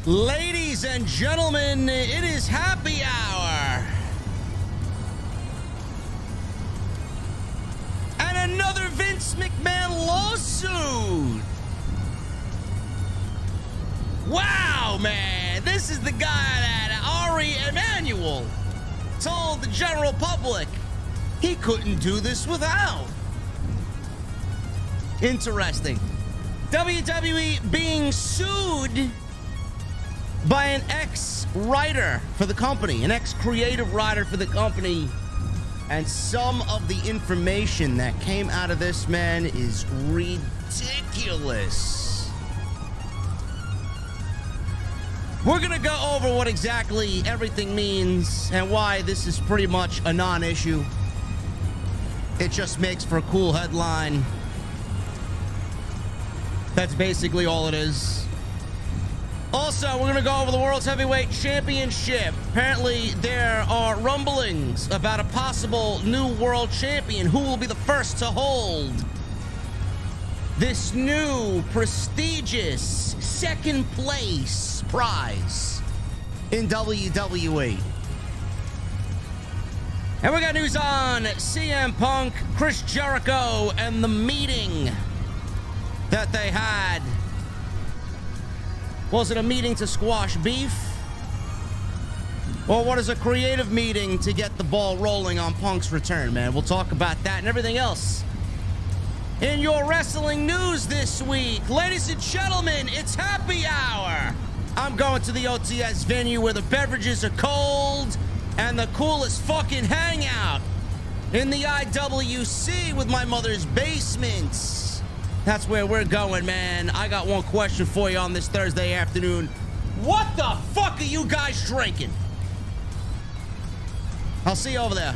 Ladies and gentlemen, it is happy hour. And another Vince McMahon lawsuit. Wow, man. This is the guy that Ari Emanuel told the general public he couldn't do this without. Interesting. WWE being sued by an ex-writer for the company, an ex-creative writer for the company. And some of the information that came out of this, man, is ridiculous. We're going to go over what exactly everything means and why this is pretty much a non-issue. It just makes for a cool headline. That's basically all it is. Also, we're going to go over the World Heavyweight Championship. Apparently, there are rumblings about a possible new world champion who will be the first to hold this new prestigious second place prize in WWE. And we got news on CM Punk, Chris Jericho, and the meeting that they had. Was it a meeting to squash beef? Or what is a creative meeting to get the ball rolling on Punk's return, man? We'll talk about that and everything else in your wrestling news this week. Ladies and gentlemen, it's happy hour. I'm going to the OTS venue where the beverages are cold and the coolest fucking hangout in the IWC with my mother's basements. That's where we're going, man. I got one question for you on this Thursday afternoon. What the fuck are you guys drinking? I'll see you over there.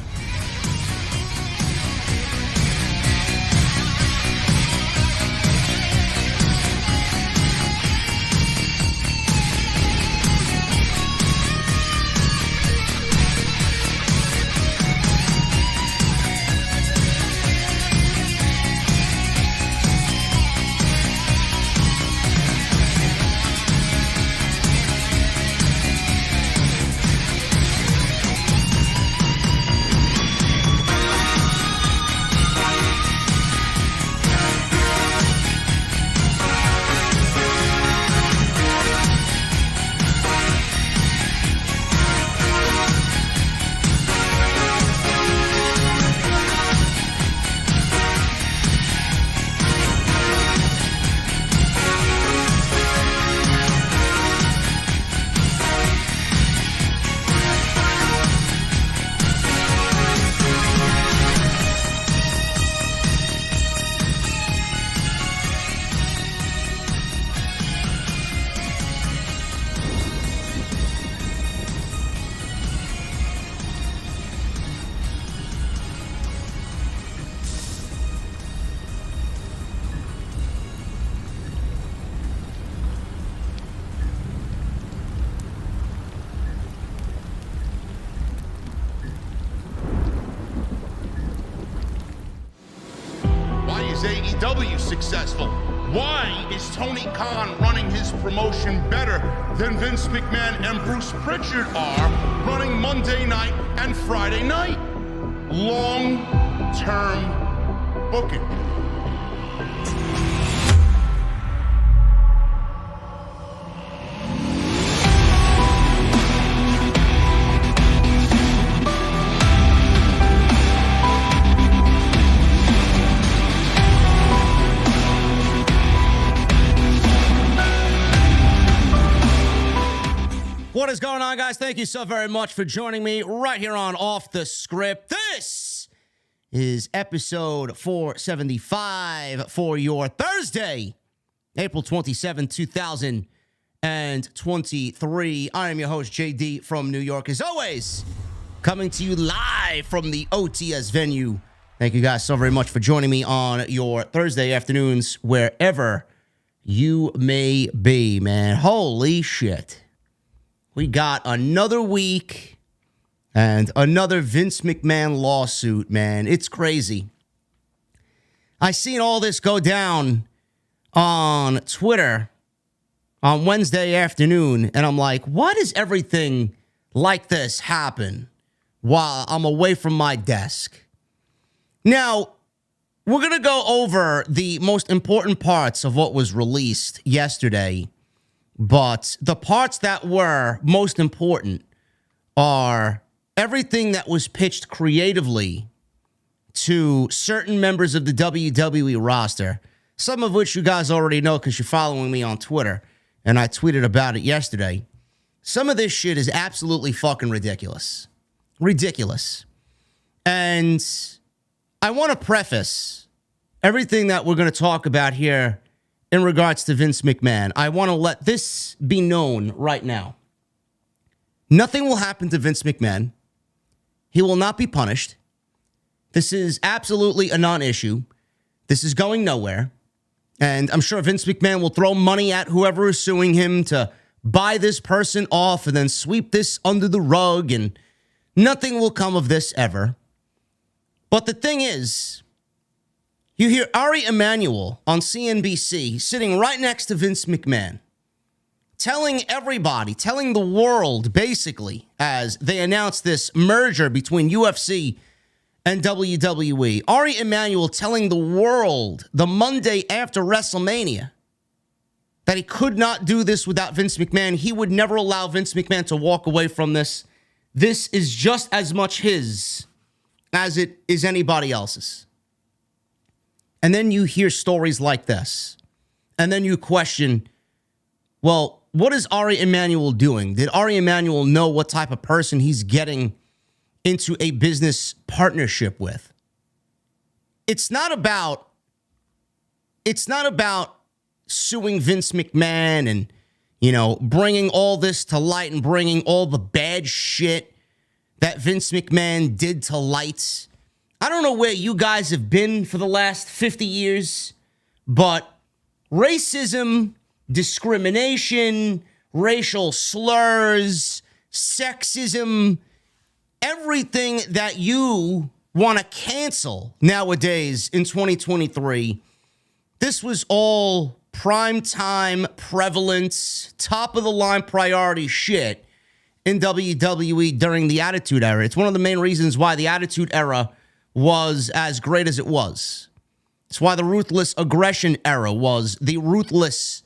AEW successful? Why is Tony Khan running his promotion better than Vince McMahon and Bruce Pritchard are running Monday night and Friday night? Long-term booking. What is going on, guys? Thank you so very much for joining me right here on Off the Script. This is episode 475 for your Thursday, April 27, 2023. I am your host, JD from New York, as always, coming to you live from the OTS venue. Thank you guys so very much for joining me on your Thursday afternoons, wherever you may be, man. Holy shit. We got another week and another Vince McMahon lawsuit, man. It's crazy. I seen all this go down on Twitter on Wednesday afternoon, and I'm like, why does everything like this happen while I'm away from my desk? Now, we're going to go over the most important parts of what was released yesterday, but the parts that were most important are everything that was pitched creatively to certain members of the WWE roster, some of which you guys already know because you're following me on Twitter, and I tweeted about it yesterday. Some of this shit is absolutely fucking ridiculous. Ridiculous. And I want to preface everything that we're going to talk about here in regards to Vince McMahon. I want to let this be known right now. Nothing will happen to Vince McMahon. He will not be punished. This is absolutely a non-issue. This is going nowhere. And I'm sure Vince McMahon will throw money at whoever is suing him to buy this person off and then sweep this under the rug, and nothing will come of this ever. But the thing is, you hear Ari Emanuel on CNBC sitting right next to Vince McMahon, telling everybody, telling the world, basically, as they announced this merger between UFC and WWE. Ari Emanuel telling the world the Monday after WrestleMania that he could not do this without Vince McMahon. He would never allow Vince McMahon to walk away from this. This is just as much his as it is anybody else's. And then you hear stories like this. And then you question, well, what is Ari Emanuel doing? Did Ari Emanuel know what type of person he's getting into a business partnership with? It's not about suing Vince McMahon and, bringing all this to light and bringing all the bad shit that Vince McMahon did to light. I don't know where you guys have been for the last 50 years, but racism, discrimination, racial slurs, sexism, everything that you want to cancel nowadays in 2023, this was all primetime, prevalent, top-of-the-line priority shit in WWE during the Attitude Era. It's one of the main reasons why the Attitude Era was as great as it was. It's why the Ruthless Aggression Era was the Ruthless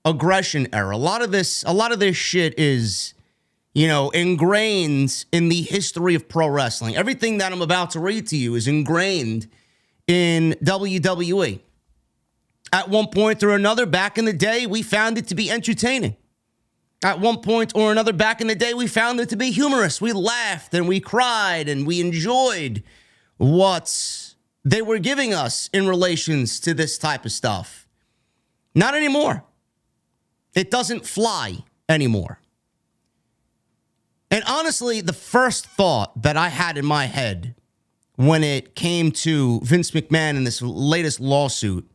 Aggression Era. A lot of this shit is, ingrained in the history of pro wrestling. Everything that I'm about to read to you is ingrained in WWE. At one point or another back in the day, we found it to be entertaining. At one point or another back in the day, we found it to be humorous. We laughed and we cried and we enjoyed what they were giving us in relations to this type of stuff. Not anymore. It doesn't fly anymore. And honestly, the first thought that I had in my head when it came to Vince McMahon and this latest lawsuit,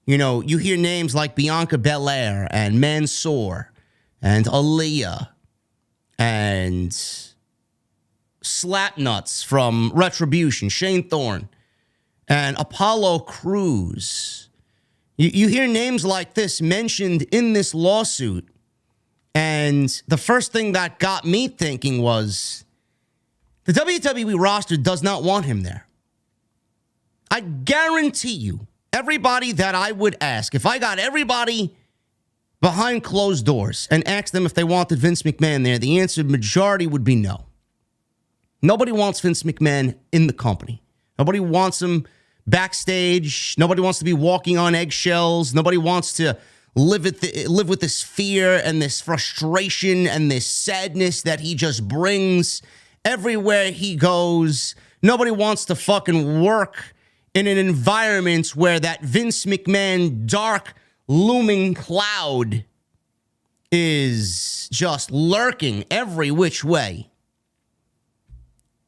you hear names like Bianca Belair and Mansoor and Aaliyah and Slapnuts from Retribution, Shane Thorne, and Apollo Crews. You hear names like this mentioned in this lawsuit, and the first thing that got me thinking was the WWE roster does not want him there. I guarantee you, everybody that I would ask, if I got everybody behind closed doors and asked them if they wanted Vince McMahon there, the answer majority would be no. Nobody wants Vince McMahon in the company. Nobody wants him backstage. Nobody wants to be walking on eggshells. Nobody wants to live with this fear and this frustration and this sadness that he just brings everywhere he goes. Nobody wants to fucking work in an environment where that Vince McMahon dark looming cloud is just lurking every which way.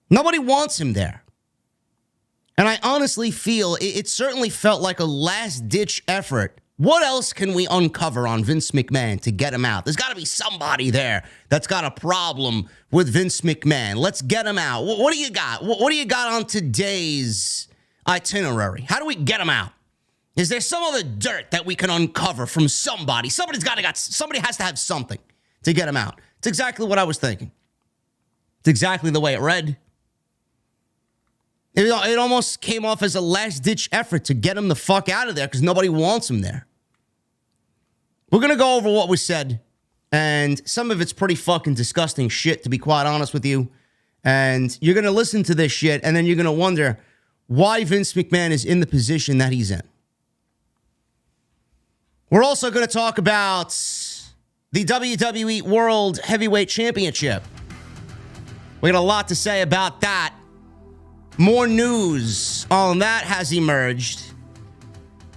Nobody wants him there. And I honestly feel it certainly felt like a last-ditch effort. What else can we uncover on Vince McMahon to get him out? There's got to be somebody there that's got a problem with Vince McMahon. Let's get him out. What do you got? What do you got on today's itinerary? How do we get him out? Is there some other dirt that we can uncover from somebody? Somebody has to have something to get him out. It's exactly what I was thinking. It's exactly the way it read. It almost came off as a last-ditch effort to get him the fuck out of there because nobody wants him there. We're going to go over what was said, and some of it's pretty fucking disgusting shit, to be quite honest with you. And you're going to listen to this shit, and then you're going to wonder why Vince McMahon is in the position that he's in. We're also going to talk about the WWE World Heavyweight Championship. We got a lot to say about that. More news on that has emerged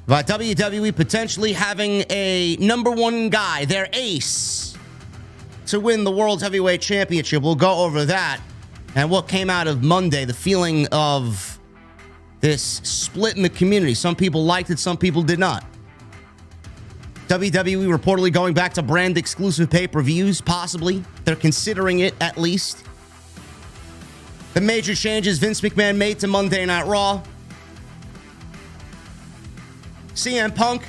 about WWE potentially having a number one guy, their ace, to win the World Heavyweight Championship. We'll go over that and what came out of Monday, the feeling of this split in the community. Some people liked it, some people did not. WWE reportedly going back to brand exclusive pay-per-views, possibly. They're considering it, at least. The major changes Vince McMahon made to Monday Night Raw. CM Punk.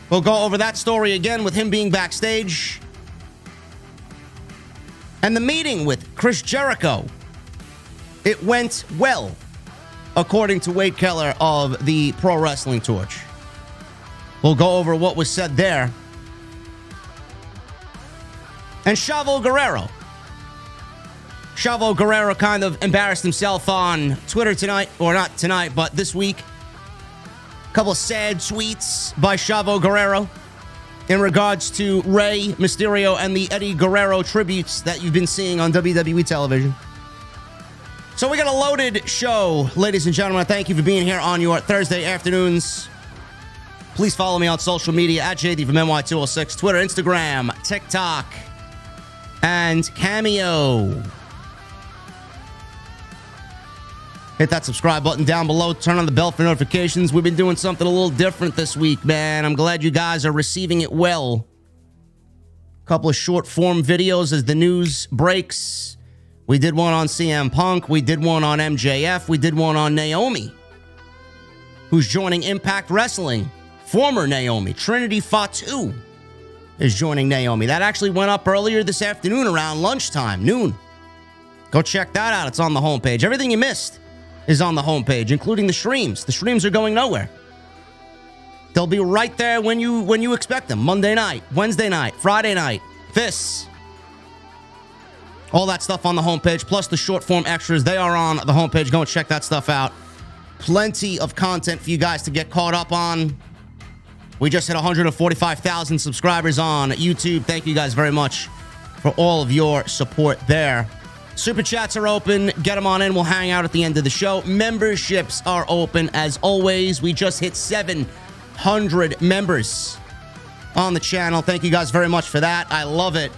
We'll go over that story again with him being backstage. And the meeting with Chris Jericho. It went well, according to Wade Keller of the Pro Wrestling Torch. We'll go over what was said there. And Chavo Guerrero. Chavo Guerrero kind of embarrassed himself on Twitter tonight, or not tonight, but this week. A couple of sad tweets by Chavo Guerrero in regards to Rey Mysterio and the Eddie Guerrero tributes that you've been seeing on WWE television. So we got a loaded show, ladies and gentlemen. Thank you for being here on your Thursday afternoons. Please follow me on social media at JD from NY206, Twitter, Instagram, TikTok, and Cameo. Hit that subscribe button down below. Turn on the bell for notifications. We've been doing something a little different this week, man. I'm glad you guys are receiving it well. A couple of short form videos as the news breaks. We did one on CM Punk. We did one on MJF. We did one on Naomi, who's joining Impact Wrestling. Former Naomi, Trinity Fatu, is joining Naomi. That actually went up earlier this afternoon around lunchtime, noon. Go check that out. It's on the homepage. Everything you missed is on the homepage, including the streams. The streams are going nowhere. They'll be right there when you expect them. Monday night, Wednesday night, Friday night, fists. All that stuff on the homepage, plus the short form extras. They are on the homepage. Go and check that stuff out. Plenty of content for you guys to get caught up on. We just hit 145,000 subscribers on YouTube. Thank you guys very much for all of your support there. Super chats are open. Get them on in. We'll hang out at the end of the show. Memberships are open as always. We just hit 700 members on the channel. Thank you guys very much for that. I love it.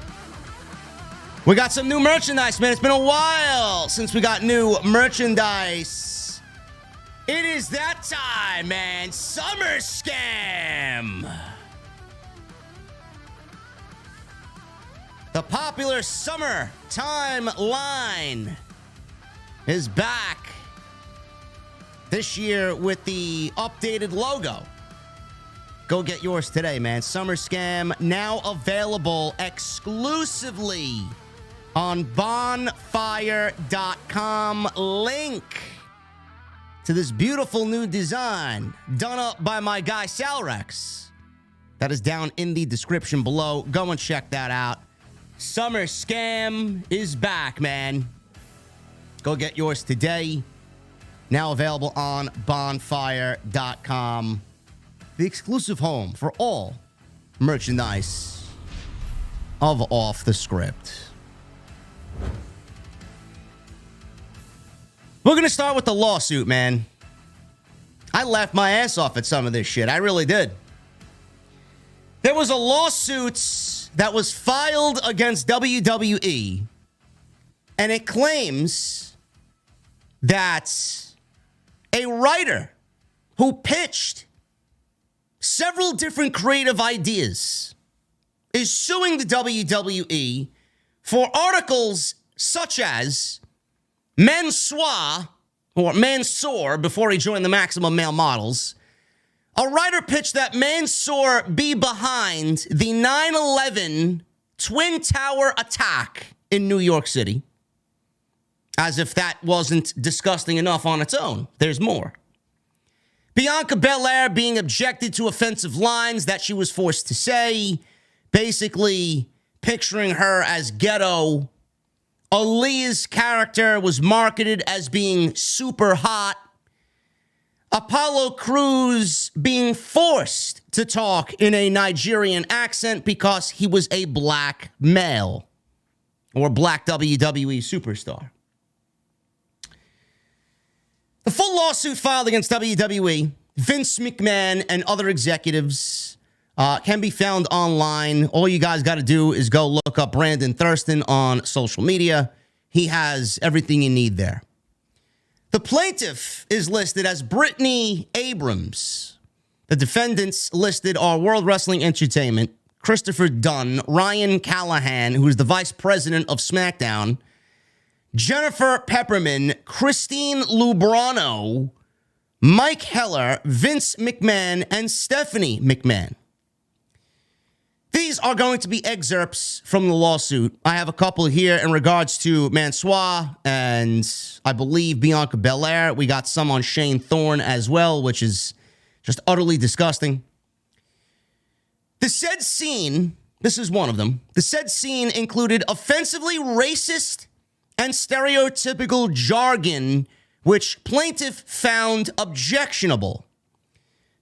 We got some new merchandise, man. It's been a while since we got new merchandise. It is that time, man. Summer Scam. The popular summer timeline is back this year with the updated logo. Go get yours today, man. Summer Scam now available exclusively on bonfire.com. Link to this beautiful new design done up by my guy Salrex. That is down in the description below. Go and check that out. Summer Scam is back, man. Go get yours today. Now available on bonfire.com. The exclusive home for all merchandise of Off the Script. We're going to start with the lawsuit, man. I laughed my ass off at some of this shit. I really did. There was a lawsuit that was filed against WWE, and it claims that a writer who pitched several different creative ideas is suing the WWE for articles such as Mansoor, or Mansoor, before he joined the Maximum Male Models, A writer pitched that Mansoor be behind the 9/11 Twin Tower attack in New York City. As if that wasn't disgusting enough on its own. There's more. Bianca Belair being objected to offensive lines that she was forced to say, basically picturing her as ghetto. Aaliyah's character was marketed as being super hot. Apollo Crews being forced to talk in a Nigerian accent because he was a black male or black WWE superstar. The full lawsuit filed against WWE, Vince McMahon, and other executives can be found online. All you guys got to do is go look up Brandon Thurston on social media. He has everything you need there. The plaintiff is listed as Brittany Abrams. The defendants listed are World Wrestling Entertainment, Christopher Dunn, Ryan Callahan, who is the vice president of SmackDown, Jennifer Pepperman, Christine Lubrano, Mike Heller, Vince McMahon, and Stephanie McMahon. These are going to be excerpts from the lawsuit. I have a couple here in regards to Mansoor and I believe Bianca Belair. We got some on Shane Thorne as well, which is just utterly disgusting. The said scene, this is one of them. The said scene included offensively racist and stereotypical jargon, which plaintiff found objectionable.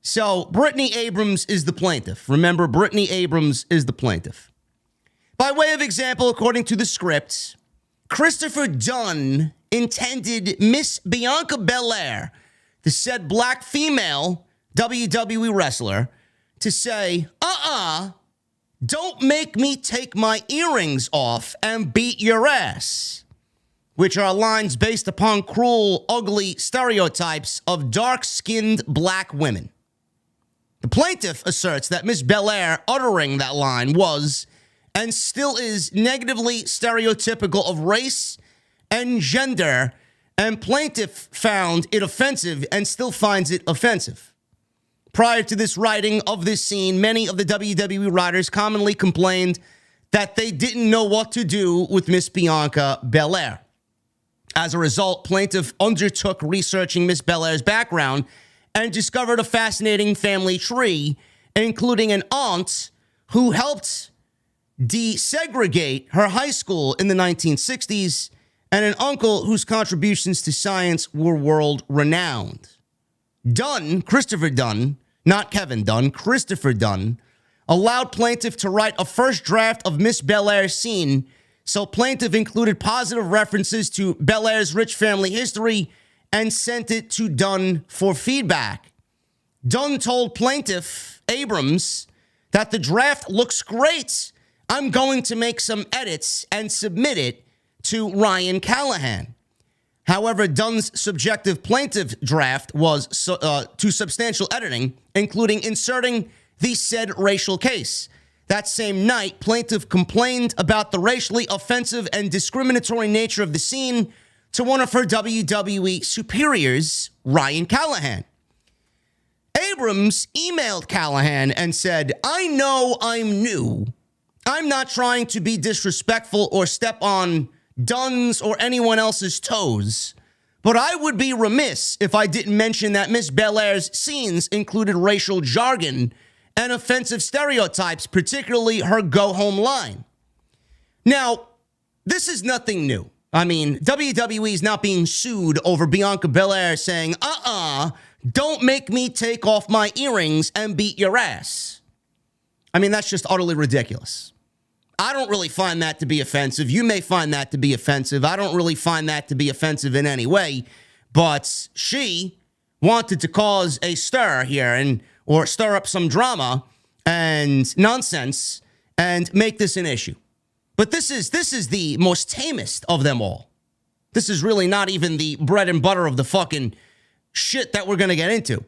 So, Brittany Abrams is the plaintiff. Remember, Brittany Abrams is the plaintiff. By way of example, according to the script, Christopher Dunn intended Miss Bianca Belair, the said black female WWE wrestler, to say, don't make me take my earrings off and beat your ass, which are lines based upon cruel, ugly stereotypes of dark-skinned black women. The plaintiff asserts that Miss Belair uttering that line was and still is negatively stereotypical of race and gender, and plaintiff found it offensive and still finds it offensive. Prior to this writing of this scene, many of the WWE writers commonly complained that they didn't know what to do with Miss Bianca Belair. As a result, plaintiff undertook researching Miss Belair's background and discovered a fascinating family tree, including an aunt who helped desegregate her high school in the 1960s and an uncle whose contributions to science were world-renowned. Dunn, Christopher Dunn, not Kevin Dunn, Christopher Dunn, allowed plaintiff to write a first draft of Miss Belair's scene, so plaintiff included positive references to Belair's rich family history and sent it to Dunn for feedback. Dunn told plaintiff Abrams that the draft looks great. I'm going to make some edits and submit it to Ryan Callahan. However, Dunn's subjective plaintiff draft was to substantial editing, including inserting the said racial case. That same night, plaintiff complained about the racially offensive and discriminatory nature of the scene to one of her WWE superiors, Ryan Callahan. Abrams emailed Callahan and said, I know I'm new. I'm not trying to be disrespectful or step on Dunn's or anyone else's toes, but I would be remiss if I didn't mention that Miss Belair's scenes included racial jargon and offensive stereotypes, particularly her go-home line. Now, this is nothing new. I mean, WWE is not being sued over Bianca Belair saying, don't make me take off my earrings and beat your ass. I mean, that's just utterly ridiculous. I don't really find that to be offensive. You may find that to be offensive. I don't really find that to be offensive in any way, but she wanted to cause a stir here or stir up some drama and nonsense and make this an issue. But this is the most tamest of them all. This is really not even the bread and butter of the fucking shit that we're going to get into.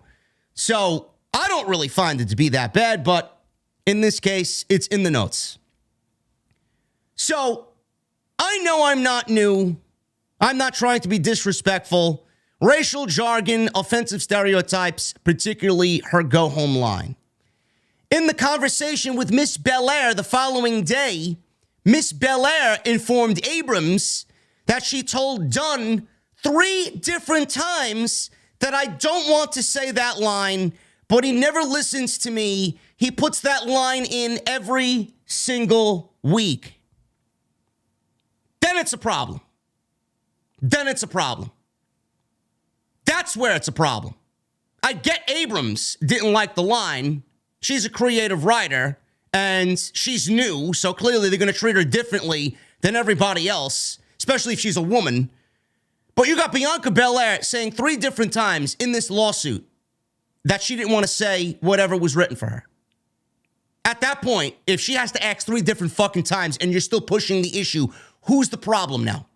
So I don't really find it to be that bad, but in this case, it's in the notes. So I know I'm not new. I'm not trying to be disrespectful racial jargon, offensive stereotypes, particularly her go-home line. In the conversation with Miss Belair the following day, Miss Belair informed Abrams that she told Dunn 3 different times that I don't want to say that line, but he never listens to me. He puts that line in every single week. Then it's a problem. That's where it's a problem. I get Abrams didn't like the line. She's a creative writer, and she's new, so clearly they're going to treat her differently than everybody else, especially if she's a woman. But you got Bianca Belair saying 3 different times in this lawsuit that she didn't want to say whatever was written for her. At that point, if she has to ask 3 different fucking times and you're still pushing the issue, who's the problem now?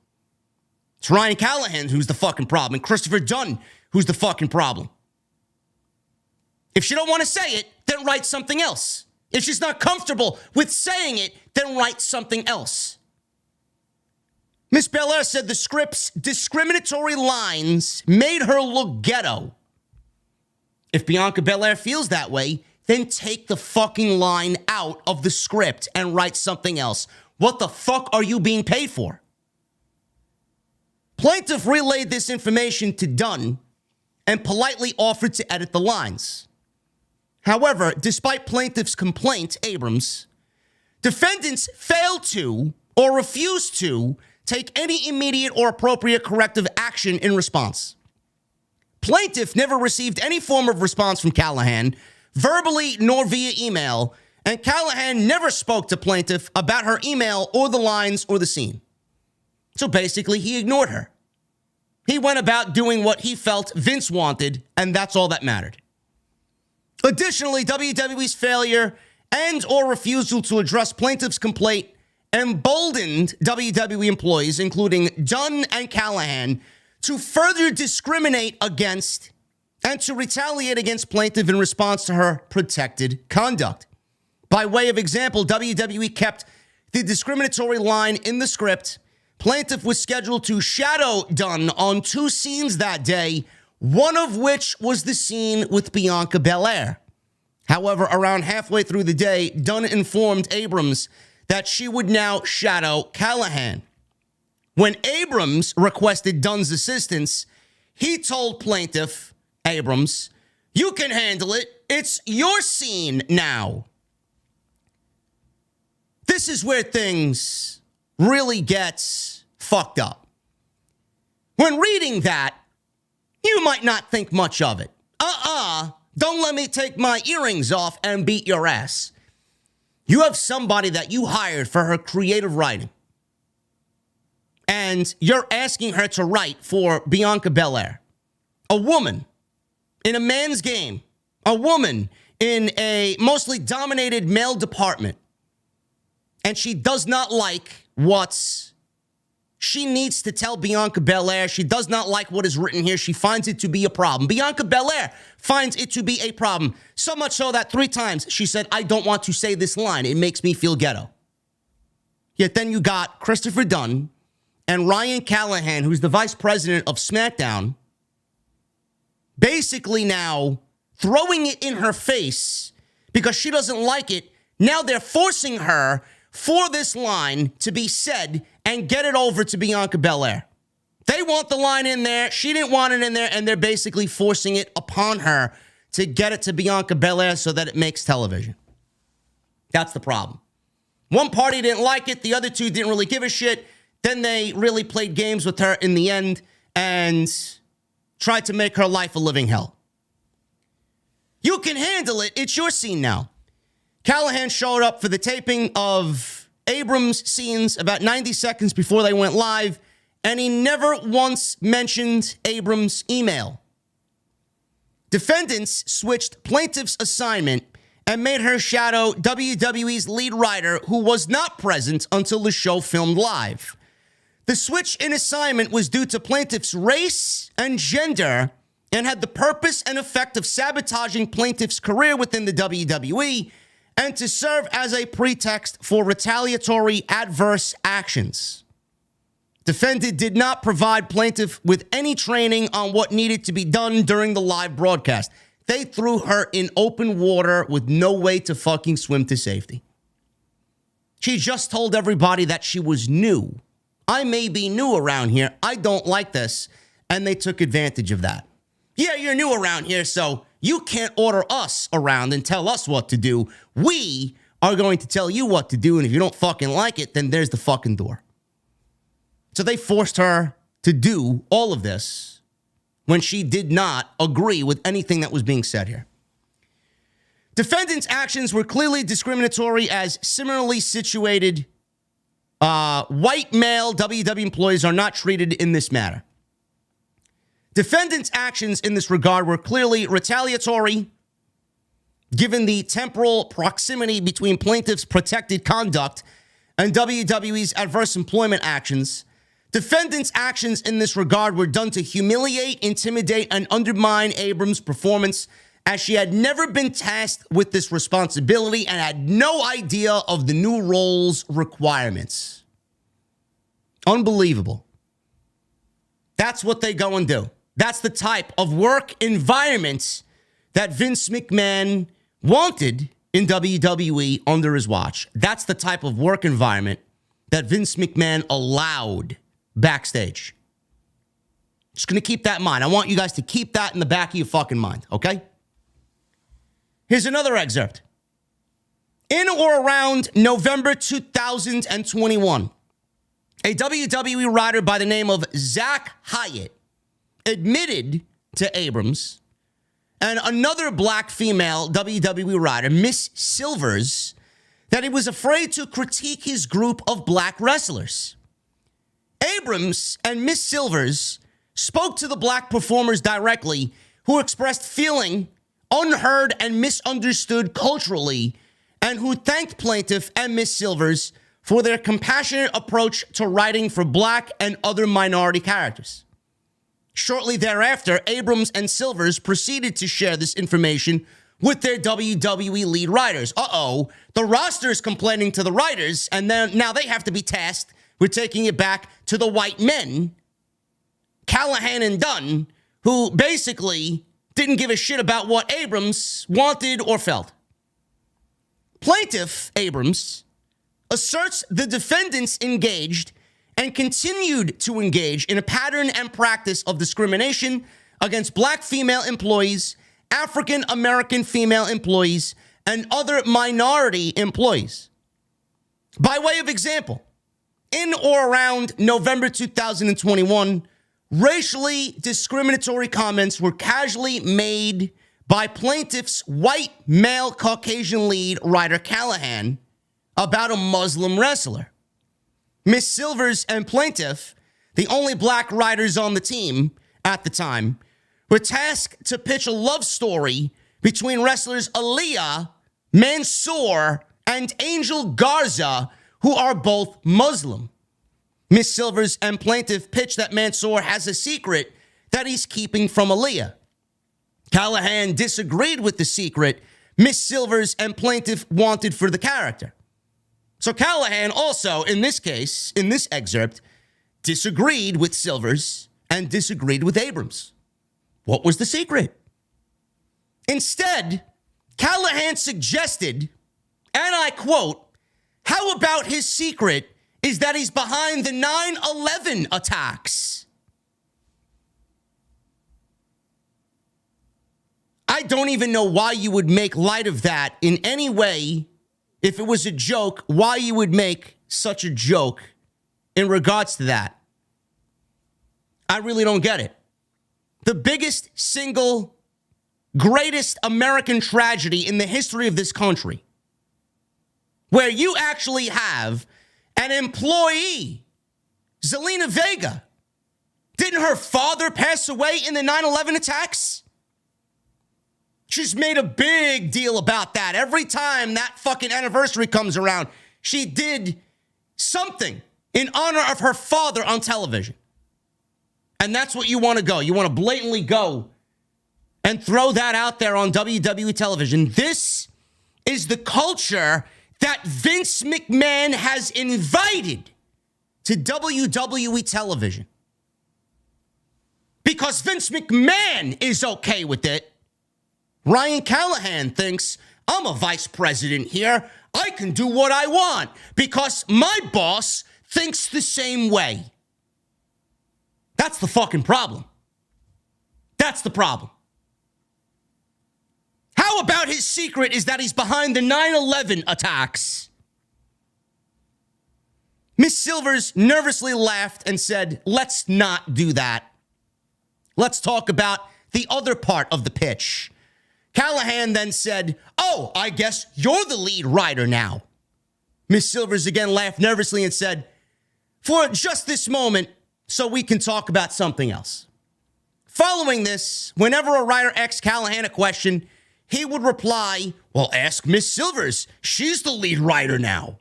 It's Ryan Callahan who's the fucking problem, and Christopher Dunn who's the fucking problem. If she don't want to say it, then write something else. If she's not comfortable with saying it, then write something else. Miss Belair said the script's discriminatory lines made her look ghetto. If Bianca Belair feels that way, then take the fucking line out of the script and write something else. What the fuck are you being paid for? Plaintiff relayed this information to Dunn and politely offered to edit the lines. However, despite plaintiff's complaint, Abrams, defendants failed to or refused to take any immediate or appropriate corrective action in response. Plaintiff never received any form of response from Callahan, verbally nor via email, and Callahan never spoke to plaintiff about her email or the lines or the scene. So basically, he ignored her. He went about doing what he felt Vince wanted, and that's all that mattered. Additionally, WWE's failure and or refusal to address plaintiff's complaint emboldened WWE employees, including Dunn and Callahan, to further discriminate against and to retaliate against plaintiff in response to her protected conduct. By way of example, WWE kept the discriminatory line in the script. Plaintiff was scheduled to shadow Dunn on 2 scenes that day, one of which was the scene with Bianca Belair. However, around halfway through the day, Dunn informed Abrams that she would now shadow Callahan. When Abrams requested Dunn's assistance, he told plaintiff, Abrams, "You can handle it. It's your scene now." This is where things really gets fucked up. When reading that, you might not think much of it. Don't let me take my earrings off and beat your ass. You have somebody that you hired for her creative writing, and you're asking her to write for Bianca Belair, a woman in a man's game, a woman in a mostly dominated male department, and she does not like what she needs to tell Bianca Belair. She does not like what is written here. She finds it to be a problem. Bianca Belair finds it to be a problem. So much so that 3 times she said, "I don't want to say this line. It makes me feel ghetto." Yet then you got Christopher Dunn and Ryan Callahan, who's the vice president of SmackDown, basically now throwing it in her face because she doesn't like it. Now they're forcing her for this line to be said and get it over to Bianca Belair. They want the line in there. She didn't want it in there, and they're basically forcing it upon her to get it to Bianca Belair so that it makes television. That's the problem. One party didn't like it. The other 2 didn't really give a shit. Then they really played games with her in the end and tried to make her life a living hell. You can handle it. It's your scene now. Callahan showed up for the taping of Abrams' scenes about 90 seconds before they went live, and he never once mentioned Abrams' email. Defendants switched plaintiff's assignment and made her shadow WWE's lead writer, who was not present until the show filmed live. The switch in assignment was due to plaintiff's race and gender and had the purpose and effect of sabotaging plaintiff's career within the WWE and to serve as a pretext for retaliatory adverse actions. Defendant did not provide plaintiff with any training on what needed to be done during the live broadcast. They threw her in open water with no way to fucking swim to safety. She just told everybody that she was new. I may be new around here. I don't like this. And they took advantage of that. Yeah, you're new around here, so you can't order us around and tell us what to do. We are going to tell you what to do, and if you don't fucking like it, then there's the fucking door. So they forced her to do all of this when she did not agree with anything that was being said here. Defendant's actions were clearly discriminatory, as similarly situated white male WWE employees are not treated in this manner. Defendant's actions in this regard were clearly retaliatory, given the temporal proximity between plaintiff's protected conduct and WWE's adverse employment actions. Defendant's actions in this regard were done to humiliate, intimidate, and undermine Abrams' performance, as she had never been tasked with this responsibility and had no idea of the new role's requirements. Unbelievable. That's what they go and do. That's the type of work environment that Vince McMahon wanted in WWE under his watch. That's the type of work environment that Vince McMahon allowed backstage. Just going to keep that in mind. I want you guys to keep that in the back of your fucking mind, okay? Here's another excerpt. In or around November 2021, a WWE writer by the name of Zach Hyatt admitted to Abrams and another black female WWE writer, Miss Silvers, that he was afraid to critique his group of black wrestlers. Abrams and Miss Silvers spoke to the black performers directly, who expressed feeling unheard and misunderstood culturally, and who thanked plaintiff and Miss Silvers for their compassionate approach to writing for black and other minority characters. Shortly thereafter, Abrams and Silvers proceeded to share this information with their WWE lead writers. The roster is complaining to the writers, and then now they have to be tasked with taking it back to the white men, Callahan and Dunn, who basically didn't give a shit about what Abrams wanted or felt. Plaintiff Abrams asserts the defendants engaged and continued to engage in a pattern and practice of discrimination against black female employees, African American female employees, and other minority employees. By way of example, in or around November 2021, racially discriminatory comments were casually made by plaintiff's white male Caucasian lead, writer Callahan, about a Muslim wrestler. Miss Silvers and plaintiff, the only black writers on the team at the time, were tasked to pitch a love story between wrestlers Aaliyah, Mansoor, and Angel Garza, who are both Muslim. Miss Silvers and plaintiff pitched that Mansoor has a secret that he's keeping from Aaliyah. Callahan disagreed with the secret Miss Silvers and plaintiff wanted for the character. So Callahan also, in this case, in this excerpt, disagreed with Silvers and disagreed with Abrams. What was the secret? Instead, Callahan suggested, and I quote, "How about his secret is that he's behind the 9/11 attacks?" I don't even know why you would make light of that in any way. If it was a joke, why you would make such a joke in regards to that. I really don't get it. The biggest single greatest American tragedy in the history of this country, where you actually have an employee, Zelina Vega. Didn't her father pass away in the 9/11 attacks? She's made a big deal about that. Every time that fucking anniversary comes around, she did something in honor of her father on television. And that's what you want to go. You want to blatantly go and throw that out there on WWE television. This is the culture that Vince McMahon has invited to WWE television. Because Vince McMahon is okay with it. Ryan Callahan thinks, I'm a vice president here. I can do what I want because my boss thinks the same way. That's the fucking problem. That's the problem. How about his secret is that he's behind the 9/11 attacks? Miss Silvers nervously laughed and said, let's not do that. Let's talk about the other part of the pitch. Callahan then said, oh, I guess you're the lead writer now. Miss Silvers again laughed nervously and said, for just this moment, so we can talk about something else. Following this, whenever a writer asked Callahan a question, he would reply, well, ask Miss Silvers. She's the lead writer now.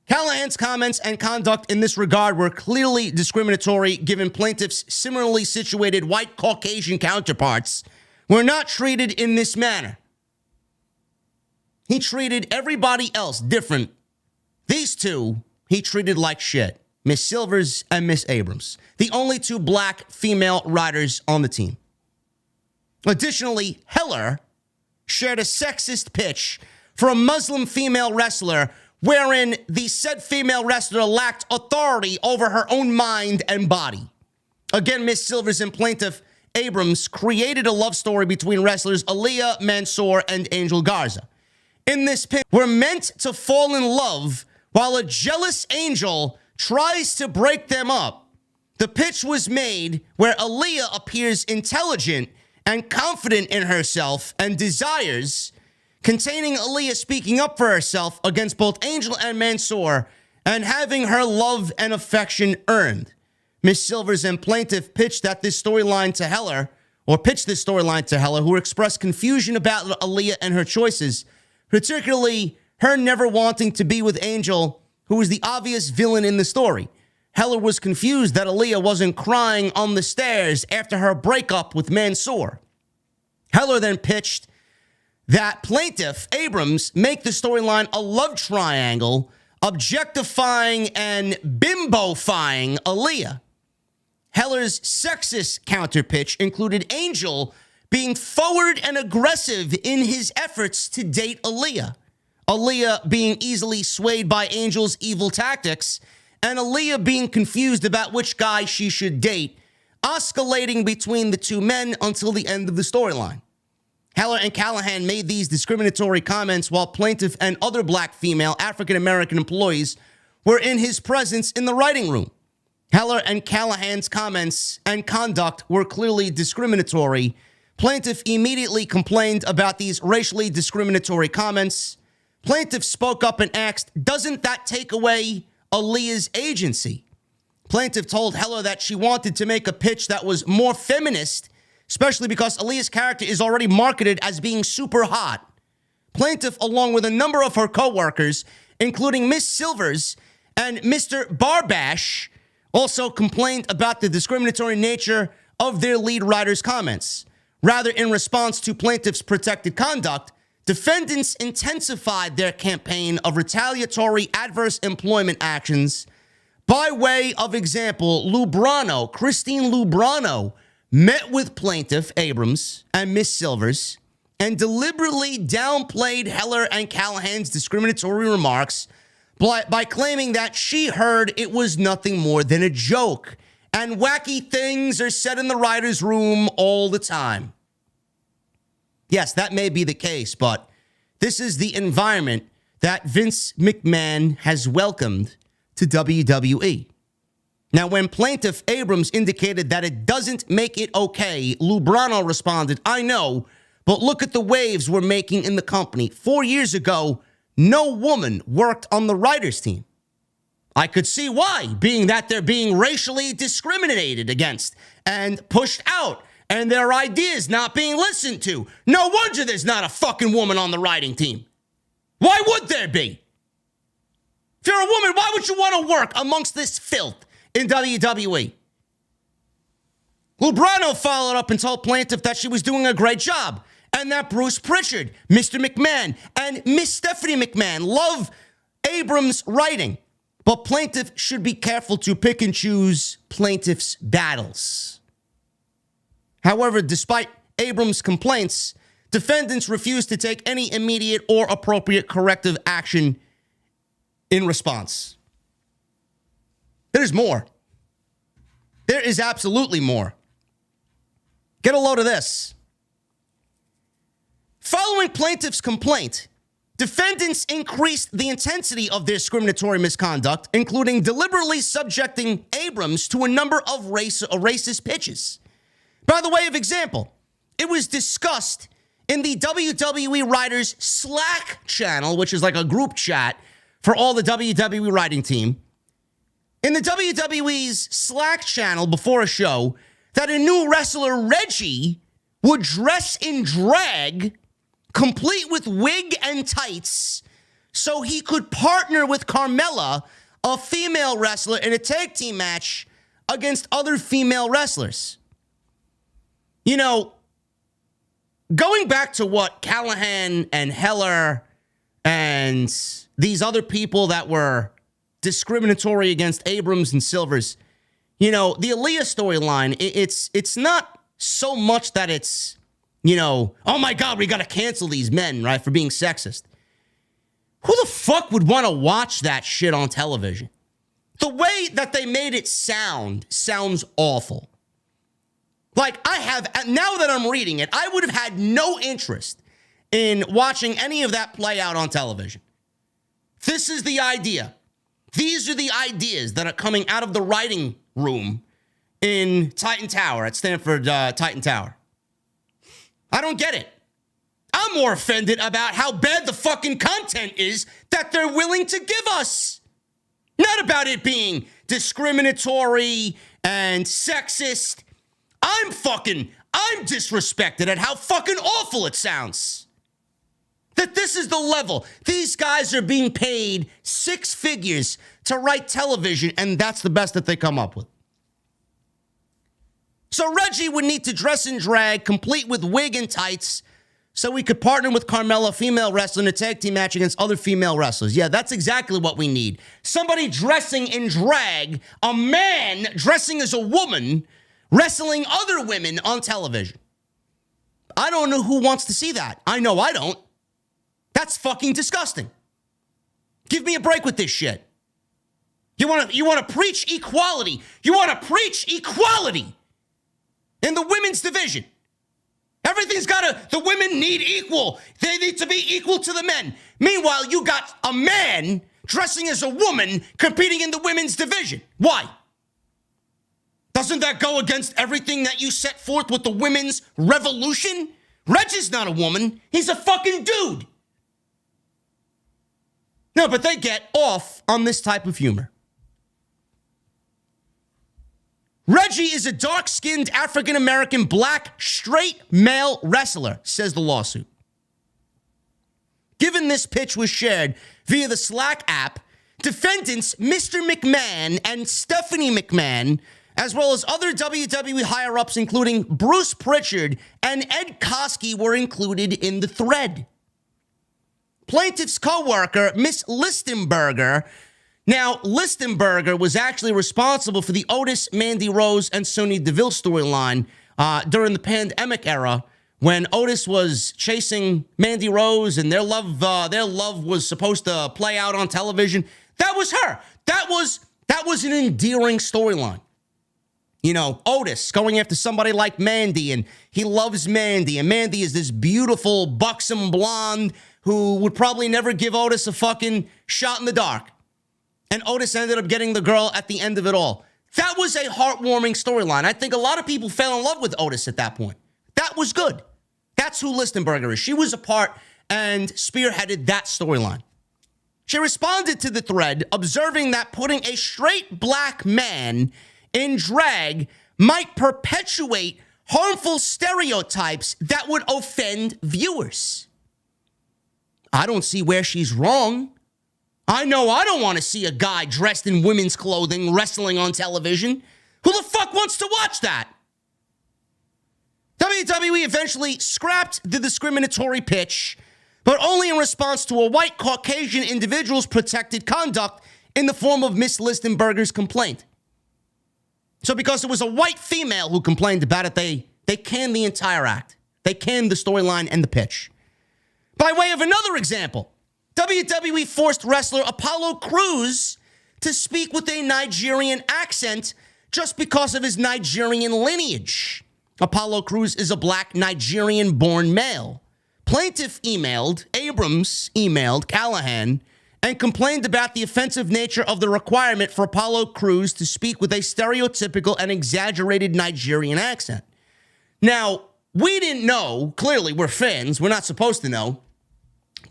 Callahan's comments and conduct in this regard were clearly discriminatory, given plaintiffs' similarly situated white Caucasian counterparts were not treated in this manner. He treated everybody else different. These two, he treated like shit. Miss Silvers and Miss Abrams, the only two black female writers on the team. Additionally, Heller shared a sexist pitch for a Muslim female wrestler wherein the said female wrestler lacked authority over her own mind and body. Again, Miss Silvers and plaintiff Abrams created a love story between wrestlers Aaliyah Mansour and Angel Garza. In this pitch, we're meant to fall in love while a jealous Angel tries to break them up. The pitch was made where Aaliyah appears intelligent and confident in herself and desires, containing Aaliyah speaking up for herself against both Angel and Mansour and having her love and affection earned. Miss Silvers and plaintiff pitched this storyline to Heller, who expressed confusion about Aaliyah and her choices, particularly her never wanting to be with Angel, who was the obvious villain in the story. Heller was confused that Aaliyah wasn't crying on the stairs after her breakup with Mansour. Heller then pitched that plaintiff Abrams make the storyline a love triangle, objectifying and bimbofying Aaliyah. Heller's sexist counterpitch included Angel being forward and aggressive in his efforts to date Aaliyah. Aaliyah being easily swayed by Angel's evil tactics, and Aaliyah being confused about which guy she should date, oscillating between the two men until the end of the storyline. Heller and Callahan made these discriminatory comments while plaintiff and other black female African-American employees were in his presence in the writing room. Heller and Callahan's comments and conduct were clearly discriminatory. Plaintiff immediately complained about these racially discriminatory comments. Plaintiff spoke up and asked, doesn't that take away Aaliyah's agency? Plaintiff told Heller that she wanted to make a pitch that was more feminist, especially because Aaliyah's character is already marketed as being super hot. Plaintiff, along with a number of her co-workers, including Miss Silvers and Mr. Barbash, also complained about the discriminatory nature of their lead writer's comments. Rather, in response to plaintiff's protected conduct, defendants intensified their campaign of retaliatory adverse employment actions. By way of example, Christine Lubrano, met with plaintiff Abrams and Miss Silvers and deliberately downplayed Heller and Callahan's discriminatory remarks by claiming that she heard it was nothing more than a joke and wacky things are said in the writer's room all the time. Yes, that may be the case, but this is the environment that Vince McMahon has welcomed to WWE. Now, when plaintiff Abrams indicated that it doesn't make it okay, Lubrano responded, I know, but look at the waves we're making in the company. 4 years ago, no woman worked on the writers' team. I could see why, being that they're being racially discriminated against and pushed out, and their ideas not being listened to. No wonder there's not a fucking woman on the writing team. Why would there be? If you're a woman, why would you want to work amongst this filth in WWE? Lubrano followed up and told plaintiff that she was doing a great job and that Bruce Pritchard, Mr. McMahon, and Miss Stephanie McMahon love Abrams' writing, but plaintiff should be careful to pick and choose plaintiff's battles. However, despite Abrams' complaints, defendants refused to take any immediate or appropriate corrective action in response. There's more. There is absolutely more. Get a load of this. Following plaintiff's complaint, defendants increased the intensity of their discriminatory misconduct, including deliberately subjecting Abrams to a number of racist pitches. By the way of example, it was discussed in the WWE Writers Slack channel, which is like a group chat for all the WWE writing team. In the WWE's Slack channel before a show, that a new wrestler, Reggie, would dress in drag, complete with wig and tights, so he could partner with Carmella, a female wrestler, in a tag team match against other female wrestlers. You know, going back to what Callahan and Heller and these other people that were discriminatory against Abrams and Silvers, you know, the Aaliyah storyline, it's not so much that it's, you know, oh my God, we got to cancel these men, right, for being sexist. Who the fuck would want to watch that shit on television? The way that they made it sounds awful. Like, now that I'm reading it, I would have had no interest in watching any of that play out on television. This is the idea. These are the ideas that are coming out of the writing room in Titan Tower, at Stanford Titan Tower. I don't get it. I'm more offended about how bad the fucking content is that they're willing to give us. Not about it being discriminatory and sexist. I'm disrespected at how fucking awful it sounds. That this is the level. These guys are being paid six figures to write television, and that's the best that they come up with. So Reggie would need to dress in drag, complete with wig and tights, so we could partner with Carmella, female wrestler, in a tag team match against other female wrestlers. Yeah, that's exactly what we need. Somebody dressing in drag, a man dressing as a woman, wrestling other women on television. I don't know who wants to see that. I know I don't. That's fucking disgusting. Give me a break with this shit. You want to preach equality. You want to preach equality in the women's division. The women need equal. They need to be equal to the men. Meanwhile, you got a man dressing as a woman competing in the women's division. Why? Doesn't that go against everything that you set forth with the women's revolution? Reggie's not a woman. He's a fucking dude. No, but they get off on this type of humor. Reggie is a dark-skinned African-American black straight male wrestler, says the lawsuit. Given this pitch was shared via the Slack app, defendants Mr. McMahon and Stephanie McMahon, as well as other WWE higher-ups, including Bruce Pritchard and Ed Koskey, were included in the thread. Plaintiff's co-worker, Miss Listenberger. Now, Listenberger was actually responsible for the Otis, Mandy Rose, and Sonya Deville storyline during the pandemic era, when Otis was chasing Mandy Rose and their love was supposed to play out on television. That was her. That was an endearing storyline. You know, Otis going after somebody like Mandy, and he loves Mandy, and Mandy is this beautiful, buxom blonde who would probably never give Otis a fucking shot in the dark. And Otis ended up getting the girl at the end of it all. That was a heartwarming storyline. I think a lot of people fell in love with Otis at that point. That was good. That's who Listenberger is. She was a part and spearheaded that storyline. She responded to the thread, observing that putting a straight black man in drag might perpetuate harmful stereotypes that would offend viewers. I don't see where she's wrong. I know I don't want to see a guy dressed in women's clothing wrestling on television. Who the fuck wants to watch that? WWE eventually scrapped the discriminatory pitch, but only in response to a white Caucasian individual's protected conduct in the form of Miss Listenberger's complaint. So because it was a white female who complained about it, they canned the entire act. They canned the storyline and the pitch. By way of another example, WWE forced wrestler Apollo Crews to speak with a Nigerian accent just because of his Nigerian lineage. Apollo Crews is a black Nigerian-born male. Plaintiff Abrams emailed Callahan and complained about the offensive nature of the requirement for Apollo Crews to speak with a stereotypical and exaggerated Nigerian accent. Now, we didn't know, clearly we're fans, we're not supposed to know.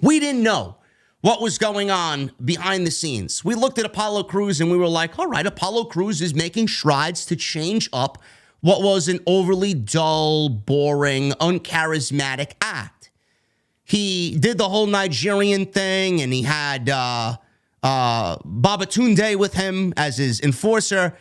We didn't know what was going on behind the scenes. We looked at Apollo Crews and we were like, all right, Apollo Crews is making strides to change up what was an overly dull, boring, uncharismatic act. He did the whole Nigerian thing, and he had Babatunde with him as his enforcer,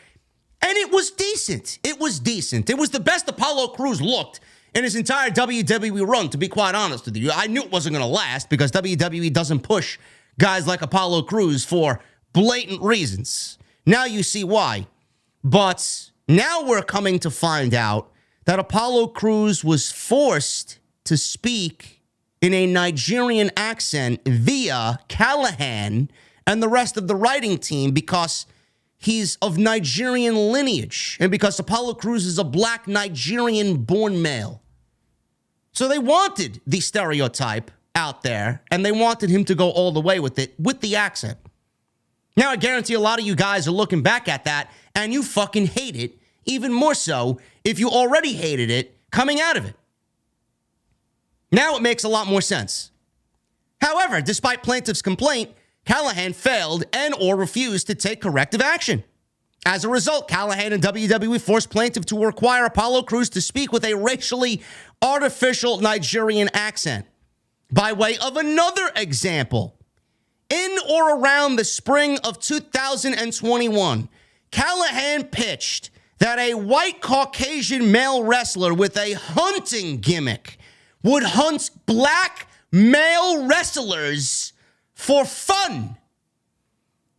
and it was decent. It was decent. It was the best Apollo Crews looked in his entire WWE run, to be quite honest with you. I knew it wasn't going to last because WWE doesn't push guys like Apollo Crews for blatant reasons. Now you see why. But now we're coming to find out that Apollo Crews was forced to speak in a Nigerian accent via Callahan and the rest of the writing team because he's of Nigerian lineage and because Apollo Crews is a black Nigerian-born male. So they wanted the stereotype out there, and they wanted him to go all the way with it, with the accent. Now, I guarantee a lot of you guys are looking back at that, and you fucking hate it, even more so if you already hated it coming out of it. Now it makes a lot more sense. However, despite plaintiff's complaint, Callahan failed and or refused to take corrective action. As a result, Callahan and WWE forced plaintiff to require Apollo Crews to speak with a racially artificial Nigerian accent. By way of another example, in or around the spring of 2021, Callahan pitched that a white Caucasian male wrestler with a hunting gimmick would hunt black male wrestlers for fun.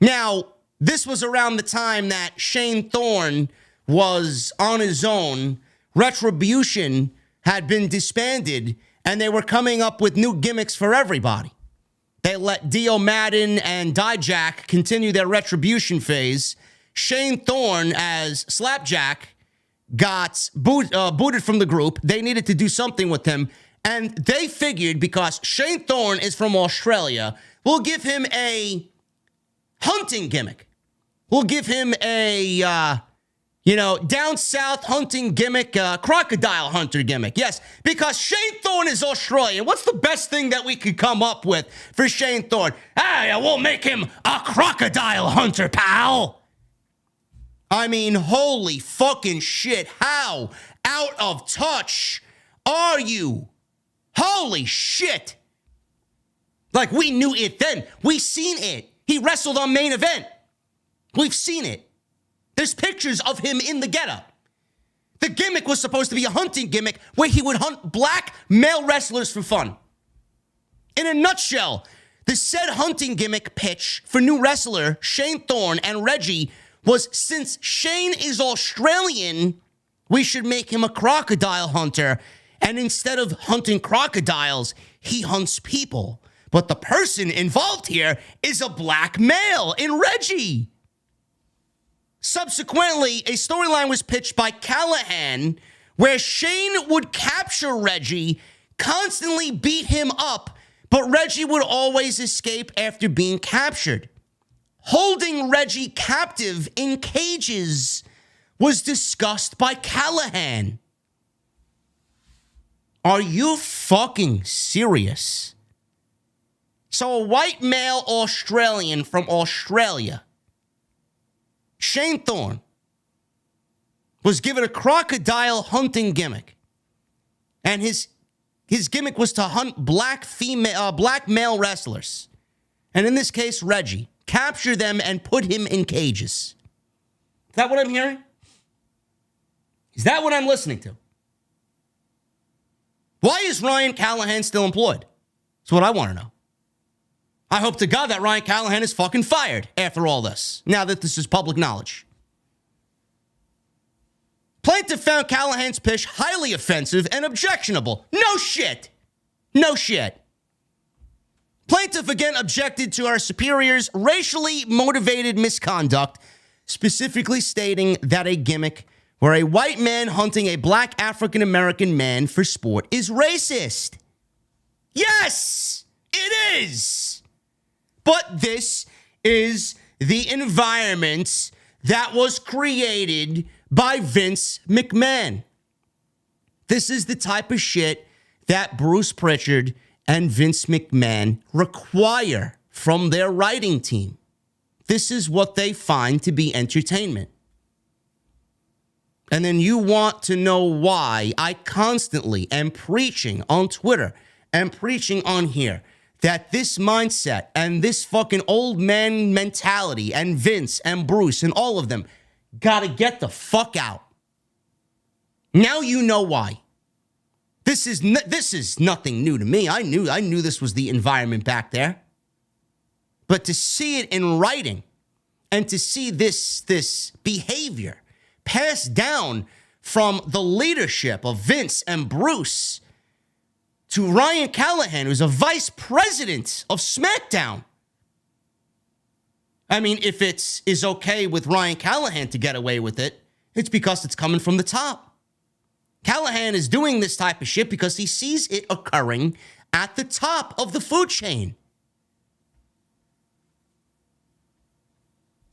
Now, this was around the time that Shane Thorne was on his own. Retribution had been disbanded, and they were coming up with new gimmicks for everybody. They let Dio Madden and Dijak continue their Retribution phase. Shane Thorne as Slapjack got booted from the group. They needed to do something with him. And they figured because Shane Thorne is from Australia, we'll give him a hunting gimmick. We'll give him a, down south hunting gimmick, crocodile hunter gimmick. Yes, because Shane Thorne is Australian. What's the best thing that we could come up with for Shane Thorne? Hey, we'll make him a crocodile hunter, pal. I mean, holy fucking shit. How out of touch are you? Holy shit. Like, we knew it then. We seen it. He wrestled on Main Event. We've seen it. There's pictures of him in the getup. The gimmick was supposed to be a hunting gimmick where he would hunt black male wrestlers for fun. In a nutshell, the said hunting gimmick pitch for new wrestler Shane Thorne and Reggie was, since Shane is Australian, we should make him a crocodile hunter. And instead of hunting crocodiles, he hunts people. But the person involved here is a black male in Reggie. Subsequently, a storyline was pitched by Callahan where Shane would capture Reggie, constantly beat him up, but Reggie would always escape after being captured. Holding Reggie captive in cages was discussed by Callahan. Are you fucking serious? So a white male Australian from Australia, Shane Thorne, was given a crocodile hunting gimmick. And his gimmick was to hunt black male wrestlers. And in this case, Reggie. Capture them and put him in cages. Is that what I'm hearing? Is that what I'm listening to? Why is Ryan Callahan still employed? That's what I want to know. I hope to God that Ryan Callahan is fucking fired after all this, now that this is public knowledge. Plaintiff found Callahan's pitch highly offensive and objectionable. No shit. No shit. Plaintiff again objected to our superior's racially motivated misconduct, specifically stating that a gimmick where a white man hunting a black African-American man for sport is racist. Yes, it is. But this is the environment that was created by Vince McMahon. This is the type of shit that Bruce Pritchard and Vince McMahon require from their writing team. This is what they find to be entertainment. And then you want to know why I constantly am preaching on Twitter and preaching on here that this mindset and this fucking old man mentality and Vince and Bruce and all of them gotta get the fuck out. Now you know why. This is nothing new to me. I knew this was the environment back there. But to see it in writing and to see this behavior passed down from the leadership of Vince and Bruce to Ryan Callahan, who's a vice president of SmackDown. I mean, if it is okay with Ryan Callahan to get away with it, it's because it's coming from the top. Callahan is doing this type of shit because he sees it occurring at the top of the food chain.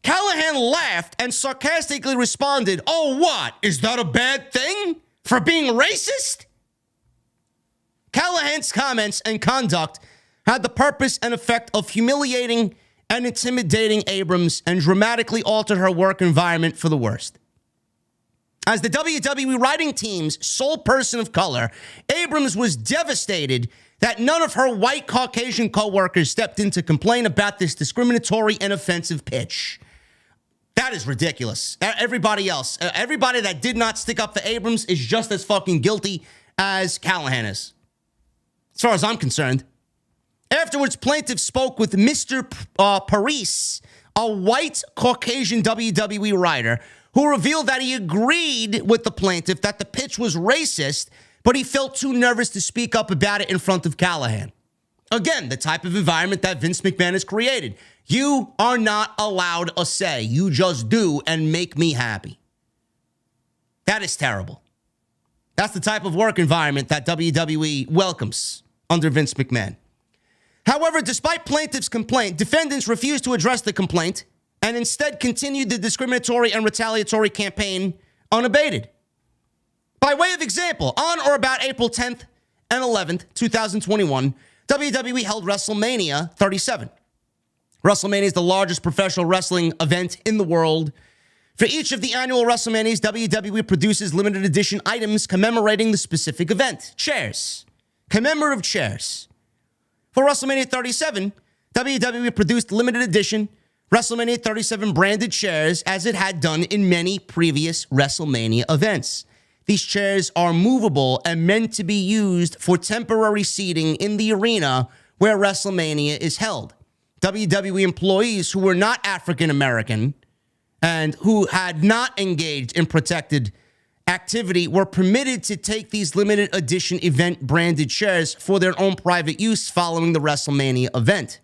Callahan laughed and sarcastically responded, "Oh, what? Is that a bad thing? For being racist?" Callahan's comments and conduct had the purpose and effect of humiliating and intimidating Abrams and dramatically altered her work environment for the worst. As the WWE writing team's sole person of color, Abrams was devastated that none of her white Caucasian co-workers stepped in to complain about this discriminatory and offensive pitch. That is ridiculous. Everybody else, everybody that did not stick up for Abrams is just as fucking guilty as Callahan is, as far as I'm concerned. Afterwards, plaintiff spoke with Mr. Paris, a white Caucasian WWE writer, who revealed that he agreed with the plaintiff that the pitch was racist, but he felt too nervous to speak up about it in front of Callahan. Again, the type of environment that Vince McMahon has created. You are not allowed a say. You just do and make me happy. That is terrible. That's the type of work environment that WWE welcomes under Vince McMahon. However, despite plaintiff's complaint, defendants refused to address the complaint and instead continued the discriminatory and retaliatory campaign unabated. By way of example, on or about April 10th and 11th, 2021, WWE held WrestleMania 37. WrestleMania is the largest professional wrestling event in the world. For each of the annual WrestleManias, WWE produces limited edition items commemorating the specific event. Chairs. Commemorative chairs. For WrestleMania 37, WWE produced limited edition WrestleMania 37 branded chairs as it had done in many previous WrestleMania events. These chairs are movable and meant to be used for temporary seating in the arena where WrestleMania is held. WWE employees who were not African American and who had not engaged in protected activity were permitted to take these limited edition event branded chairs for their own private use following the WrestleMania event.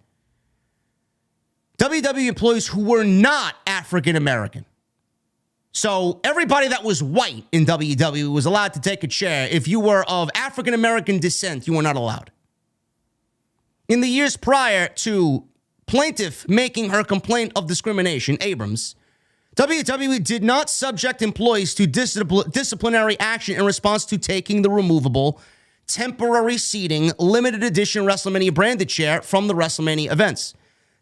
WWE employees who were not African American. So everybody that was white in WWE was allowed to take a chair. If you were of African American descent, you were not allowed. In the years prior to plaintiff making her complaint of discrimination, Abrams, WWE did not subject employees to disciplinary action in response to taking the removable, temporary seating, limited edition WrestleMania branded chair from the WrestleMania events.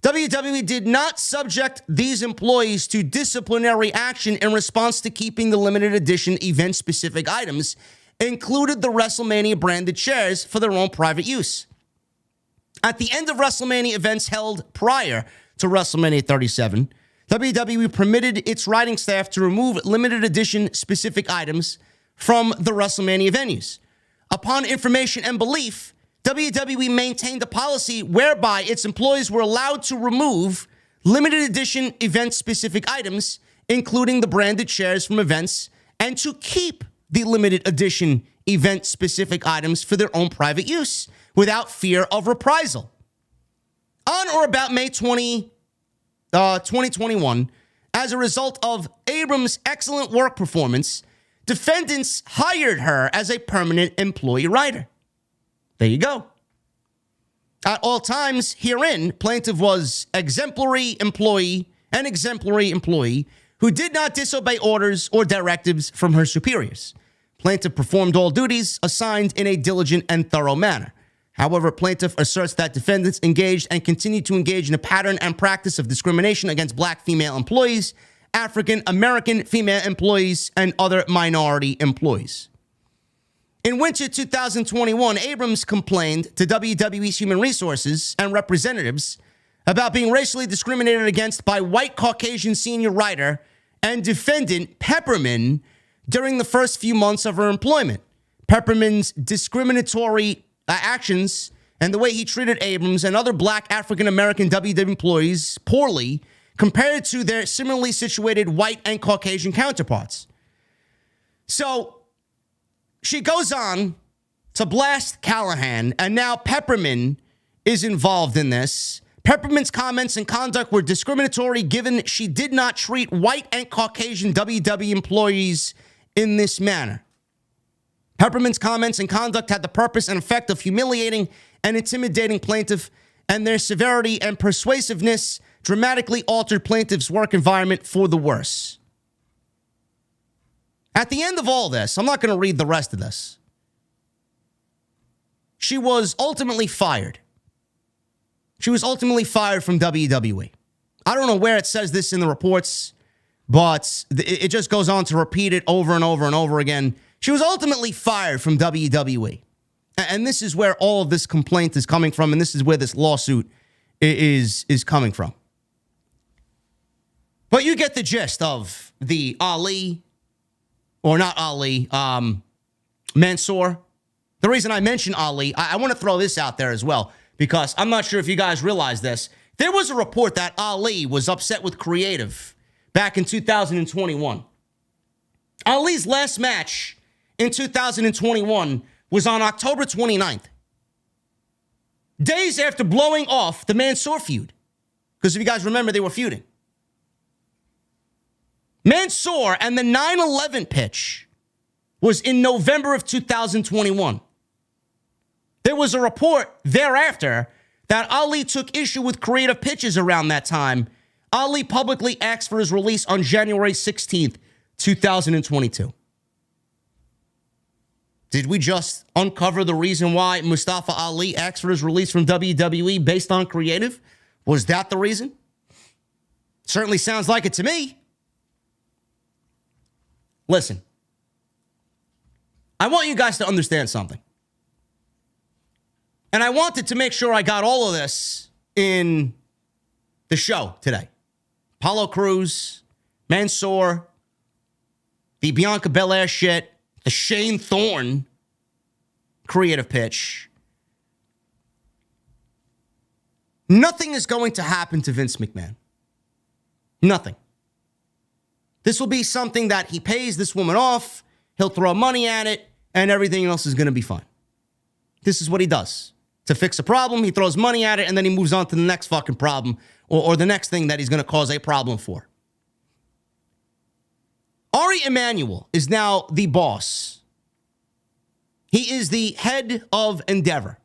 WWE did not subject these employees to disciplinary action in response to keeping the limited edition event-specific items, included the WrestleMania branded chairs, for their own private use. At the end of WrestleMania events held prior to WrestleMania 37, WWE permitted its writing staff to remove limited edition specific items from the WrestleMania venues. Upon information and belief, WWE maintained a policy whereby its employees were allowed to remove limited edition event-specific items, including the branded chairs from events, and to keep the limited edition event-specific items for their own private use without fear of reprisal. On or about May 2021, as a result of Abrams' excellent work performance, defendants hired her as a permanent employee writer. There you go. At all times herein, plaintiff was exemplary employee who did not disobey orders or directives from her superiors. Plaintiff performed all duties assigned in a diligent and thorough manner. However, plaintiff asserts that defendants engaged and continue to engage in a pattern and practice of discrimination against black female employees, African American female employees, and other minority employees. In winter 2021, Abrams complained to WWE's Human Resources and representatives about being racially discriminated against by white Caucasian senior writer and defendant Pepperman during the first few months of her employment. Pepperman's discriminatory actions and the way he treated Abrams and other black African-American WWE employees poorly compared to their similarly situated white and Caucasian counterparts. So she goes on to blast Callahan, and now Pepperman is involved in this. Pepperman's comments and conduct were discriminatory given she did not treat white and Caucasian WWE employees in this manner. Pepperman's comments and conduct had the purpose and effect of humiliating and intimidating plaintiff, and their severity and persuasiveness dramatically altered plaintiff's work environment for the worse. At the end of all this, I'm not going to read the rest of this. She was ultimately fired. She was ultimately fired from WWE. I don't know where it says this in the reports, but it just goes on to repeat it over and over and over again. She was ultimately fired from WWE. And this is where all of this complaint is coming from, and this is where this lawsuit is coming from. But you get the gist of the Mansoor. The reason I mention Ali, I want to throw this out there as well, because I'm not sure if you guys realize this. There was a report that Ali was upset with creative back in 2021. Ali's last match in 2021 was on October 29th, days after blowing off the Mansoor feud. Because if you guys remember, they were feuding. Mansoor and the 9/11 pitch was in November of 2021. There was a report thereafter that Ali took issue with creative pitches around that time. Ali publicly asked for his release on January 16th, 2022. Did we just uncover the reason why Mustafa Ali asked for his release from WWE based on creative? Was that the reason? Certainly sounds like it to me. Listen, I want you guys to understand something. And I wanted to make sure I got all of this in the show today. Apollo Crews, Mansoor, the Bianca Belair shit, the Shane Thorne creative pitch. Nothing is going to happen to Vince McMahon. Nothing. This will be something that he pays this woman off, he'll throw money at it, and everything else is going to be fine. This is what he does. To fix a problem, he throws money at it, and then he moves on to the next fucking problem or the next thing that he's going to cause a problem for. Ari Emanuel is now the boss. He is the head of Endeavor,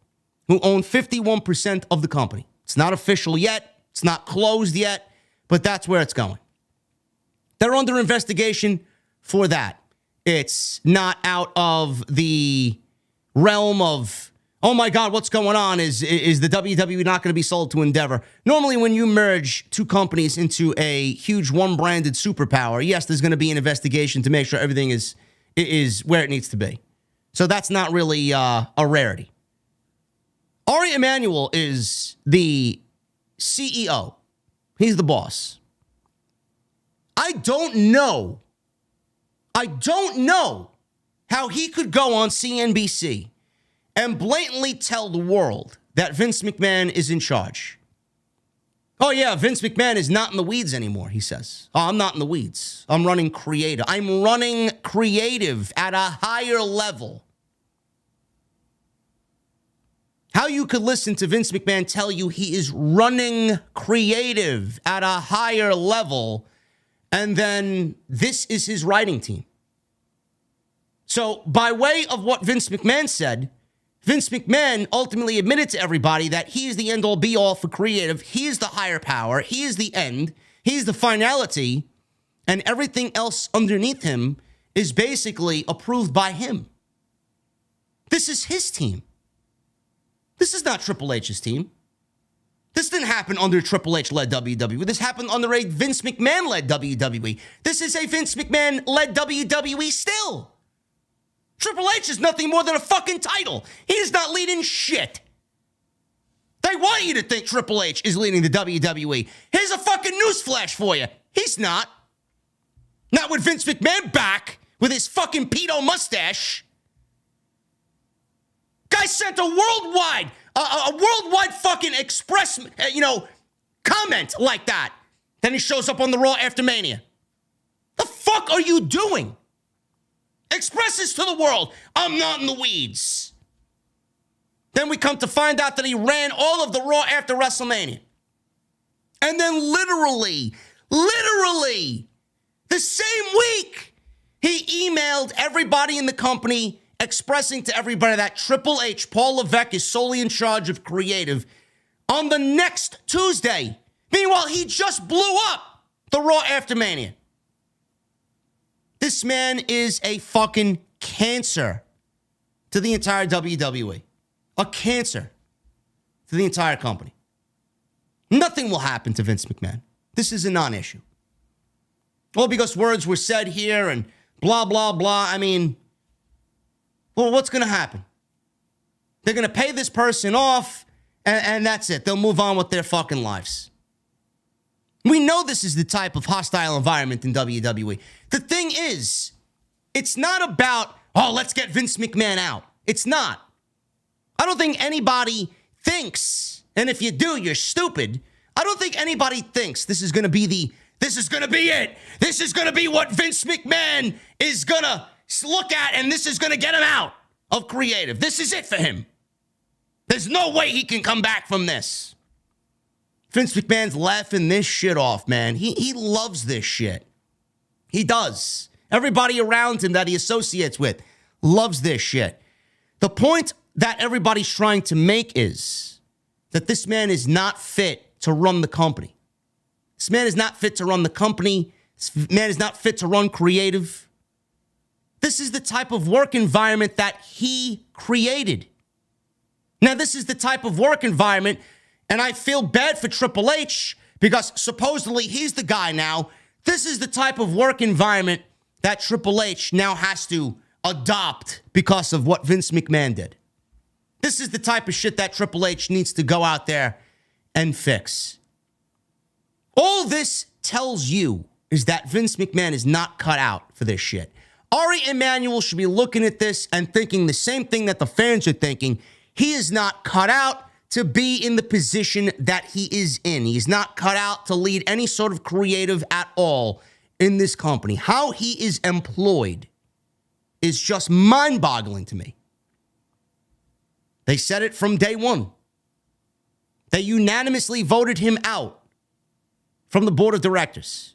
who owns 51% of the company. It's not official yet. It's not closed yet, but that's where it's going. They're under investigation for that. It's not out of the realm of, oh my God, what's going on? Is the WWE not going to be sold to Endeavor? Normally, when you merge two companies into a huge one-branded superpower, yes, there's going to be an investigation to make sure everything is where it needs to be. So that's not really a rarity. Ari Emanuel is the CEO. He's the boss. I don't know how he could go on CNBC and blatantly tell the world that Vince McMahon is in charge. Oh, yeah, Vince McMahon is not in the weeds anymore, he says. Oh, I'm not in the weeds. I'm running creative. I'm running creative at a higher level. How you could listen to Vince McMahon tell you he is running creative at a higher level, and then this is his writing team. So by way of what Vince McMahon said, Vince McMahon ultimately admitted to everybody that he is the end-all be-all for creative. He is the higher power. He is the end. He is the finality. And everything else underneath him is basically approved by him. This is his team. This is not Triple H's team. This didn't happen under Triple H-led WWE. This happened under a Vince McMahon-led WWE. This is a Vince McMahon-led WWE still. Triple H is nothing more than a fucking title. He is not leading shit. They want you to think Triple H is leading the WWE. Here's a fucking newsflash for you. He's not. Not with Vince McMahon back with his fucking pedo mustache. Guy sent a worldwide fucking express, comment like that. Then he shows up on the Raw after Mania. The fuck are you doing? Expresses to the world, I'm not in the weeds. Then we come to find out that he ran all of the Raw after WrestleMania. And then literally, the same week, he emailed everybody in the company expressing to everybody that Triple H, Paul Levesque, is solely in charge of creative on the next Tuesday. Meanwhile, he just blew up the Raw after Mania. This man is a fucking cancer to the entire WWE. A cancer to the entire company. Nothing will happen to Vince McMahon. This is a non-issue. Well, because words were said here and blah, blah, blah. I mean, well, what's going to happen? They're going to pay this person off, and that's it. They'll move on with their fucking lives. We know this is the type of hostile environment in WWE. The thing is, it's not about, oh, let's get Vince McMahon out. It's not. I don't think anybody thinks, and if you do, you're stupid. I don't think anybody thinks this is going to be it. This is going to be what Vince McMahon is going to look at, and this is going to get him out of creative. This is it for him. There's no way he can come back from this. Vince McMahon's laughing this shit off, man. He loves this shit. He does. Everybody around him that he associates with loves this shit. The point that everybody's trying to make is that this man is not fit to run the company. This man is not fit to run the company. This man is not fit to run creative. This is the type of work environment that he created. Now, this is the type of work environment, and I feel bad for Triple H because supposedly he's the guy now. This is the type of work environment that Triple H now has to adopt because of what Vince McMahon did. This is the type of shit that Triple H needs to go out there and fix. All this tells you is that Vince McMahon is not cut out for this shit. Ari Emanuel should be looking at this and thinking the same thing that the fans are thinking. He is not cut out to be in the position that he is in. He's not cut out to lead any sort of creative at all in this company. How he is employed is just mind-boggling to me. They said it from day one. They unanimously voted him out from the board of directors.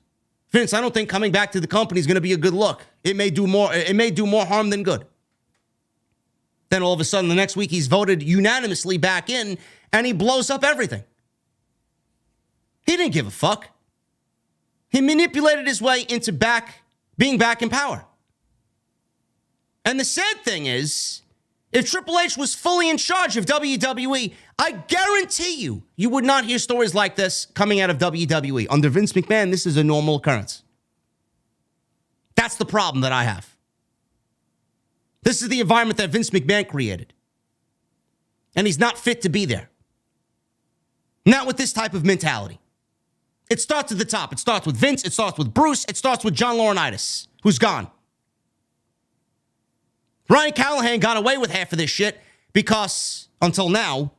Vince, I don't think coming back to the company is going to be a good look. It may do more harm than good. Then all of a sudden, the next week, he's voted unanimously back in, and he blows up everything. He didn't give a fuck. He manipulated his way into being back in power. And the sad thing is, if Triple H was fully in charge of WWE, I guarantee you would not hear stories like this coming out of WWE. Under Vince McMahon, this is a normal occurrence. That's the problem that I have. This is the environment that Vince McMahon created. And he's not fit to be there. Not with this type of mentality. It starts at the top. It starts with Vince. It starts with Bruce. It starts with John Laurinaitis, who's gone. Ryan Callahan got away with half of this shit because until now,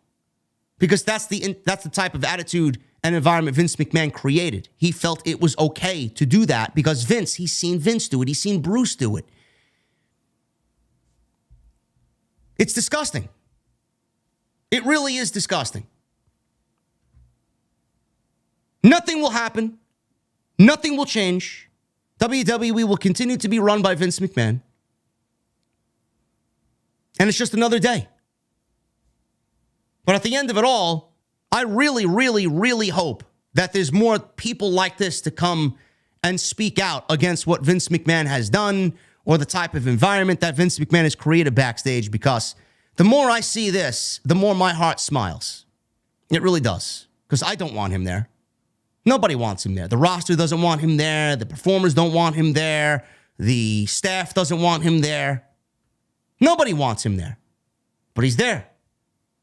because that's the type of attitude and environment Vince McMahon created. He felt it was okay to do that because he's seen Vince do it. He's seen Bruce do it. It's disgusting. It really is disgusting. Nothing will happen. Nothing will change. WWE will continue to be run by Vince McMahon. And it's just another day. But at the end of it all, I really, really, really hope that there's more people like this to come and speak out against what Vince McMahon has done or the type of environment that Vince McMahon has created backstage, because the more I see this, the more my heart smiles. It really does, because I don't want him there. Nobody wants him there. The roster doesn't want him there. The performers don't want him there. The staff doesn't want him there. Nobody wants him there. But he's there.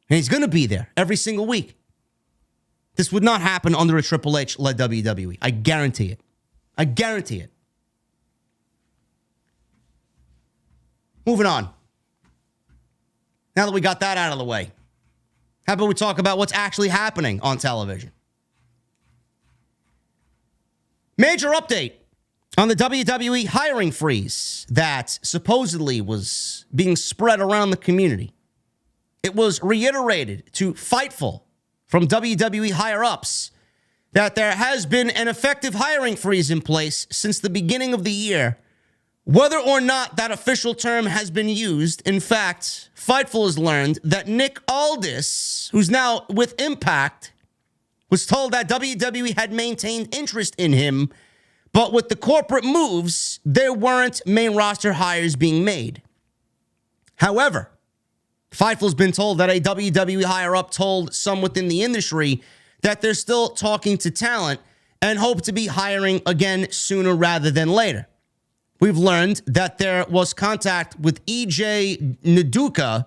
And he's going to be there every single week. This would not happen under a Triple H-led WWE. I guarantee it. I guarantee it. Moving on. Now that we got that out of the way, how about we talk about what's actually happening on television? Major update on the WWE hiring freeze that supposedly was being spread around the community. It was reiterated to Fightful from WWE higher-ups that there has been an effective hiring freeze in place since the beginning of the year. Whether or not that official term has been used, in fact, Fightful has learned that Nick Aldis, who's now with Impact, was told that WWE had maintained interest in him, but with the corporate moves, there weren't main roster hires being made. However, Fightful's been told that a WWE higher-up told some within the industry that they're still talking to talent and hope to be hiring again sooner rather than later. We've learned that there was contact with EJ Nduka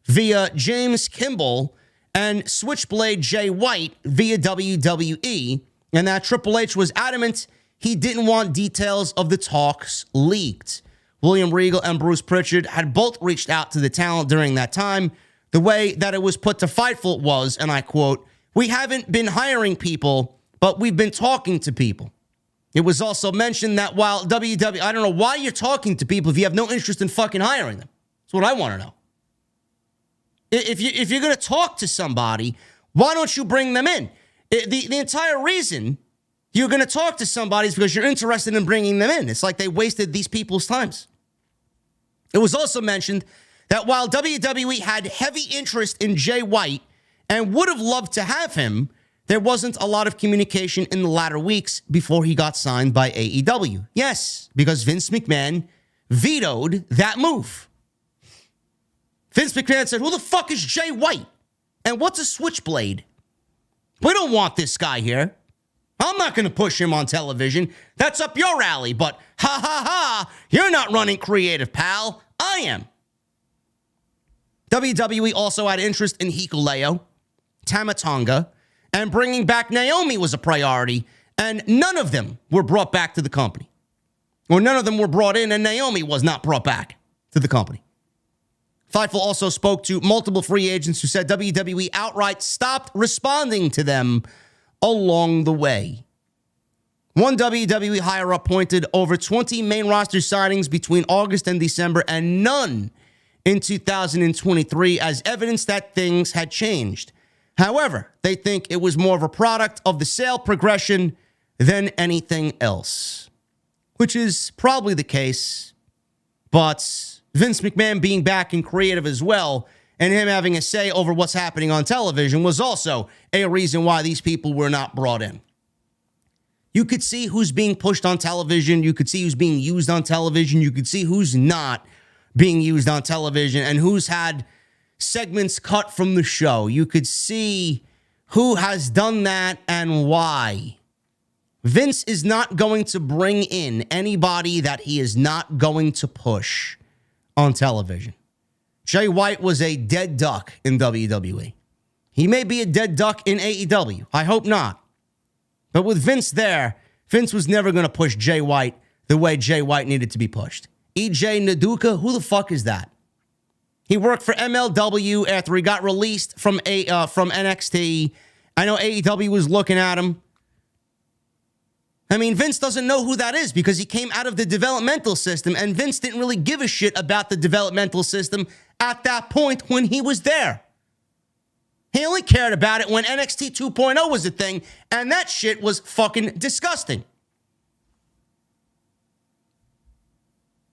via James Kimball and Switchblade Jay White via WWE, and that Triple H was adamant he didn't want details of the talks leaked. William Regal and Bruce Pritchard had both reached out to the talent during that time. The way that it was put to Fightful was, and I quote, "We haven't been hiring people, but we've been talking to people." It was also mentioned that while WWE, I don't know why you're talking to people if you have no interest in fucking hiring them. That's what I want to know. If you're going to talk to somebody, why don't you bring them in? The entire reason you're going to talk to somebody is because you're interested in bringing them in. It's like they wasted these people's times. It was also mentioned that while WWE had heavy interest in Jay White and would have loved to have him, there wasn't a lot of communication in the latter weeks before he got signed by AEW. Yes, because Vince McMahon vetoed that move. Vince McMahon said, "Who the fuck is Jay White? And what's a Switchblade? We don't want this guy here. I'm not going to push him on television. That's up your alley, but ha ha ha, you're not running creative, pal. I am." WWE also had interest in Hikuleo, Tama Tonga, and bringing back Naomi was a priority, and none of them were brought back to the company. Or none of them were brought in, and Naomi was not brought back to the company. Fightful also spoke to multiple free agents who said WWE outright stopped responding to them along the way. One WWE higher-up pointed over 20 main roster signings between August and December and none in 2023 as evidence that things had changed. However, they think it was more of a product of the sale progression than anything else, which is probably the case, but Vince McMahon being back in creative as well and him having a say over what's happening on television was also a reason why these people were not brought in. You could see who's being pushed on television. You could see who's being used on television. You could see who's not being used on television and who's had segments cut from the show. You could see who has done that and why. Vince is not going to bring in anybody that he is not going to push on television. Jay White was a dead duck in WWE. He may be a dead duck in AEW. I hope not. But with Vince there, Vince was never going to push Jay White the way Jay White needed to be pushed. EJ Nduka, who the fuck is that? He worked for MLW after he got released from NXT. I know AEW was looking at him. I mean, Vince doesn't know who that is because he came out of the developmental system, and Vince didn't really give a shit about the developmental system at that point when he was there. He only cared about it when NXT 2.0 was a thing, and that shit was fucking disgusting.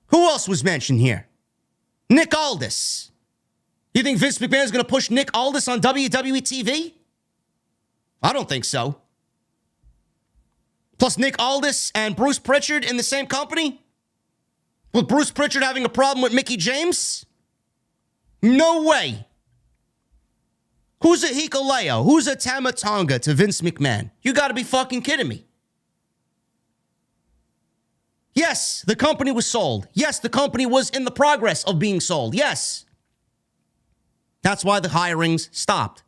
Who else was mentioned here? Nick Aldis. You think Vince McMahon is going to push Nick Aldis on WWE TV? I don't think so. Plus Nick Aldis and Bruce Pritchard in the same company? With Bruce Pritchard having a problem with Mickie James? No way. Who's a Hikuleo? Who's a Tama Tonga to Vince McMahon? You got to be fucking kidding me. Yes, the company was sold. Yes, the company was in the progress of being sold. Yes. That's why the hirings stopped.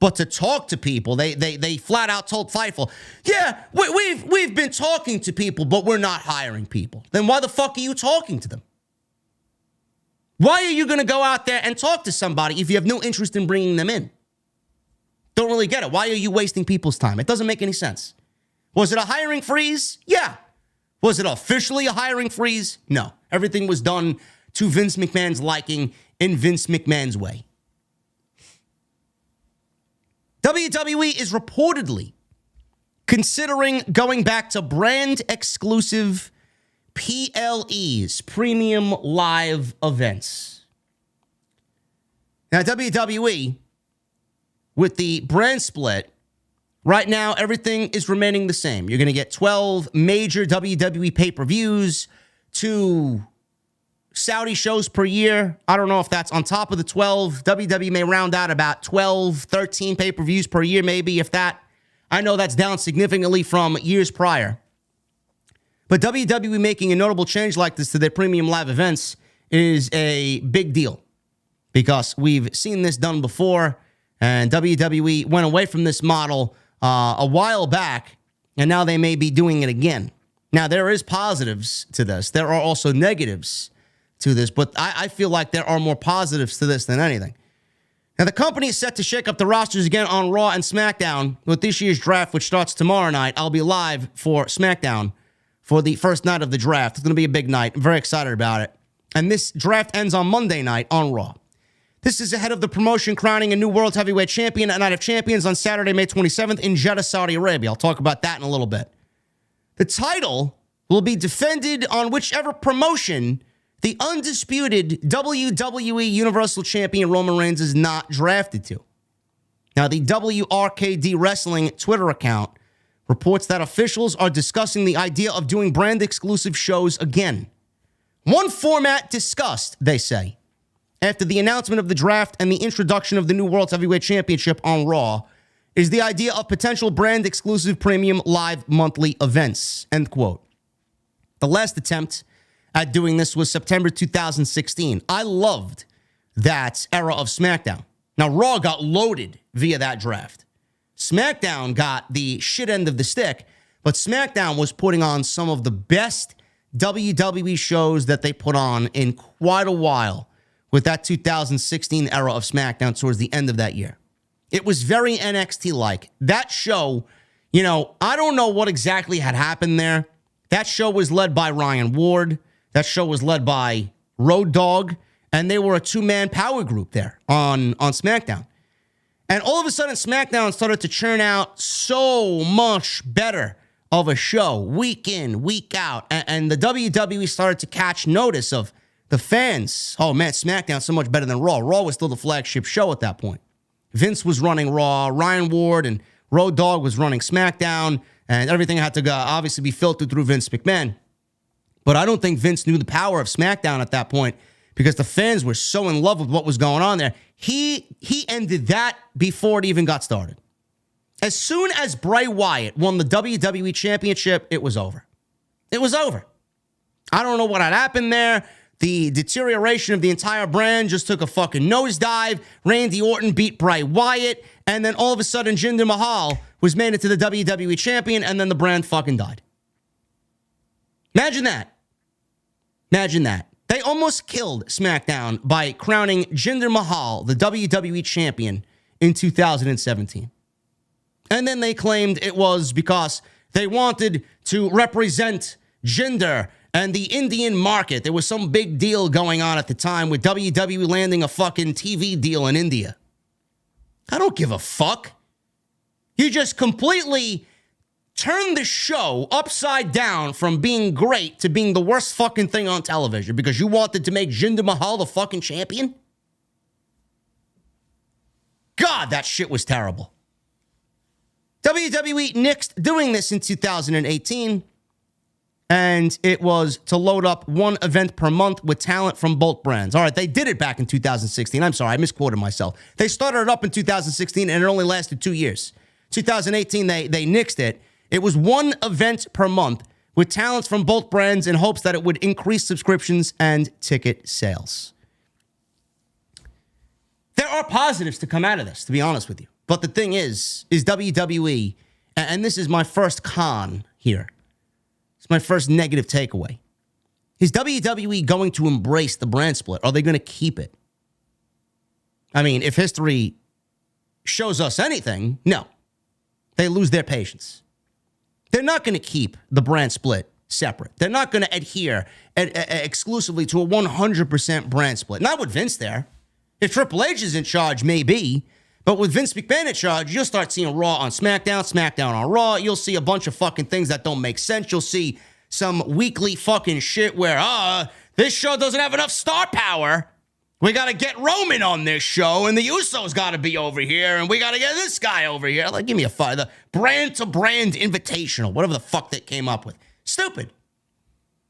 But to talk to people, they flat out told Fightful, yeah, we've been talking to people, but we're not hiring people. Then why the fuck are you talking to them? Why are you going to go out there and talk to somebody if you have no interest in bringing them in? Don't really get it. Why are you wasting people's time? It doesn't make any sense. Was it a hiring freeze? Yeah. Was it officially a hiring freeze? No. Everything was done to Vince McMahon's liking in Vince McMahon's way. WWE is reportedly considering going back to brand exclusive PLEs, premium live events. Now, WWE, with the brand split, right now, everything is remaining the same. You're going to get 12 major WWE pay-per-views, 2 Saudi shows per year. I don't know if that's on top of the 12. WWE may round out about 12, 13 pay-per-views per year, maybe, if that. I know that's down significantly from years prior. But WWE making a notable change like this to their premium live events is a big deal because we've seen this done before, and WWE went away from this model a while back, and now they may be doing it again. Now, there is positives to this. There are also negatives to this, but I feel like there are more positives to this than anything. Now, the company is set to shake up the rosters again on Raw and SmackDown with this year's draft, which starts tomorrow night. I'll be live for SmackDown for the first night of the draft. It's going to be a big night. I'm very excited about it. And this draft ends on Monday night on Raw. This is ahead of the promotion crowning a new World Heavyweight Champion at Night of Champions on Saturday, May 27th in Jeddah, Saudi Arabia. I'll talk about that in a little bit. The title will be defended on whichever promotion the undisputed WWE Universal Champion Roman Reigns is not drafted to. Now, the WRKD Wrestling Twitter account reports that officials are discussing the idea of doing brand-exclusive shows again. One format discussed, they say, after the announcement of the draft and the introduction of the new World Heavyweight Championship on Raw, is the idea of potential brand-exclusive premium live monthly events, end quote. The last attempt at doing this was September 2016. I loved that era of SmackDown. Now, Raw got loaded via that draft. SmackDown got the shit end of the stick, but SmackDown was putting on some of the best WWE shows that they put on in quite a while with that 2016 era of SmackDown towards the end of that year. It was very NXT-like. That show, you know, I don't know what exactly had happened there. That show was led by Ryan Ward. That show was led by Road Dogg, and they were a two-man power group there on SmackDown. And all of a sudden, SmackDown started to churn out so much better of a show, week in, week out. And the WWE started to catch notice of the fans. Oh, man, SmackDown's so much better than Raw. Raw was still the flagship show at that point. Vince was running Raw. Ryan Ward and Road Dogg was running SmackDown. And everything had to obviously be filtered through Vince McMahon. But I don't think Vince knew the power of SmackDown at that point because the fans were so in love with what was going on there. He ended that before it even got started. As soon as Bray Wyatt won the WWE Championship, it was over. It was over. I don't know what had happened there. The deterioration of the entire brand just took a fucking nosedive. Randy Orton beat Bray Wyatt, and then all of a sudden Jinder Mahal was made into the WWE Champion, and then the brand fucking died. Imagine that. Imagine that. They almost killed SmackDown by crowning Jinder Mahal the WWE champion in 2017. And then they claimed it was because they wanted to represent Jinder and the Indian market. There was some big deal going on at the time with WWE landing a fucking TV deal in India. I don't give a fuck. You just completely turned the show upside down from being great to being the worst fucking thing on television because you wanted to make Jinder Mahal the fucking champion? God, that shit was terrible. WWE nixed doing this in 2018, and it was to load up one event per month with talent from both brands. All right, they did it back in 2016. I'm sorry, I misquoted myself. They started it up in 2016, and it only lasted 2 years. 2018, they nixed it. It was one event per month with talents from both brands in hopes that it would increase subscriptions and ticket sales. There are positives to come out of this, to be honest with you. But the thing is WWE, and this is my first con here. It's my first negative takeaway. Is WWE going to embrace the brand split? Are they going to keep it? I mean, if history shows us anything, no. They lose their patience. They're not going to keep the brand split separate. They're not going to adhere exclusively to a 100% brand split. Not with Vince there. If Triple H is in charge, maybe. But with Vince McMahon in charge, you'll start seeing Raw on SmackDown, SmackDown on Raw. You'll see a bunch of fucking things that don't make sense. You'll see some weekly fucking shit where, this show doesn't have enough star power. We got to get Roman on this show, and the Usos got to be over here, and we got to get this guy over here. Like, give me a fire. The brand-to-brand invitational, whatever the fuck they came up with. Stupid.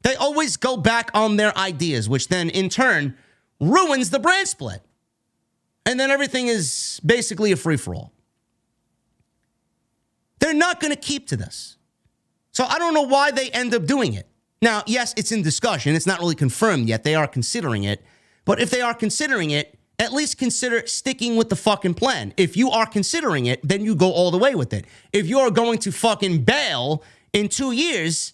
They always go back on their ideas, which then, in turn, ruins the brand split. And then everything is basically a free-for-all. They're not going to keep to this. So I don't know why they end up doing it. Now, yes, it's in discussion. It's not really confirmed yet. They are considering it. But if they are considering it, at least consider sticking with the fucking plan. If you are considering it, then you go all the way with it. If you're going to fucking bail in 2 years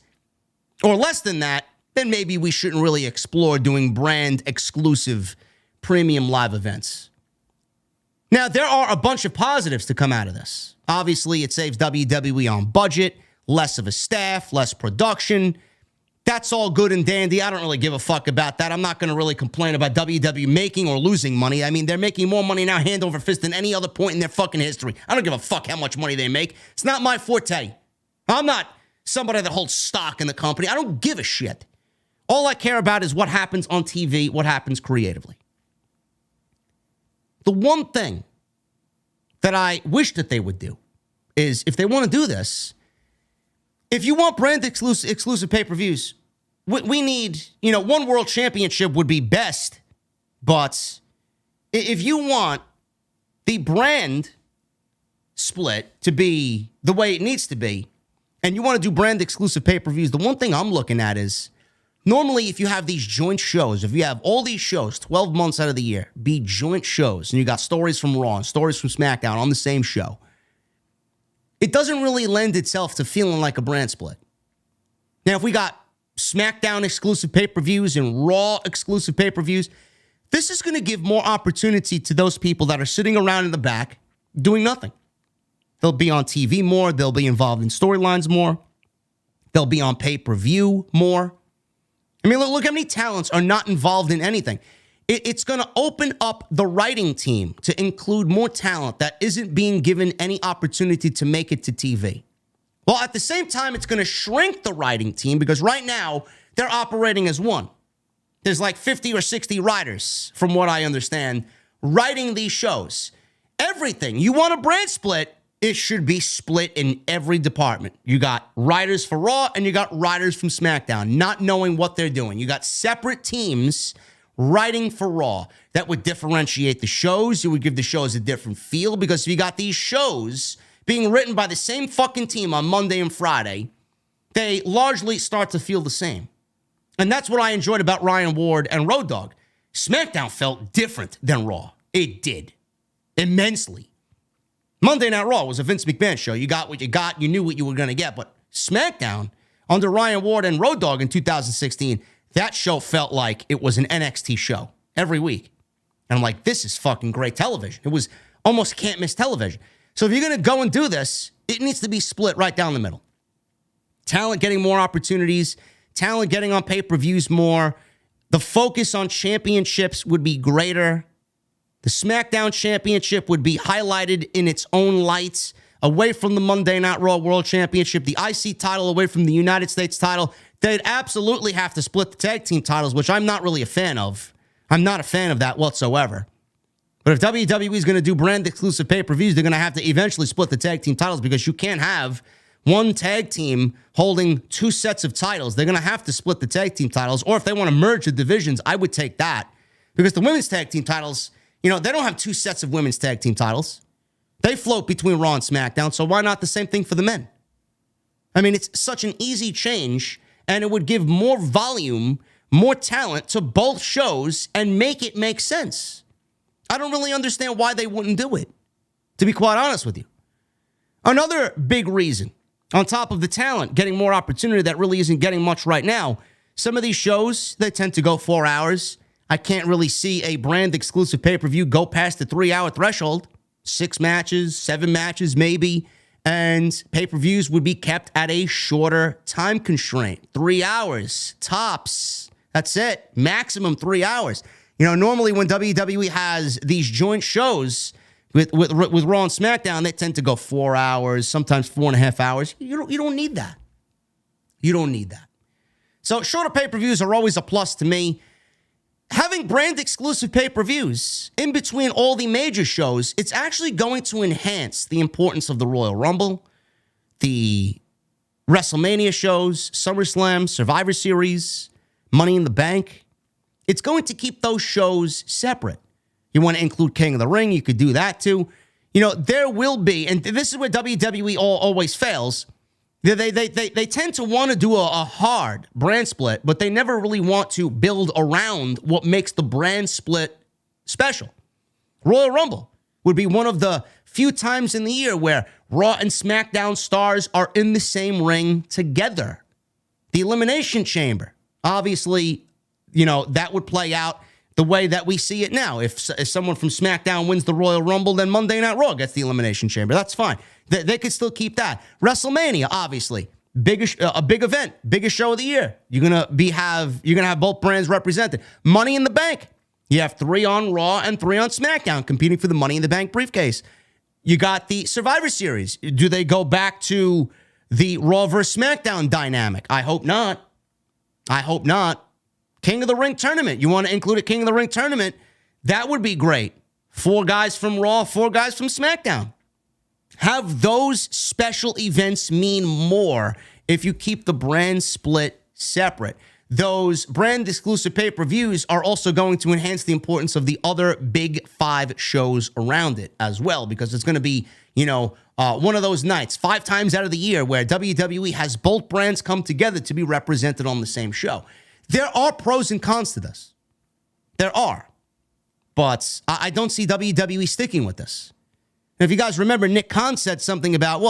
or less than that, then maybe we shouldn't really explore doing brand exclusive premium live events. Now, there are a bunch of positives to come out of this. Obviously, it saves WWE on budget, less of a staff, less production. That's all good and dandy. I don't really give a fuck about that. I'm not going to really complain about WWE making or losing money. I mean, they're making more money now hand over fist than any other point in their fucking history. I don't give a fuck how much money they make. It's not my forte. I'm not somebody that holds stock in the company. I don't give a shit. All I care about is what happens on TV, what happens creatively. The one thing that I wish that they would do is, if they want to do this, if you want brand exclusive pay-per-views, we need, one world championship would be best. But if you want the brand split to be the way it needs to be, and you want to do brand exclusive pay-per-views, the one thing I'm looking at is, normally if you have these joint shows, if you have all these shows 12 months out of the year, be joint shows, and you got stories from Raw and stories from SmackDown on the same show, it doesn't really lend itself to feeling like a brand split. Now, if we got SmackDown exclusive pay-per-views and Raw exclusive pay-per-views, this is going to give more opportunity to those people that are sitting around in the back doing nothing. They'll be on TV more. They'll be involved in storylines more. They'll be on pay-per-view more. I mean, look how many talents are not involved in anything. It's going to open up the writing team to include more talent that isn't being given any opportunity to make it to TV. Well, at the same time, it's going to shrink the writing team because right now they're operating as one. There's like 50 or 60 writers, from what I understand, writing these shows. Everything. You want a brand split, it should be split in every department. You got writers for Raw and you got writers from SmackDown, not knowing what they're doing. You got separate teams writing for Raw. That would differentiate the shows. It would give the shows a different feel, because if you got these shows being written by the same fucking team on Monday and Friday, they largely start to feel the same. And that's what I enjoyed about Ryan Ward and Road Dogg. SmackDown felt different than Raw. It did. Immensely. Monday Night Raw was a Vince McMahon show. You got what you got. You knew what you were going to get. But SmackDown, under Ryan Ward and Road Dogg in 2016, That show felt like it was an NXT show every week. And I'm like, this is fucking great television. It was almost can't miss television. So if you're going to go and do this, it needs to be split right down the middle. Talent getting more opportunities, talent getting on pay-per-views more. The focus on championships would be greater. The SmackDown Championship would be highlighted in its own lights, away from the Monday Night Raw World Championship, the IC title away from the United States title. They'd absolutely have to split the tag team titles, which I'm not really a fan of. I'm not a fan of that whatsoever. But if WWE is going to do brand exclusive pay-per-views, they're going to have to eventually split the tag team titles because you can't have one tag team holding two sets of titles. They're going to have to split the tag team titles. Or if they want to merge the divisions, I would take that. Because the women's tag team titles, they don't have two sets of women's tag team titles. They float between Raw and SmackDown, so why not the same thing for the men? I mean, it's such an easy change, and it would give more volume, more talent to both shows and make it make sense. I don't really understand why they wouldn't do it, to be quite honest with you. Another big reason, on top of the talent getting more opportunity that really isn't getting much right now, some of these shows, they tend to go 4 hours. I can't really see a brand exclusive pay-per-view go past the 3-hour threshold. 6 matches, 7 matches maybe, and pay-per-views would be kept at a shorter time constraint. 3 hours, tops. That's it. Maximum 3 hours. Normally when WWE has these joint shows with Raw and SmackDown, they tend to go 4 hours, sometimes 4.5 hours. You don't need that. You don't need that. So shorter pay-per-views are always a plus to me. Having brand exclusive pay-per-views in between all the major shows, it's actually going to enhance the importance of the Royal Rumble, the WrestleMania shows, SummerSlam, Survivor Series, Money in the Bank. It's going to keep those shows separate. You want to include King of the Ring, you could do that too. There will be, and this is where WWE always fails. They tend to want to do a hard brand split, but they never really want to build around what makes the brand split special. Royal Rumble would be one of the few times in the year where Raw and SmackDown stars are in the same ring together. The Elimination Chamber, obviously, that would play out the way that we see it now. If someone from SmackDown wins the Royal Rumble, then Monday Night Raw gets the Elimination Chamber. That's fine. They could still keep that. WrestleMania, obviously, a big event, biggest show of the year. You're gonna have both brands represented. Money in the Bank. You have 3 on Raw and 3 on SmackDown competing for the Money in the Bank briefcase. You got the Survivor Series. Do they go back to the Raw versus SmackDown dynamic? I hope not. I hope not. King of the Ring tournament. You want to include a King of the Ring tournament? That would be great. 4 guys from Raw, 4 guys from SmackDown. Have those special events mean more if you keep the brand split separate. Those brand exclusive pay-per-views are also going to enhance the importance of the other big 5 shows around it as well, because it's going to be, one of those nights 5 times out of the year where WWE has both brands come together to be represented on the same show. There are pros and cons to this. There are. But I don't see WWE sticking with this. And if you guys remember, Nick Khan said something about,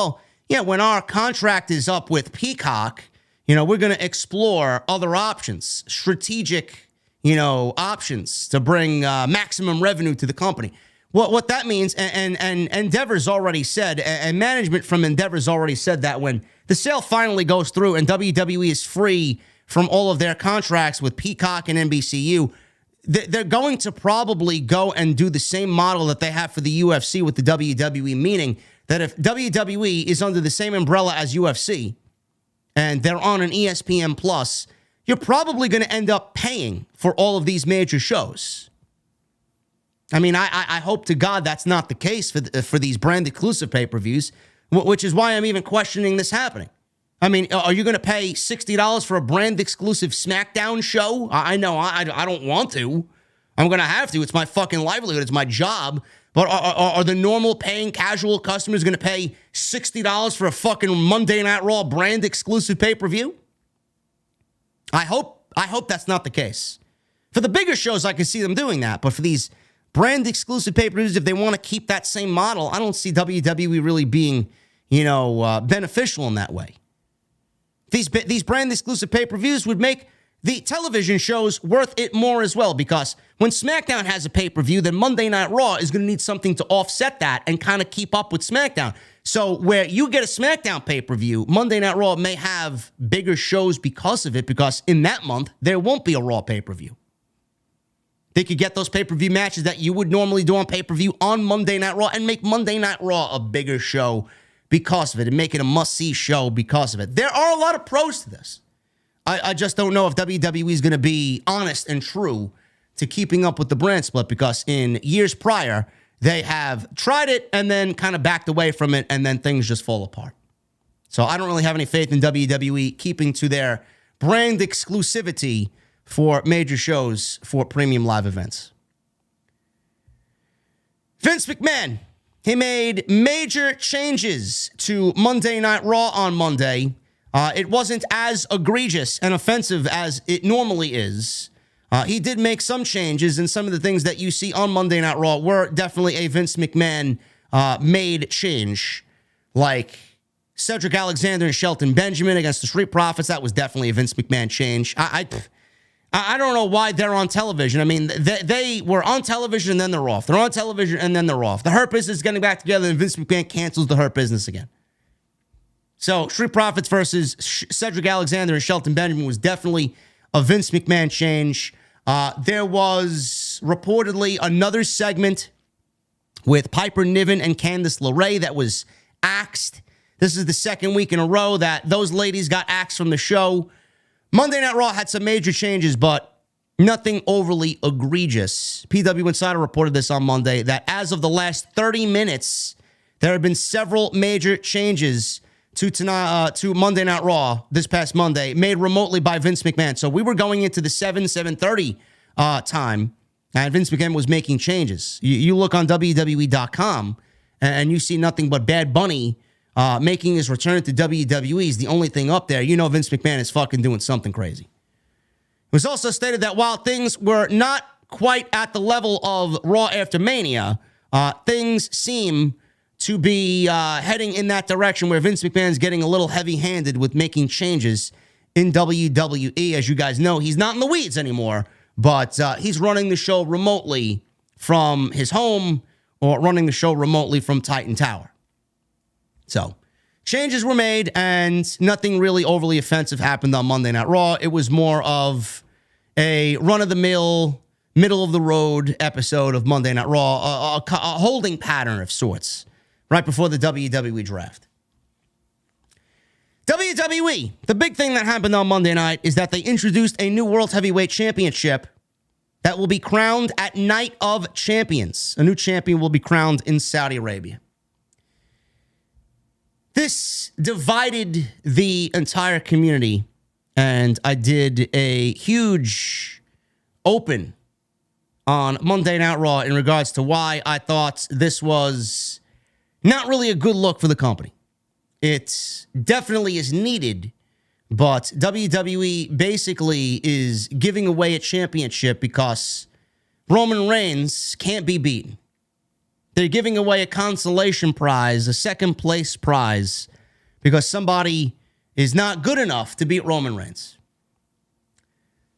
when our contract is up with Peacock, we're going to explore other options, strategic, options to bring maximum revenue to the company. What that means, and Endeavor's already said, and management from Endeavor's already said that when the sale finally goes through and WWE is free from all of their contracts with Peacock and NBCU, they're going to probably go and do the same model that they have for the UFC with the WWE, meaning that if WWE is under the same umbrella as UFC and they're on an ESPN Plus, you're probably going to end up paying for all of these major shows. I mean, I hope to God that's not the case for these brand exclusive pay-per-views, which is why I'm even questioning this happening. I mean, are you going to pay $60 for a brand exclusive SmackDown show? I know I don't want to. I'm going to have to. It's my fucking livelihood. It's my job. But are the normal paying casual customers going to pay $60 for a fucking Monday Night Raw brand exclusive pay-per-view? I hope that's not the case. For the bigger shows, I can see them doing that. But for these brand exclusive pay-per-views, if they want to keep that same model, I don't see WWE really being, beneficial in that way. These brand exclusive pay-per-views would make the television show's worth it more as well, because when SmackDown has a pay-per-view, then Monday Night Raw is going to need something to offset that and kind of keep up with SmackDown. So where you get a SmackDown pay-per-view, Monday Night Raw may have bigger shows because of it, because in that month, there won't be a Raw pay-per-view. They could get those pay-per-view matches that you would normally do on pay-per-view on Monday Night Raw and make Monday Night Raw a bigger show because of it and make it a must-see show because of it. There are a lot of pros to this. I just don't know if WWE is going to be honest and true to keeping up with the brand split, because in years prior, they have tried it and then kind of backed away from it, and then things just fall apart. So I don't really have any faith in WWE keeping to their brand exclusivity for major shows for premium live events. Vince McMahon, he made major changes to Monday Night Raw on Monday. It wasn't as egregious and offensive as it normally is. He did make some changes, and some of the things that you see on Monday Night Raw were definitely a Vince McMahon made change, like Cedric Alexander and Shelton Benjamin against the Street Profits. That was definitely a Vince McMahon change. I don't know why they're on television. I mean, they were on television and then they're off. They're on television and then they're off. The Hurt Business is getting back together, and Vince McMahon cancels the Hurt Business again. So Street Profits versus Cedric Alexander and Shelton Benjamin was definitely a Vince McMahon change. There was reportedly another segment with Piper Niven and Candice LeRae that was axed. This is the second week in a row that those ladies got axed from the show. Monday Night Raw had some major changes, but nothing overly egregious. PW Insider reported this on Monday, that as of the last 30 minutes, there have been several major changes to Monday Night Raw this past Monday, made remotely by Vince McMahon. So we were going into the 7:30 time, and Vince McMahon was making changes. You look on WWE.com, and you see nothing but Bad Bunny making his return to WWE is the only thing up there. You know Vince McMahon is fucking doing something crazy. It was also stated that while things were not quite at the level of Raw after Mania, things seem to be heading in that direction where Vince McMahon's getting a little heavy-handed with making changes in WWE. As you guys know, he's not in the weeds anymore, but he's running the show remotely from his home or running the show remotely from Titan Tower. So, changes were made, and nothing really overly offensive happened on Monday Night Raw. It was more of a run-of-the-mill, middle-of-the-road episode of Monday Night Raw, a holding pattern of sorts, right before the WWE draft. WWE, the big thing that happened on Monday night is that they introduced a new World Heavyweight Championship that will be crowned at Night of Champions. A new champion will be crowned in Saudi Arabia. This divided the entire community, and I did a huge open on Monday Night Raw in regards to why I thought this was not really a good look for the company. It definitely is needed, but WWE basically is giving away a championship because Roman Reigns can't be beaten. They're giving away a consolation prize, a second place prize, because somebody is not good enough to beat Roman Reigns.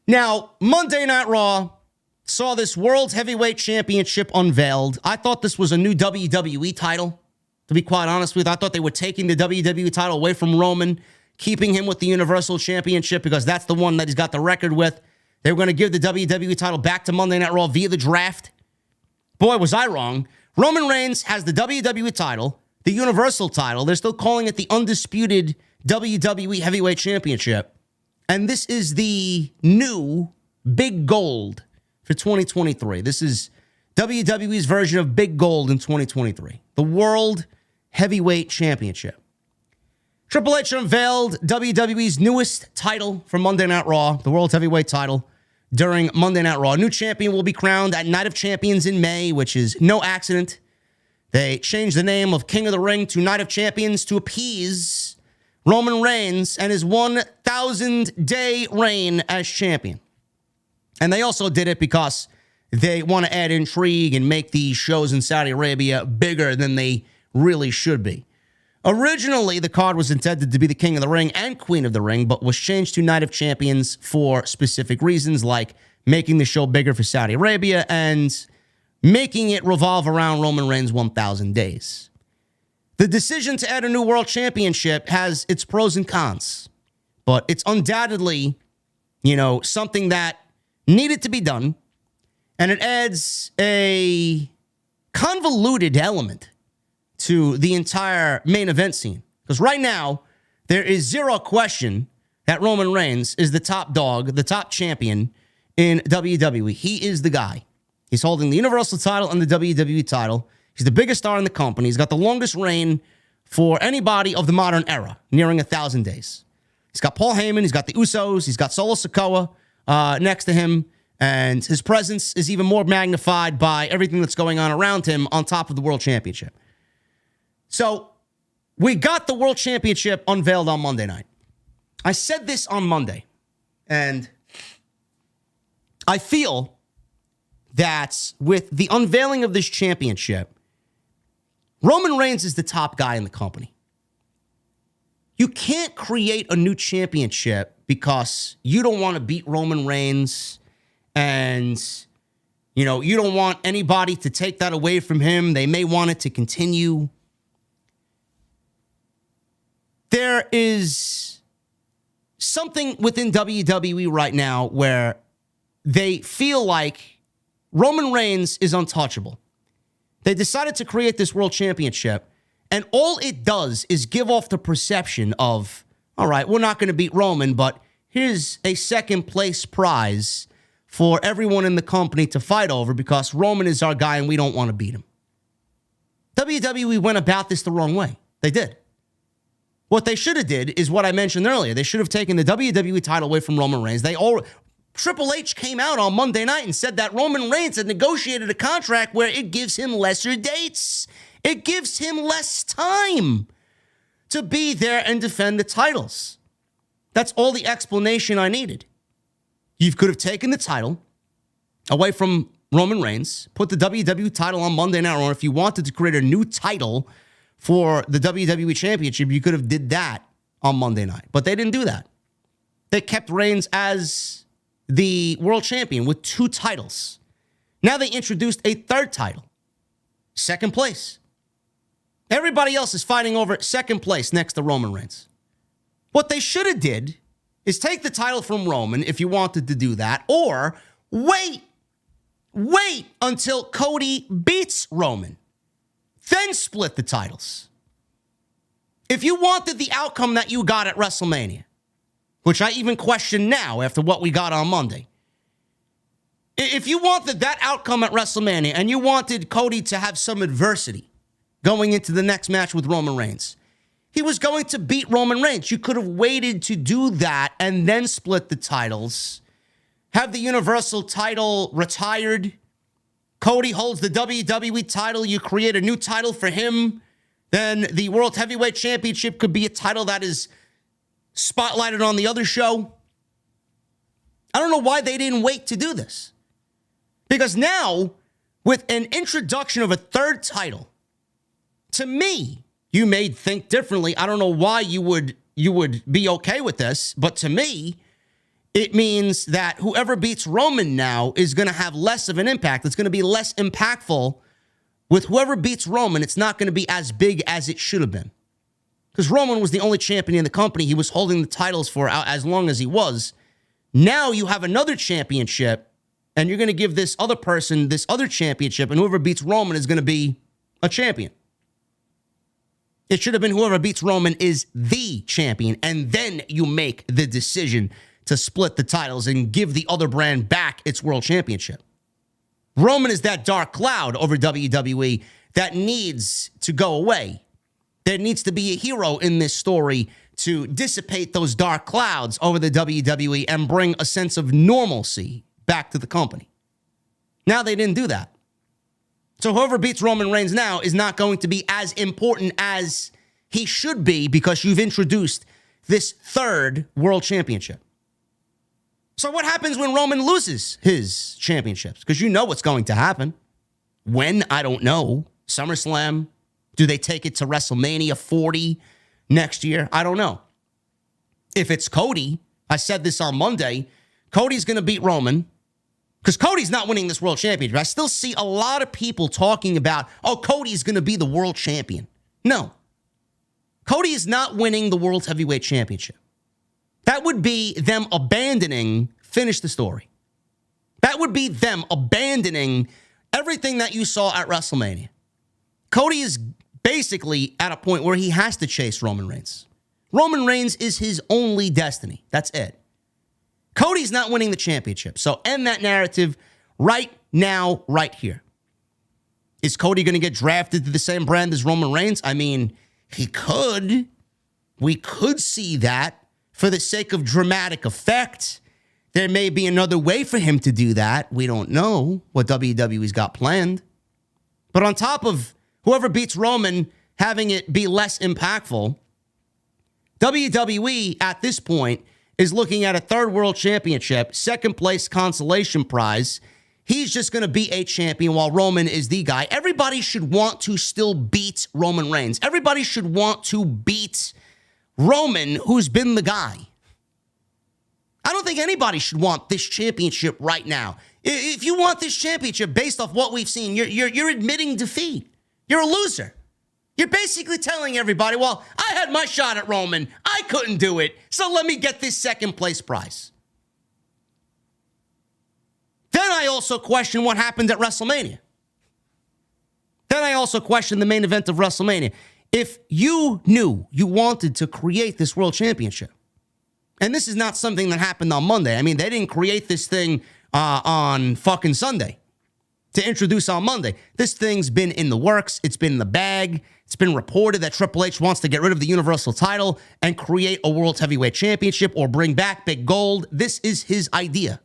Now, Monday Night Raw saw this World Heavyweight Championship unveiled. I thought this was a new WWE title, to be quite honest with you. I thought they were taking the WWE title away from Roman, keeping him with the Universal Championship because that's the one that he's got the record with. They were going to give the WWE title back to Monday Night Raw via the draft. Boy, was I wrong. Roman Reigns has the WWE title, the Universal title. They're still calling it the undisputed WWE Heavyweight Championship. And this is the new Big Gold for 2023. This is WWE's version of Big Gold in 2023. The World Heavyweight Championship. Triple H unveiled WWE's newest title for Monday Night Raw, the World Heavyweight title, during Monday Night Raw. A new champion will be crowned at Night of Champions in May, which is no accident. They changed the name of King of the Ring to Night of Champions to appease Roman Reigns and his 1,000-day reign as champion. And they also did it because they want to add intrigue and make these shows in Saudi Arabia bigger than they really should be. Originally, the card was intended to be the King of the Ring and Queen of the Ring, but was changed to Night of Champions for specific reasons, like making the show bigger for Saudi Arabia and making it revolve around Roman Reigns' 1,000 days. The decision to add a new world championship has its pros and cons, but it's undoubtedly, something that needed to be done, and it adds a convoluted element to the entire main event scene. Because right now, there is zero question that Roman Reigns is the top dog, the top champion in WWE. He is the guy. He's holding the Universal title and the WWE title. He's the biggest star in the company. He's got the longest reign for anybody of the modern era, nearing 1,000 days. He's got Paul Heyman. He's got the Usos. He's got Solo Sikoa next to him. And his presence is even more magnified by everything that's going on around him on top of the World Championship. So we got the World Championship unveiled on Monday night. I said this on Monday, and I feel that with the unveiling of this championship, Roman Reigns is the top guy in the company. You can't create a new championship because you don't want to beat Roman Reigns and, you don't want anybody to take that away from him. They may want it to continue. There is something within WWE right now where they feel like Roman Reigns is untouchable. They decided to create this world championship, and all it does is give off the perception of, all right, we're not going to beat Roman, but here's a second place prize for everyone in the company to fight over because Roman is our guy and we don't want to beat him. WWE went about this the wrong way. They did. What they should have did is what I mentioned earlier. They should have taken the WWE title away from Roman Reigns. Triple H came out on Monday night and said that Roman Reigns had negotiated a contract where it gives him lesser dates. It gives him less time to be there and defend the titles. That's all the explanation I needed. You could have taken the title away from Roman Reigns, put the WWE title on Monday Night Raw. If you wanted to create a new title for the WWE Championship, you could have did that on Monday night. But they didn't do that. They kept Reigns as the world champion with 2 titles. Now they introduced a 3rd title. Second place. Everybody else is fighting over second place next to Roman Reigns. What they should have did is take the title from Roman if you wanted to do that, or wait until Cody beats Roman. Then split the titles. If you wanted the outcome that you got at WrestleMania, which I even question now after what we got on Monday, if you wanted that outcome at WrestleMania and you wanted Cody to have some adversity going into the next match with Roman Reigns, he was going to beat Roman Reigns. You could have waited to do that and then split the titles, have the Universal title retired. Cody holds the WWE title. You create a new title for him. Then the World Heavyweight Championship could be a title that is spotlighted on the other show. I don't know why they didn't wait to do this. Because now, with an introduction of a 3rd title, to me, you may think differently. I don't know why you would be okay with this, but to me, it means that whoever beats Roman now is going to have less of an impact. It's going to be less impactful. With whoever beats Roman, it's not going to be as big as it should have been. Because Roman was the only champion in the company. He was holding the titles for as long as he was. Now you have another championship, and you're going to give this other person this other championship, and whoever beats Roman is going to be a champion. It should have been whoever beats Roman is the champion, and then you make the decision to split the titles and give the other brand back its world championship. Roman is that dark cloud over WWE that needs to go away. There needs to be a hero in this story to dissipate those dark clouds over the WWE and bring a sense of normalcy back to the company. Now they didn't do that. So whoever beats Roman Reigns now is not going to be as important as he should be because you've introduced this 3rd world championship. So what happens when Roman loses his championships? Because you know what's going to happen. When, I don't know. SummerSlam, Do they take it to WrestleMania 40 next year? I don't know. If it's Cody, I said this on Monday, Cody's going to beat Roman because Cody's not winning this world championship. I still see a lot of people talking about, oh, Cody's going to be the world champion. No. Cody is not winning the World Heavyweight Championship. That would be them abandoning, finish the story. That would be them abandoning everything that you saw at WrestleMania. Cody is basically at a point where he has to chase Roman Reigns. Roman Reigns is his only destiny. That's it. Cody's not winning the championship. So end that narrative right now, right here. Is Cody going to get drafted to the same brand as Roman Reigns? I mean, he could. We could see that for the sake of dramatic effect. There may be another way for him to do that. We don't know what WWE's got planned. But on top of whoever beats Roman having it be less impactful, WWE at this point is looking at a third world championship, second place consolation prize. He's just going to be a champion while Roman is the guy. Everybody should want to still beat Roman Reigns. Everybody should want to beat Roman, who's been the guy. I don't think anybody should want this championship right now. If you want this championship based off what we've seen, you're admitting defeat. You're a loser. You're basically telling everybody, well, I had my shot at Roman. I couldn't do it, so let me get this second place prize. Then I also question what happened at WrestleMania. Then I also question the main event of WrestleMania. If you knew you wanted to create this world championship, and this is not something that happened on Monday. I mean, they didn't create this thing on fucking Sunday to introduce on Monday. This thing's been in the works. It's been in the bag. It's been reported that Triple H wants to get rid of the Universal title and create a World Heavyweight Championship or bring back Big Gold. This is his idea.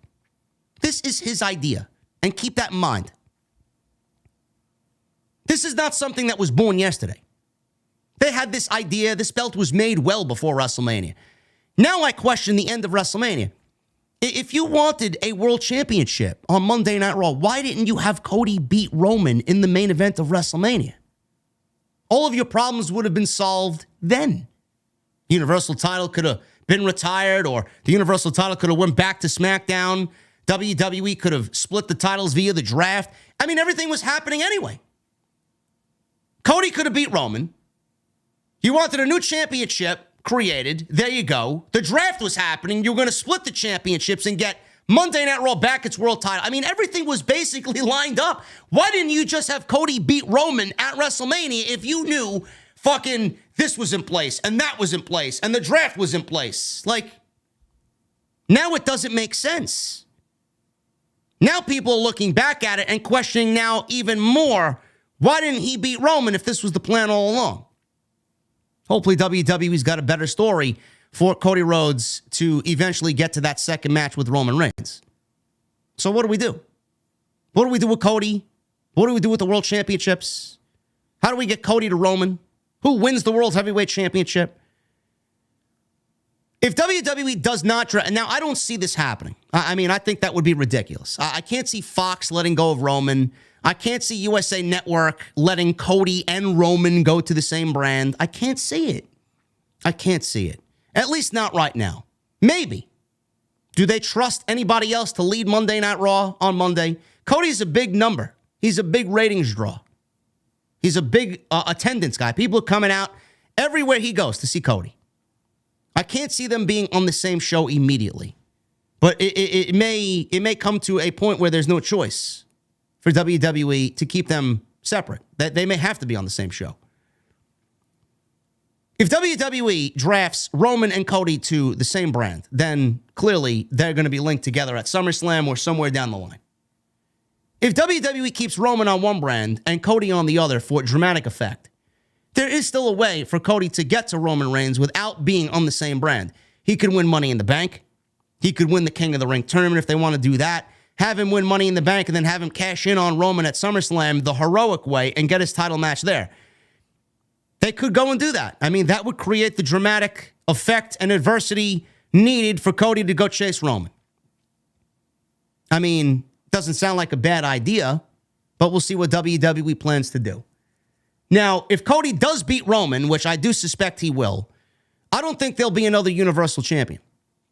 This is his idea. And keep that in mind. This is not something that was born yesterday. They had this idea. This belt was made well before WrestleMania. Now I question the end of WrestleMania. If you wanted a world championship on Monday Night Raw, why didn't you have Cody beat Roman in the main event of WrestleMania? All of your problems would have been solved then. Universal title could have been retired, or the Universal title could have went back to SmackDown. WWE could have split the titles via the draft. I mean, everything was happening anyway. Cody could have beat Roman. You wanted a new championship created. There you go. The draft was happening. You were going to split the championships and get Monday Night Raw back its world title. I mean, everything was basically lined up. Why didn't you just have Cody beat Roman at WrestleMania if you knew fucking this was in place and that was in place and the draft was in place? Like, now it doesn't make sense. Now people are looking back at it and questioning now even more, why didn't he beat Roman if this was the plan all along? Hopefully WWE's got a better story for Cody Rhodes to eventually get to that second match with Roman Reigns. So what do we do? What do we do with Cody? What do we do with the World Championships? How do we get Cody to Roman? Who wins the World Heavyweight Championship? If WWE does not... Now, I don't see this happening. I mean, I think that would be ridiculous. I can't see Fox letting go of Roman. I can't see USA Network letting Cody and Roman go to the same brand. I can't see it. I can't see it. At least not right now. Maybe. Do they trust anybody else to lead Monday Night Raw on Monday? Cody's a big number. He's a big ratings draw. He's a big attendance guy. People are coming out everywhere he goes to see Cody. I can't see them being on the same show immediately. But it may come to a point where there's no choice for WWE to keep them separate. That they may have to be on the same show. If WWE drafts Roman and Cody to the same brand, then clearly they're going to be linked together at SummerSlam or somewhere down the line. If WWE keeps Roman on one brand and Cody on the other for dramatic effect, there is still a way for Cody to get to Roman Reigns without being on the same brand. He could win Money in the Bank. He could win the King of the Ring tournament if they want to do that. Have him win Money in the Bank and then have him cash in on Roman at SummerSlam the heroic way and get his title match there. They could go and do that. I mean, that would create the dramatic effect and adversity needed for Cody to go chase Roman. I mean, doesn't sound like a bad idea, but we'll see what WWE plans to do. Now, if Cody does beat Roman, which I do suspect he will, I don't think there'll be another Universal Champion.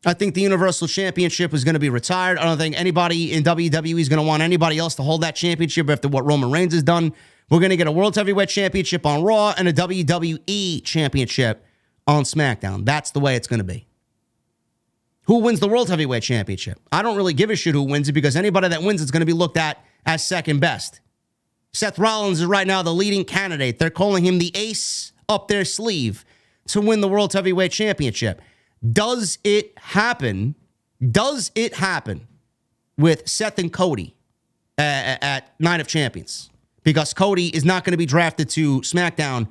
I think the Universal Championship is going to be retired. I don't think anybody in WWE is going to want anybody else to hold that championship after what Roman Reigns has done. We're going to get a World Heavyweight Championship on Raw and a WWE Championship on SmackDown. That's the way it's going to be. Who wins the World Heavyweight Championship? I don't really give a shit who wins it because anybody that wins it's going to be looked at as second best. Seth Rollins is right now the leading candidate. They're calling him the ace up their sleeve to win the World Heavyweight Championship. Does it happen? Does it happen with Seth and Cody at Night of Champions? Because Cody is not going to be drafted to SmackDown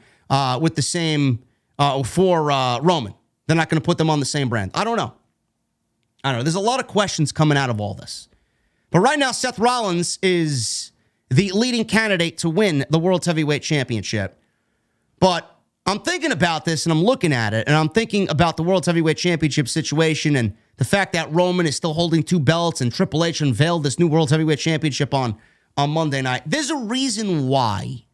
with the same for Roman. They're not going to put them on the same brand. I don't know. There's a lot of questions coming out of all this. But right now, Seth Rollins is the leading candidate to win the World Heavyweight Championship. But I'm thinking about this and I'm looking at it and I'm thinking about the World Heavyweight Championship situation and the fact that Roman is still holding 2 belts and Triple H unveiled this new World Heavyweight Championship on Monday night. There's a reason why.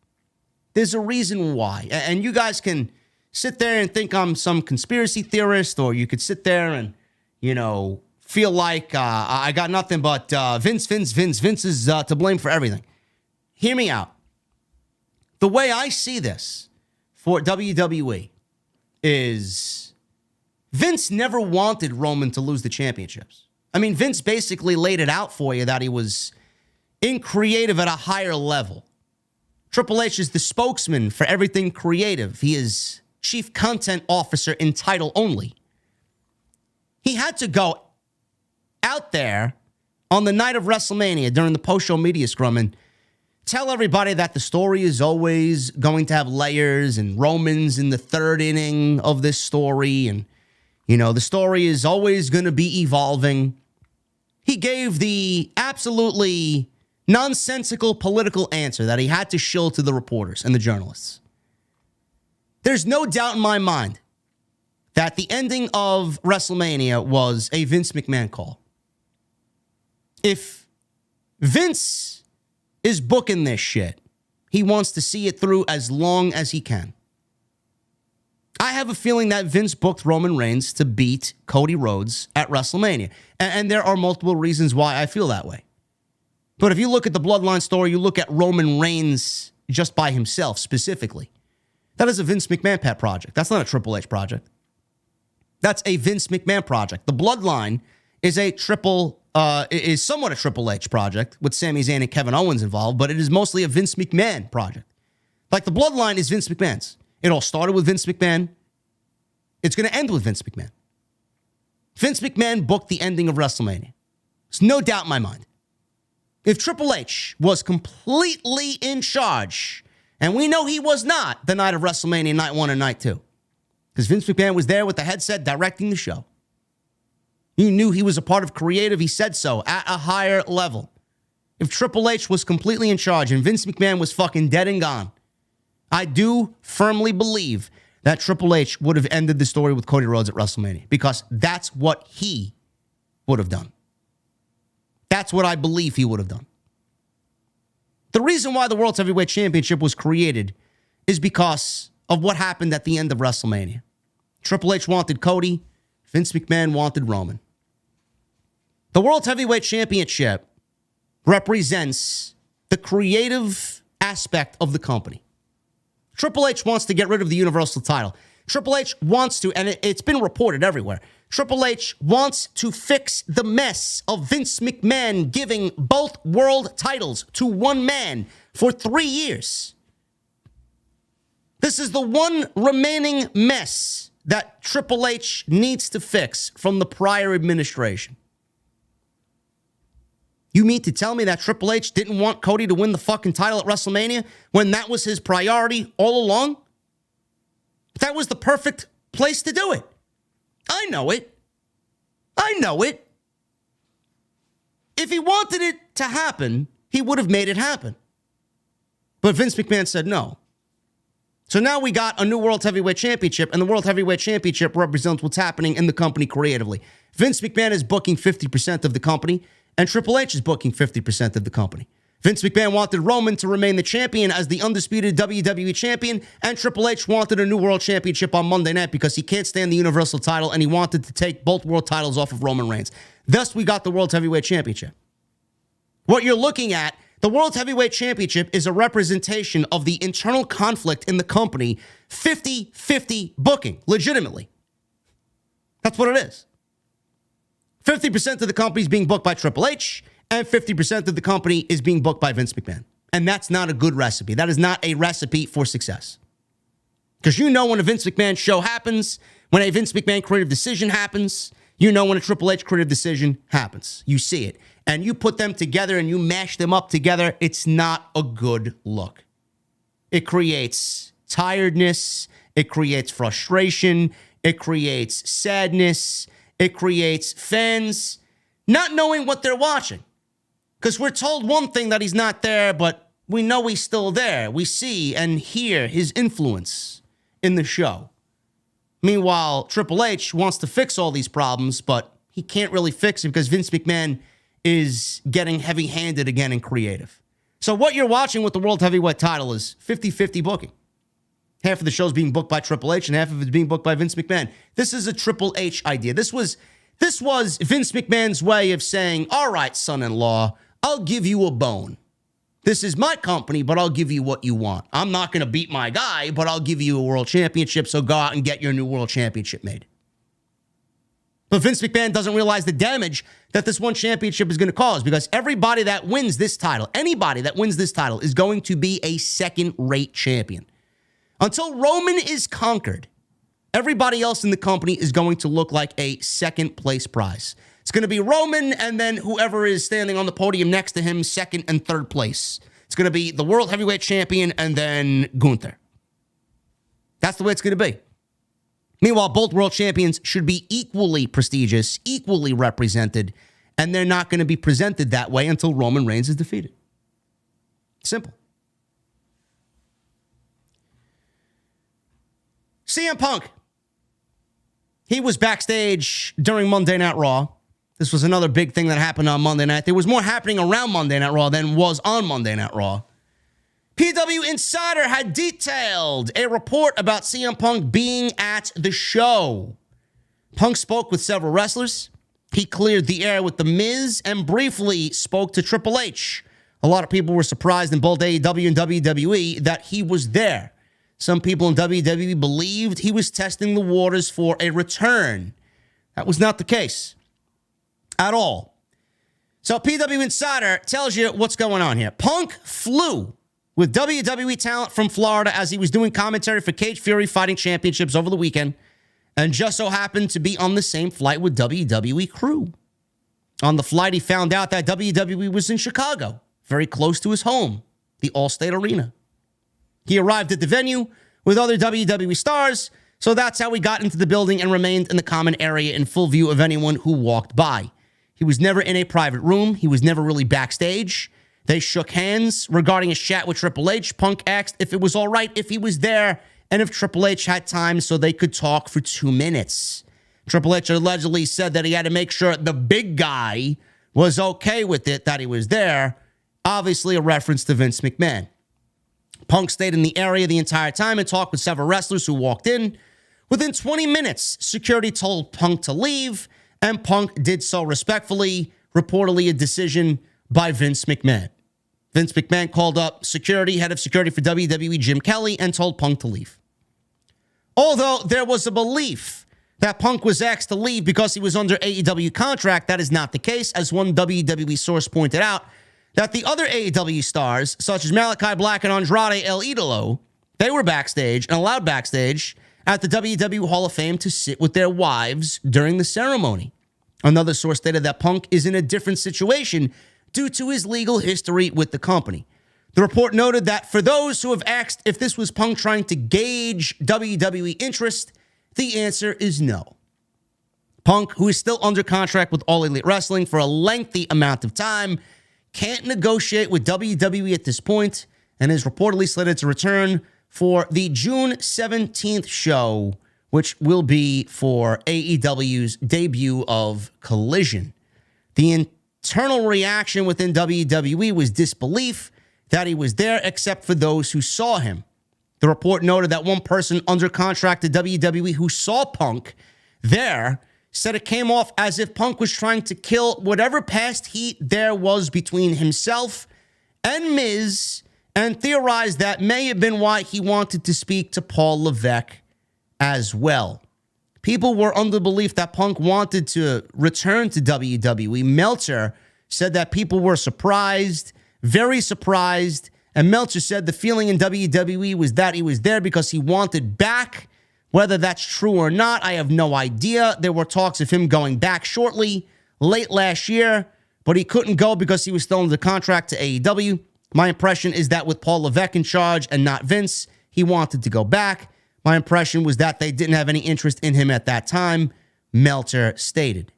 And you guys can sit there and think I'm some conspiracy theorist, or you could sit there and, feel like I got nothing but Vince is to blame for everything. Hear me out. The way I see this for WWE is Vince never wanted Roman to lose the championships. I mean, Vince basically laid it out for you that he was in creative at a higher level. Triple H is the spokesman for everything creative. He is chief content officer in title only. He had to go out there on the night of WrestleMania during the post-show media scrum and tell everybody that the story is always going to have layers and Roman's in the 3rd inning of this story. And, the story is always going to be evolving. He gave the absolutely nonsensical political answer that he had to shill to the reporters and the journalists. There's no doubt in my mind that the ending of WrestleMania was a Vince McMahon call. If Vince is booking this shit, he wants to see it through as long as he can. I have a feeling that Vince booked Roman Reigns to beat Cody Rhodes at WrestleMania. And there are multiple reasons why I feel that way. But if you look at the Bloodline story, you look at Roman Reigns just by himself specifically. That is a Vince McMahon pet project. That's not a Triple H project. That's a Vince McMahon project. The Bloodline is is somewhat a Triple H project with Sami Zayn and Kevin Owens involved, but it is mostly a Vince McMahon project. Like the Bloodline is Vince McMahon's. It all started with Vince McMahon. It's going to end with Vince McMahon. Vince McMahon booked the ending of WrestleMania. There's no doubt in my mind. If Triple H was completely in charge, and we know he was not the night of WrestleMania, night 1 and night 2, because Vince McMahon was there with the headset directing the show. You knew he was a part of creative. He said so at a higher level. If Triple H was completely in charge and Vince McMahon was fucking dead and gone, I do firmly believe that Triple H would have ended the story with Cody Rhodes at WrestleMania, because that's what he would have done. That's what I believe he would have done. The reason why the World Heavyweight Championship was created is because of what happened at the end of WrestleMania. Triple H wanted Cody. Vince McMahon wanted Roman. The World Heavyweight Championship represents the creative aspect of the company. Triple H wants to get rid of the Universal title. Triple H wants to, and it's been reported everywhere, Triple H wants to fix the mess of Vince McMahon giving both world titles to one man for 3 years. This is the one remaining mess that Triple H needs to fix from the prior administration. You mean to tell me that Triple H didn't want Cody to win the fucking title at WrestleMania when that was his priority all along? That was the perfect place to do it. I know it. If he wanted it to happen, he would have made it happen. But Vince McMahon said no. So now we got a new World Heavyweight Championship, and the World Heavyweight Championship represents what's happening in the company creatively. Vince McMahon is booking 50% of the company, and Triple H is booking 50% of the company. Vince McMahon wanted Roman to remain the champion as the undisputed WWE champion, and Triple H wanted a new world championship on Monday night because he can't stand the Universal title, and he wanted to take both world titles off of Roman Reigns. Thus, we got the World Heavyweight Championship. What you're looking at, the World Heavyweight Championship, is a representation of the internal conflict in the company, 50-50 booking, legitimately. That's what it is. 50% of the company is being booked by Triple H, and 50% of the company is being booked by Vince McMahon. And that's not a good recipe. That is not a recipe for success. Because you know when a Vince McMahon show happens, when a Vince McMahon creative decision happens, you know when a Triple H creative decision happens. You see it. And you put them together and you mash them up together, it's not a good look. It creates tiredness. It creates frustration. It creates sadness. It creates fans not knowing what they're watching. Because we're told one thing, that he's not there, but we know he's still there. We see and hear his influence in the show. Meanwhile, Triple H wants to fix all these problems, but he can't really fix it because Vince McMahon is getting heavy-handed again and creative. So what you're watching with the World Heavyweight title is 50-50 booking. Half of the show's being booked by Triple H and half of it's being booked by Vince McMahon. This is a Triple H idea. This was Vince McMahon's way of saying, all right, son-in-law, I'll give you a bone. This is my company, but I'll give you what you want. I'm not going to beat my guy, but I'll give you a world championship, so go out and get your new world championship made. But Vince McMahon doesn't realize the damage that this one championship is going to cause, because everybody that wins this title, anybody that wins this title, is going to be a second-rate champion. Until Roman is conquered, everybody else in the company is going to look like a second-place prize. It's going to be Roman and then whoever is standing on the podium next to him, second and third place. It's going to be the World Heavyweight Champion and then Gunther. That's the way it's going to be. Meanwhile, both world champions should be equally prestigious, equally represented, and they're not going to be presented that way until Roman Reigns is defeated. Simple. CM Punk. He was backstage during Monday Night Raw. This was another big thing that happened on Monday night. There was more happening around Monday Night Raw than was on Monday Night Raw. PW Insider had detailed a report about CM Punk being at the show. Punk spoke with several wrestlers. He cleared the air with The Miz and briefly spoke to Triple H. A lot of people were surprised in both AEW and WWE that he was there. Some people in WWE believed he was testing the waters for a return. That was not the case at all. So PW Insider tells you what's going on here. Punk flew with WWE talent from Florida as he was doing commentary for Cage Fury Fighting Championships over the weekend, and just so happened to be on the same flight with WWE crew. On the flight, he found out that WWE was in Chicago, very close to his home, the Allstate Arena. He arrived at the venue with other WWE stars, so that's how he got into the building and remained in the common area in full view of anyone who walked by. He was never in a private room. He was never really backstage. They shook hands. Regarding his chat with Triple H, Punk asked if it was all right if he was there and if Triple H had time so they could talk for 2 minutes. Triple H allegedly said that he had to make sure the big guy was okay with it, that he was there. Obviously a reference to Vince McMahon. Punk stayed in the area the entire time and talked with several wrestlers who walked in. Within 20 minutes, security told Punk to leave, and Punk did so respectfully, reportedly a decision by Vince McMahon. Vince McMahon called up security, head of security for WWE, Jim Kelly, and told Punk to leave. Although there was a belief that Punk was asked to leave because he was under AEW contract, that is not the case, as one WWE source pointed out, that the other AEW stars, such as Malachi Black and Andrade El Idolo, they were backstage and allowed backstage at the WWE Hall of Fame to sit with their wives during the ceremony. Another source stated that Punk is in a different situation due to his legal history with the company. The report noted that for those who have asked if this was Punk trying to gauge WWE interest, the answer is no. Punk, who is still under contract with All Elite Wrestling for a lengthy amount of time, can't negotiate with WWE at this point and is reportedly slated to return for the June 17th show, which will be for AEW's debut of Collision. The internal reaction within WWE was disbelief that he was there, except for those who saw him. The report noted that one person under contract to WWE who saw Punk there said it came off as if Punk was trying to kill whatever past heat there was between himself and Miz, and theorized that may have been why he wanted to speak to Paul Levesque as well. People were under belief that Punk wanted to return to WWE. Meltzer said that people were surprised, very surprised, and Meltzer said the feeling in WWE was that he was there because he wanted back. Whether that's true or not, I have no idea. There were talks of him going back shortly, late last year, but he couldn't go because he was still under contract to AEW. My impression is that with Paul Levesque in charge and not Vince, he wanted to go back. My impression was that they didn't have any interest in him at that time, Meltzer stated.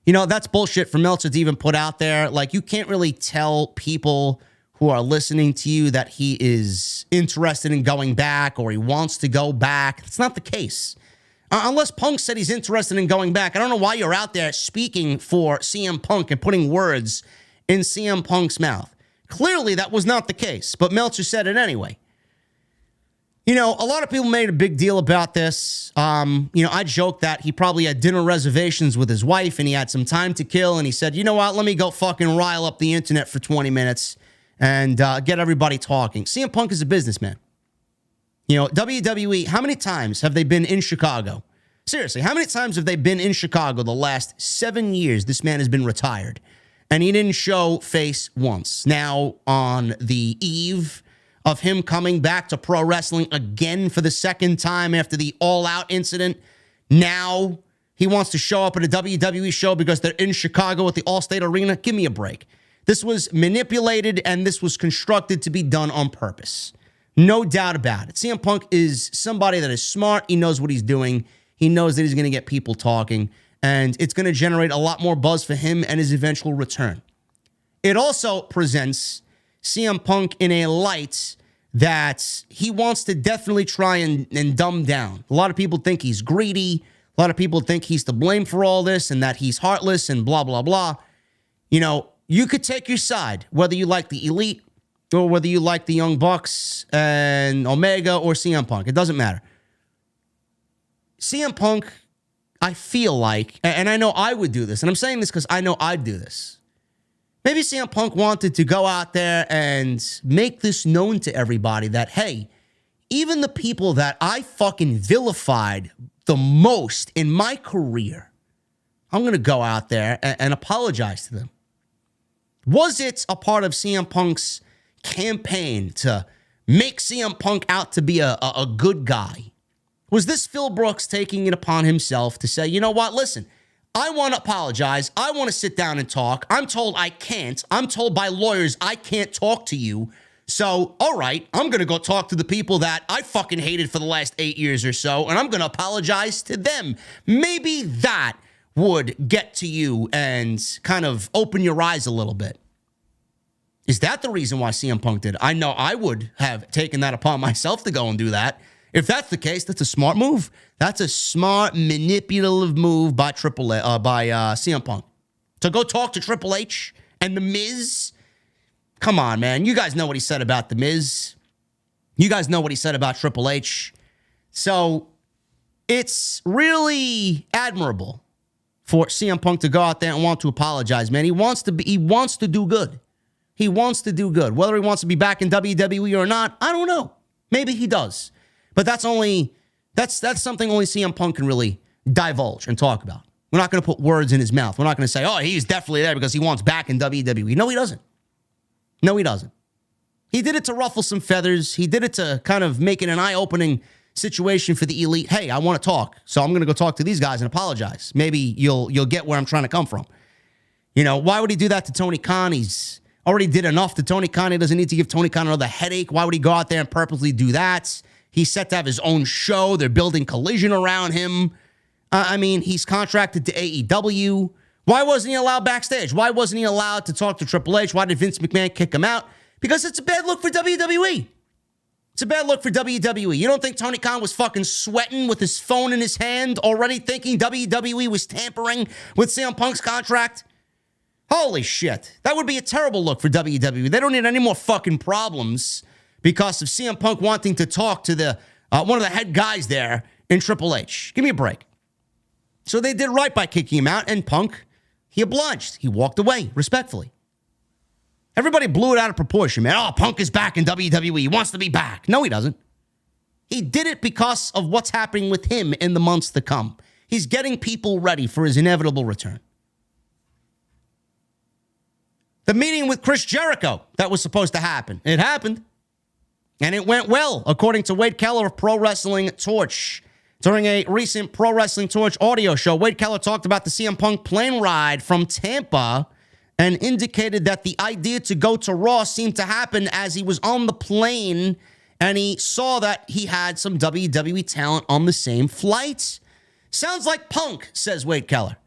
You know, that's bullshit for Meltzer to even put out there. Like, you can't really tell people who are listening to you that he is interested in going back or he wants to go back. It's not the case. Unless Punk said he's interested in going back. I don't know why you're out there speaking for CM Punk and putting words in CM Punk's mouth. Clearly, that was not the case, but Meltzer said it anyway. You know, a lot of people made a big deal about this. I joked that he probably had dinner reservations with his wife and he had some time to kill. And he said, you know what, let me go fucking rile up the internet for 20 minutes and get everybody talking. CM Punk is a businessman. You know, WWE, how many times have they been in Chicago? Seriously, how many times have they been in Chicago the last 7 years this man has been retired? And he didn't show face once. Now, on the eve of him coming back to pro wrestling again for the second time after the all-out incident, now he wants to show up at a WWE show because they're in Chicago at the Allstate Arena. Give me a break. This was manipulated and this was constructed to be done on purpose. No doubt about it. CM Punk is somebody that is smart. He knows what he's doing. He knows that he's going to get people talking, and it's going to generate a lot more buzz for him and his eventual return. It also presents CM Punk in a light that he wants to definitely try and dumb down. A lot of people think he's greedy. A lot of people think he's to blame for all this and that he's heartless and blah, blah, blah. You know, you could take your side, whether you like the Elite or whether you like the Young Bucks and Omega or CM Punk. It doesn't matter. CM Punk, I feel like, and I know I would do this, and I'm saying this because I know I'd do this. Maybe CM Punk wanted to go out there and make this known to everybody that, hey, even the people that I fucking vilified the most in my career, I'm going to go out there and apologize to them. Was it a part of CM Punk's campaign to make CM Punk out to be a good guy? Was this Phil Brooks taking it upon himself to say, you know what, listen, I want to apologize. I want to sit down and talk. I'm told I can't. I'm told by lawyers I can't talk to you. So, all right, I'm going to go talk to the people that I fucking hated for the last 8 years or so, and I'm going to apologize to them. Maybe that would get to you and kind of open your eyes a little bit. Is that the reason why CM Punk did? I know I would have taken that upon myself to go and do that. If that's the case, that's a smart move. That's a smart, manipulative move by CM Punk. To go talk to Triple H and The Miz. Come on, man. You guys know what he said about The Miz. You guys know what he said about Triple H. So it's really admirable for CM Punk to go out there and want to apologize, man. He wants to do good. He wants to do good. Whether he wants to be back in WWE or not, I don't know. Maybe he does. But that's something only CM Punk can really divulge and talk about. We're not going to put words in his mouth. We're not going to say, oh, he's definitely there because he wants back in WWE. No, he doesn't. No, he doesn't. He did it to ruffle some feathers. He did it to kind of make it an eye-opening situation for the Elite. Hey, I want to talk, so I'm going to go talk to these guys and apologize. Maybe you'll get where I'm trying to come from. You know, why would he do that to Tony Khan? He's already did enough to Tony Khan. He doesn't need to give Tony Khan another headache. Why would he go out there and purposely do that? He's set to have his own show. They're building Collision around him. He's contracted to AEW. Why wasn't he allowed backstage? Why wasn't he allowed to talk to Triple H? Why did Vince McMahon kick him out? Because it's a bad look for WWE. It's a bad look for WWE. You don't think Tony Khan was fucking sweating with his phone in his hand, already thinking WWE was tampering with CM Punk's contract? Holy shit. That would be a terrible look for WWE. They don't need any more fucking problems because of CM Punk wanting to talk to the one of the head guys there in Triple H. Give me a break. So they did right by kicking him out, and Punk, he obliged. He walked away respectfully. Everybody blew it out of proportion, man. Oh, Punk is back in WWE. He wants to be back. No, he doesn't. He did it because of what's happening with him in the months to come. He's getting people ready for his inevitable return. The meeting with Chris Jericho that was supposed to happen. It happened. And it went well, according to Wade Keller of Pro Wrestling Torch. During a recent Pro Wrestling Torch audio show, Wade Keller talked about the CM Punk plane ride from Tampa and indicated that the idea to go to Raw seemed to happen as he was on the plane and he saw that he had some WWE talent on the same flight. Sounds like Punk, says Wade Keller.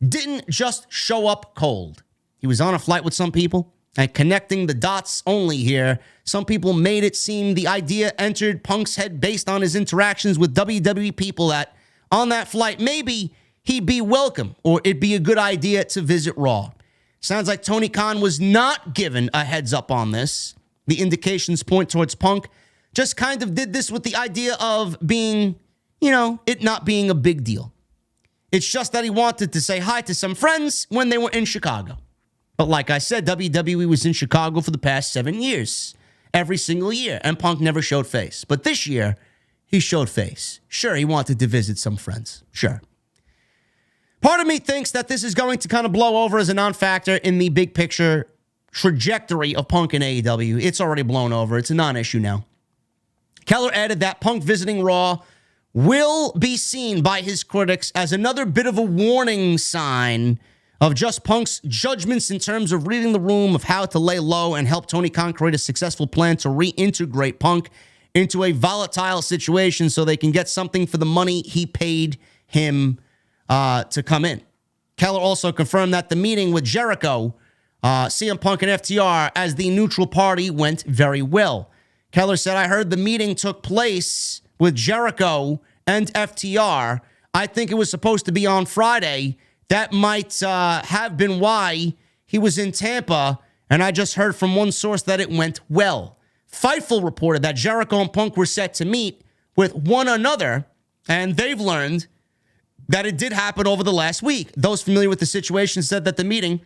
Didn't just show up cold. He was on a flight with some people, and connecting the dots only here, some people made it seem the idea entered Punk's head based on his interactions with WWE people that on that flight, maybe he'd be welcome or it'd be a good idea to visit Raw. Sounds like Tony Khan was not given a heads up on this. The indications point towards Punk just kind of did this with the idea of being, it not being a big deal. It's just that he wanted to say hi to some friends when they were in Chicago. But like I said, WWE was in Chicago for the past 7 years, every single year, and Punk never showed face. But this year, he showed face. Sure, he wanted to visit some friends. Sure. Part of me thinks that this is going to kind of blow over as a non-factor in the big picture trajectory of Punk in AEW. It's already blown over. It's a non-issue now. Keller added that Punk visiting Raw will be seen by his critics as another bit of a warning sign of just Punk's judgments in terms of reading the room of how to lay low and help Tony Khan create a successful plan to reintegrate Punk into a volatile situation so they can get something for the money he paid him to come in. Keller also confirmed that the meeting with Jericho, CM Punk, and FTR as the neutral party went very well. Keller said, I heard the meeting took place with Jericho and FTR. I think it was supposed to be on Friday. That might have been why he was in Tampa, and I just heard from one source that it went well. Fightful reported that Jericho and Punk were set to meet with one another, and they've learned that it did happen over the last week. Those familiar with the situation said that the meeting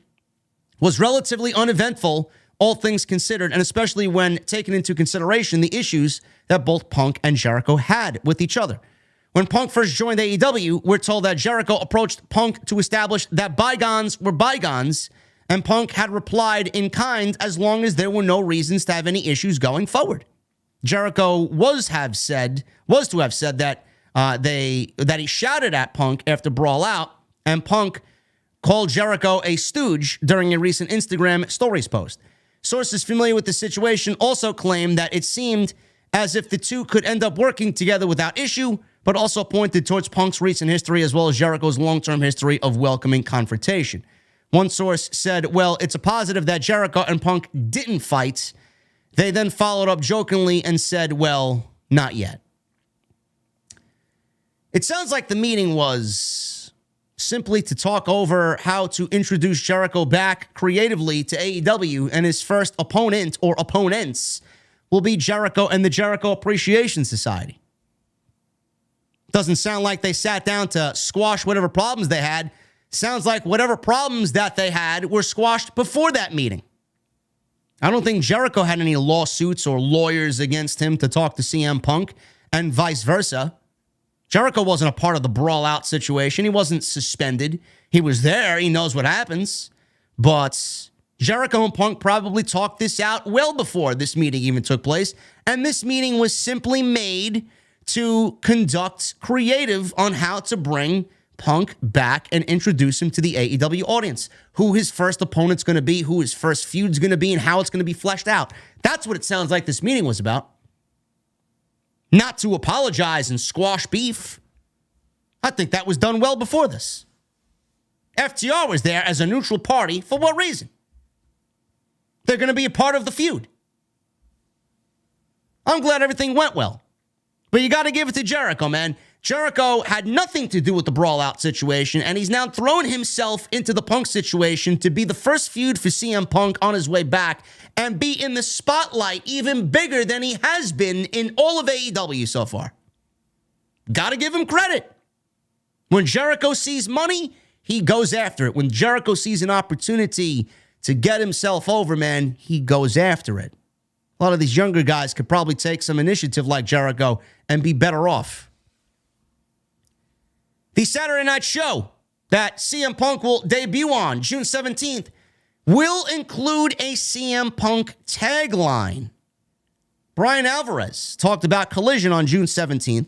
was relatively uneventful, all things considered, and especially when taking into consideration the issues that both Punk and Jericho had with each other. When Punk first joined AEW, we're told that Jericho approached Punk to establish that bygones were bygones, and Punk had replied in kind as long as there were no reasons to have any issues going forward. Jericho was to have said that he shouted at Punk after Brawl Out, and Punk called Jericho a stooge during a recent Instagram stories post. Sources familiar with the situation also claim that it seemed as if the two could end up working together without issue, but also pointed towards Punk's recent history as well as Jericho's long-term history of welcoming confrontation. One source said, well, it's a positive that Jericho and Punk didn't fight. They then followed up jokingly and said, well, not yet. It sounds like the meeting was simply to talk over how to introduce Jericho back creatively to AEW, and his first opponent or opponents will be Jericho and the Jericho Appreciation Society. Doesn't sound like they sat down to squash whatever problems they had. Sounds like whatever problems that they had were squashed before that meeting. I don't think Jericho had any lawsuits or lawyers against him to talk to CM Punk, and vice versa. Jericho wasn't a part of the Brawl Out situation. He wasn't suspended. He was there. He knows what happens. But Jericho and Punk probably talked this out well before this meeting even took place. And this meeting was simply made to conduct creative on how to bring Punk back and introduce him to the AEW audience. Who his first opponent's going to be, who his first feud's going to be, and how it's going to be fleshed out. That's what it sounds like this meeting was about. Not to apologize and squash beef. I think that was done well before this. FTR was there as a neutral party. For what reason? They're going to be a part of the feud. I'm glad everything went well. But you got to give it to Jericho, man. Jericho had nothing to do with the Brawl Out situation, and he's now thrown himself into the Punk situation to be the first feud for CM Punk on his way back and be in the spotlight even bigger than he has been in all of AEW so far. Gotta give him credit. When Jericho sees money, he goes after it. When Jericho sees an opportunity to get himself over, man, he goes after it. A lot of these younger guys could probably take some initiative like Jericho and be better off. The Saturday night show that CM Punk will debut on June 17th will include a CM Punk tagline. Brian Alvarez talked about Collision on June 17th.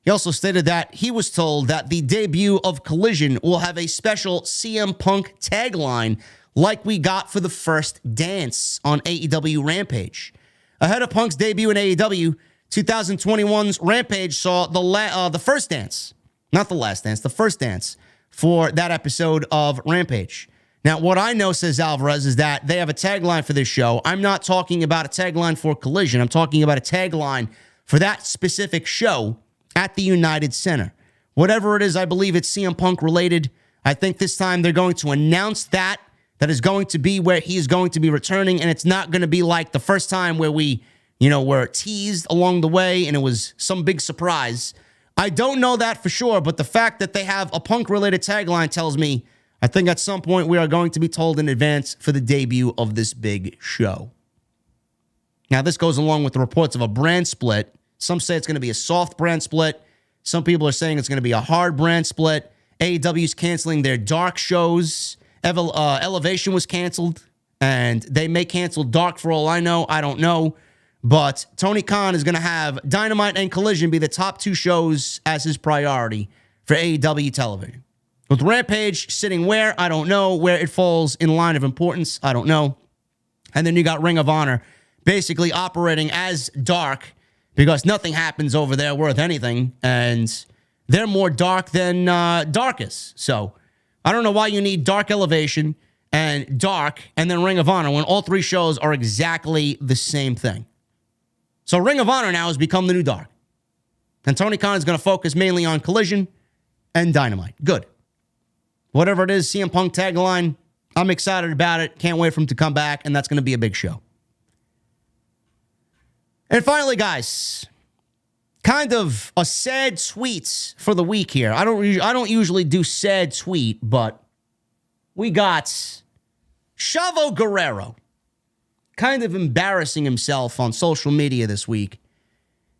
He also stated that he was told that the debut of Collision will have a special CM Punk tagline like we got for the first dance on AEW Rampage. Ahead of Punk's debut in AEW, 2021's Rampage saw the first dance. Not the last dance, the first dance for that episode of Rampage. Now, what I know, says Alvarez, is that they have a tagline for this show. I'm not talking about a tagline for Collision. I'm talking about a tagline for that specific show at the United Center. Whatever it is, I believe it's CM Punk related. I think this time they're going to announce that is going to be where he is going to be returning, and it's not going to be like the first time where we, were teased along the way and it was some big surprise. I don't know that for sure, but the fact that they have a Punk-related tagline tells me I think at some point we are going to be told in advance for the debut of this big show. Now, this goes along with the reports of a brand split. Some say it's going to be a soft brand split. Some people are saying it's going to be a hard brand split. AEW's canceling their dark shows. Elevation was canceled, and they may cancel Dark for all I know. I don't know. But Tony Khan is going to have Dynamite and Collision be the top two shows as his priority for AEW television. With Rampage sitting where? I don't know. Where it falls in line of importance, I don't know. And then you got Ring of Honor basically operating as Dark because nothing happens over there worth anything. And they're more dark than Darkest. So I don't know why you need Dark Elevation and Dark and then Ring of Honor when all three shows are exactly the same thing. So Ring of Honor now has become the new Dark. And Tony Khan is going to focus mainly on Collision and Dynamite. Good. Whatever it is, CM Punk tagline, I'm excited about it. Can't wait for him to come back, and that's going to be a big show. And finally, guys, kind of a sad tweet for the week here. I don't usually do sad tweet, but we got Chavo Guerrero kind of embarrassing himself on social media this week.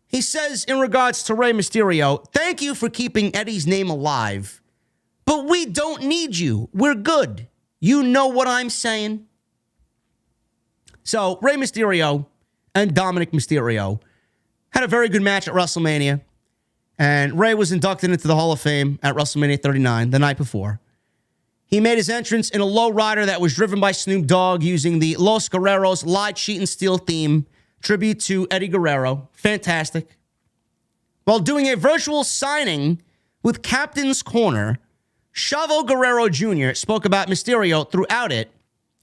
He says in regards to Rey Mysterio, thank you for keeping Eddie's name alive, but we don't need you. We're good. You know what I'm saying? So Rey Mysterio and Dominic Mysterio had a very good match at WrestleMania, and Rey was inducted into the Hall of Fame at WrestleMania 39 the night before. He made his entrance in a lowrider that was driven by Snoop Dogg using the Los Guerreros Light, Sheet, and Steel theme, tribute to Eddie Guerrero. Fantastic. While doing a virtual signing with Captain's Corner, Chavo Guerrero Jr. spoke about Mysterio throughout it,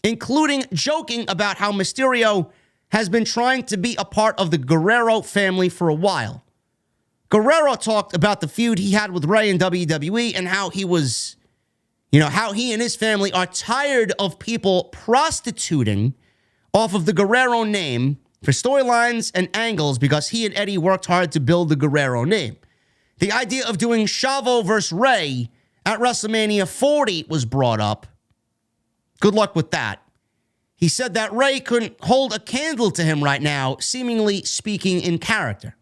including joking about how Mysterio has been trying to be a part of the Guerrero family for a while. Guerrero talked about the feud he had with Rey in WWE and how he was, how he and his family are tired of people prostituting off of the Guerrero name for storylines and angles because he and Eddie worked hard to build the Guerrero name. The idea of doing Chavo versus Rey at WrestleMania 40 was brought up. Good luck with that. He said that Rey couldn't hold a candle to him right now, seemingly speaking in character.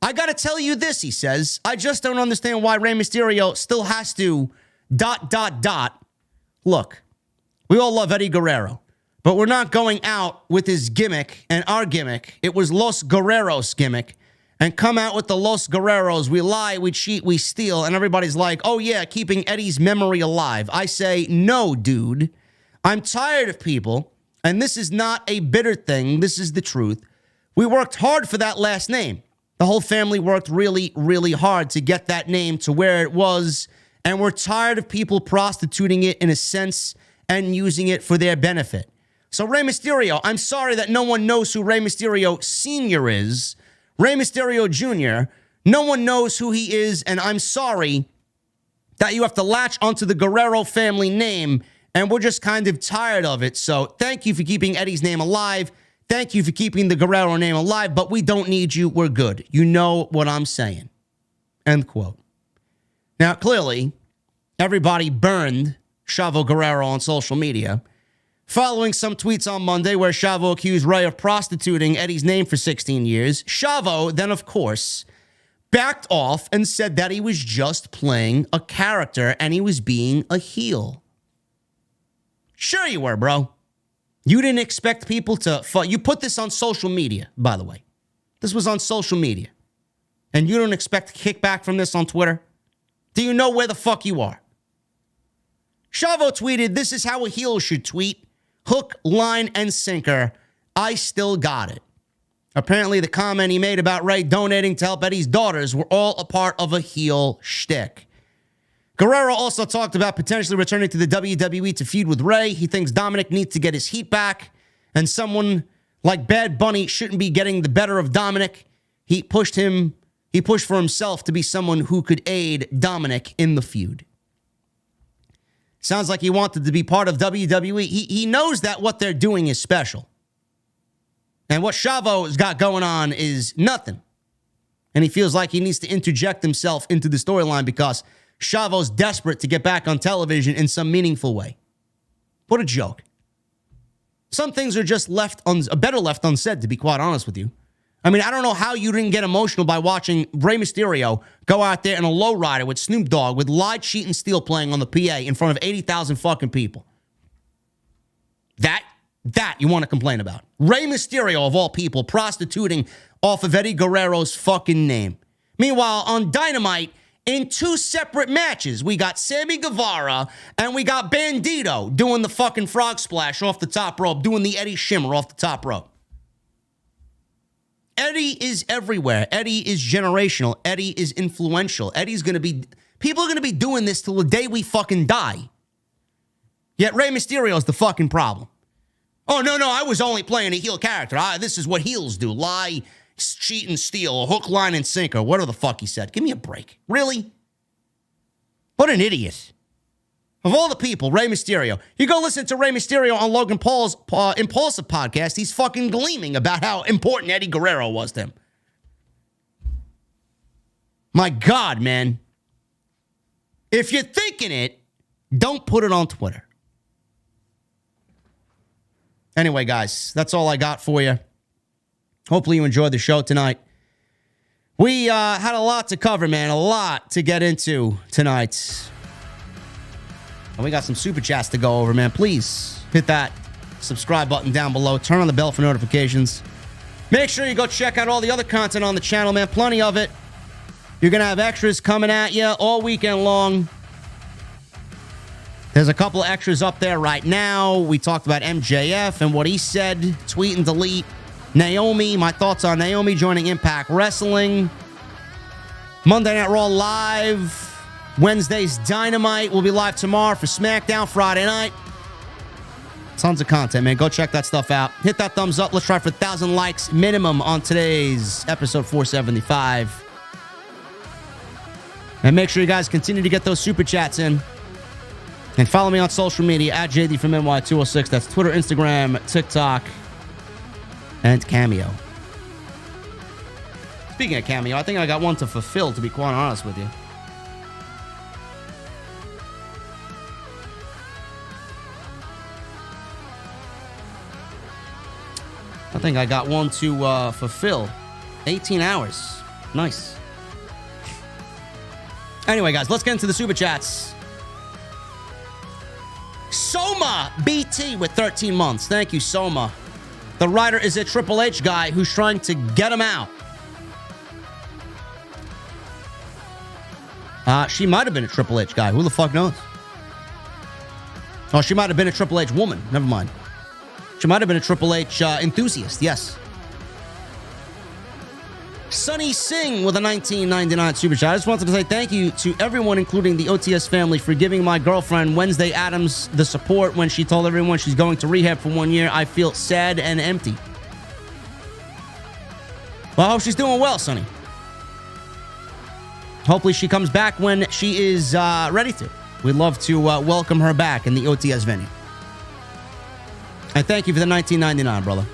I gotta tell you this, he says. I just don't understand why Rey Mysterio still has to ... Look, we all love Eddie Guerrero, but we're not going out with his gimmick and our gimmick. It was Los Guerreros gimmick. And come out with the Los Guerreros. We lie, we cheat, we steal. And everybody's like, oh yeah, keeping Eddie's memory alive. I say, no, dude. I'm tired of people. And this is not a bitter thing. This is the truth. We worked hard for that last name. The whole family worked really, really hard to get that name to where it was. And we're tired of people prostituting it in a sense and using it for their benefit. So Rey Mysterio, I'm sorry that no one knows who Rey Mysterio Sr. is. Rey Mysterio Jr., No one knows who he is, and I'm sorry that you have to latch onto the Guerrero family name, and we're just kind of tired of it. So thank you for keeping Eddie's name alive. Thank you for keeping the Guerrero name alive, but we don't need you. We're good. You know what I'm saying. End quote. Now, clearly, everybody burned Chavo Guerrero on social media, following some tweets on Monday where Chavo accused Ray of prostituting Eddie's name for 16 years. Chavo then, of course, backed off and said that he was just playing a character and he was being a heel. Sure you were, bro. You didn't expect people to... You put this on social media, by the way. This was on social media. And you don't expect kickback from this on Twitter? Do you know where the fuck you are? Chavo tweeted, "This is how a heel should tweet. Hook, line, and sinker. I still got it." Apparently, the comment he made about Ray donating to help Eddie's daughters were all a part of a heel shtick. Guerrero also talked about potentially returning to the WWE to feud with Ray. He thinks Dominic needs to get his heat back, and someone like Bad Bunny shouldn't be getting the better of Dominic. He pushed for himself to be someone who could aid Dominic in the feud. Sounds like he wanted to be part of WWE. He knows that what they're doing is special. And what Chavo's got going on is nothing. And he feels like he needs to interject himself into the storyline because Chavo's desperate to get back on television in some meaningful way. What a joke. Some things are just better left unsaid, to be quite honest with you. I mean, I don't know how you didn't get emotional by watching Rey Mysterio go out there in a lowrider with Snoop Dogg with Lied, Cheat, and Steal playing on the PA in front of 80,000 fucking people. That you want to complain about. Rey Mysterio, of all people, prostituting off of Eddie Guerrero's fucking name. Meanwhile, on Dynamite, in two separate matches, we got Sammy Guevara and we got Bandito doing the fucking frog splash off the top rope, doing the Eddie Shimmer off the top rope. Eddie is everywhere. Eddie is generational. Eddie is influential. People are going to be doing this till the day we fucking die. Yet Rey Mysterio is the fucking problem. Oh, no, I was only playing a heel character. This is what heels do. Lie, cheat, and steal. Hook, line, and sinker. Whatever the fuck he said. Give me a break. Really? What an idiot. Of all the people, Rey Mysterio. You go listen to Rey Mysterio on Logan Paul's Impulsive podcast. He's fucking gleaming about how important Eddie Guerrero was to him. My God, man. If you're thinking it, don't put it on Twitter. Anyway, guys, that's all I got for you. Hopefully you enjoyed the show tonight. We had a lot to cover, man. A lot to get into tonight. And we got some super chats to go over, man. Please hit that subscribe button down below. Turn on the bell for notifications. Make sure you go check out all the other content on the channel, man. Plenty of it. You're going to have extras coming at you all weekend long. There's a couple of extras up there right now. We talked about MJF and what he said. Tweet and delete. Naomi, my thoughts on Naomi joining Impact Wrestling. Monday Night Raw live. Wednesday's Dynamite will be live tomorrow for SmackDown Friday night. Tons of content, man. Go check that stuff out. Hit that thumbs up. Let's try for 1,000 likes minimum on today's episode 475. And make sure you guys continue to get those super chats in. And follow me on social media at JD from NY206. That's Twitter, Instagram, TikTok, and Cameo. Speaking of Cameo, I think I got one to fulfill, to be quite honest with you. I think I got one to fulfill. 18 hours. Nice. Anyway, guys, let's get into the super chats. Soma BT with 13 months. Thank you, Soma. The writer is a Triple H guy who's trying to get him out. She might have been a Triple H guy. Who the fuck knows? Oh, she might have been a Triple H woman. Never mind. She might have been a Triple H enthusiast. Yes. Sunny Singh with a 1999 super chat. I just wanted to say thank you to everyone, including the OTS family, for giving my girlfriend, Wednesday Addams, the support when she told everyone she's going to rehab for 1 year. I feel sad and empty. Well, I hope she's doing well, Sunny. Hopefully she comes back when she is ready to. We'd love to welcome her back in the OTS venue. And thank you for the $19.99, brother.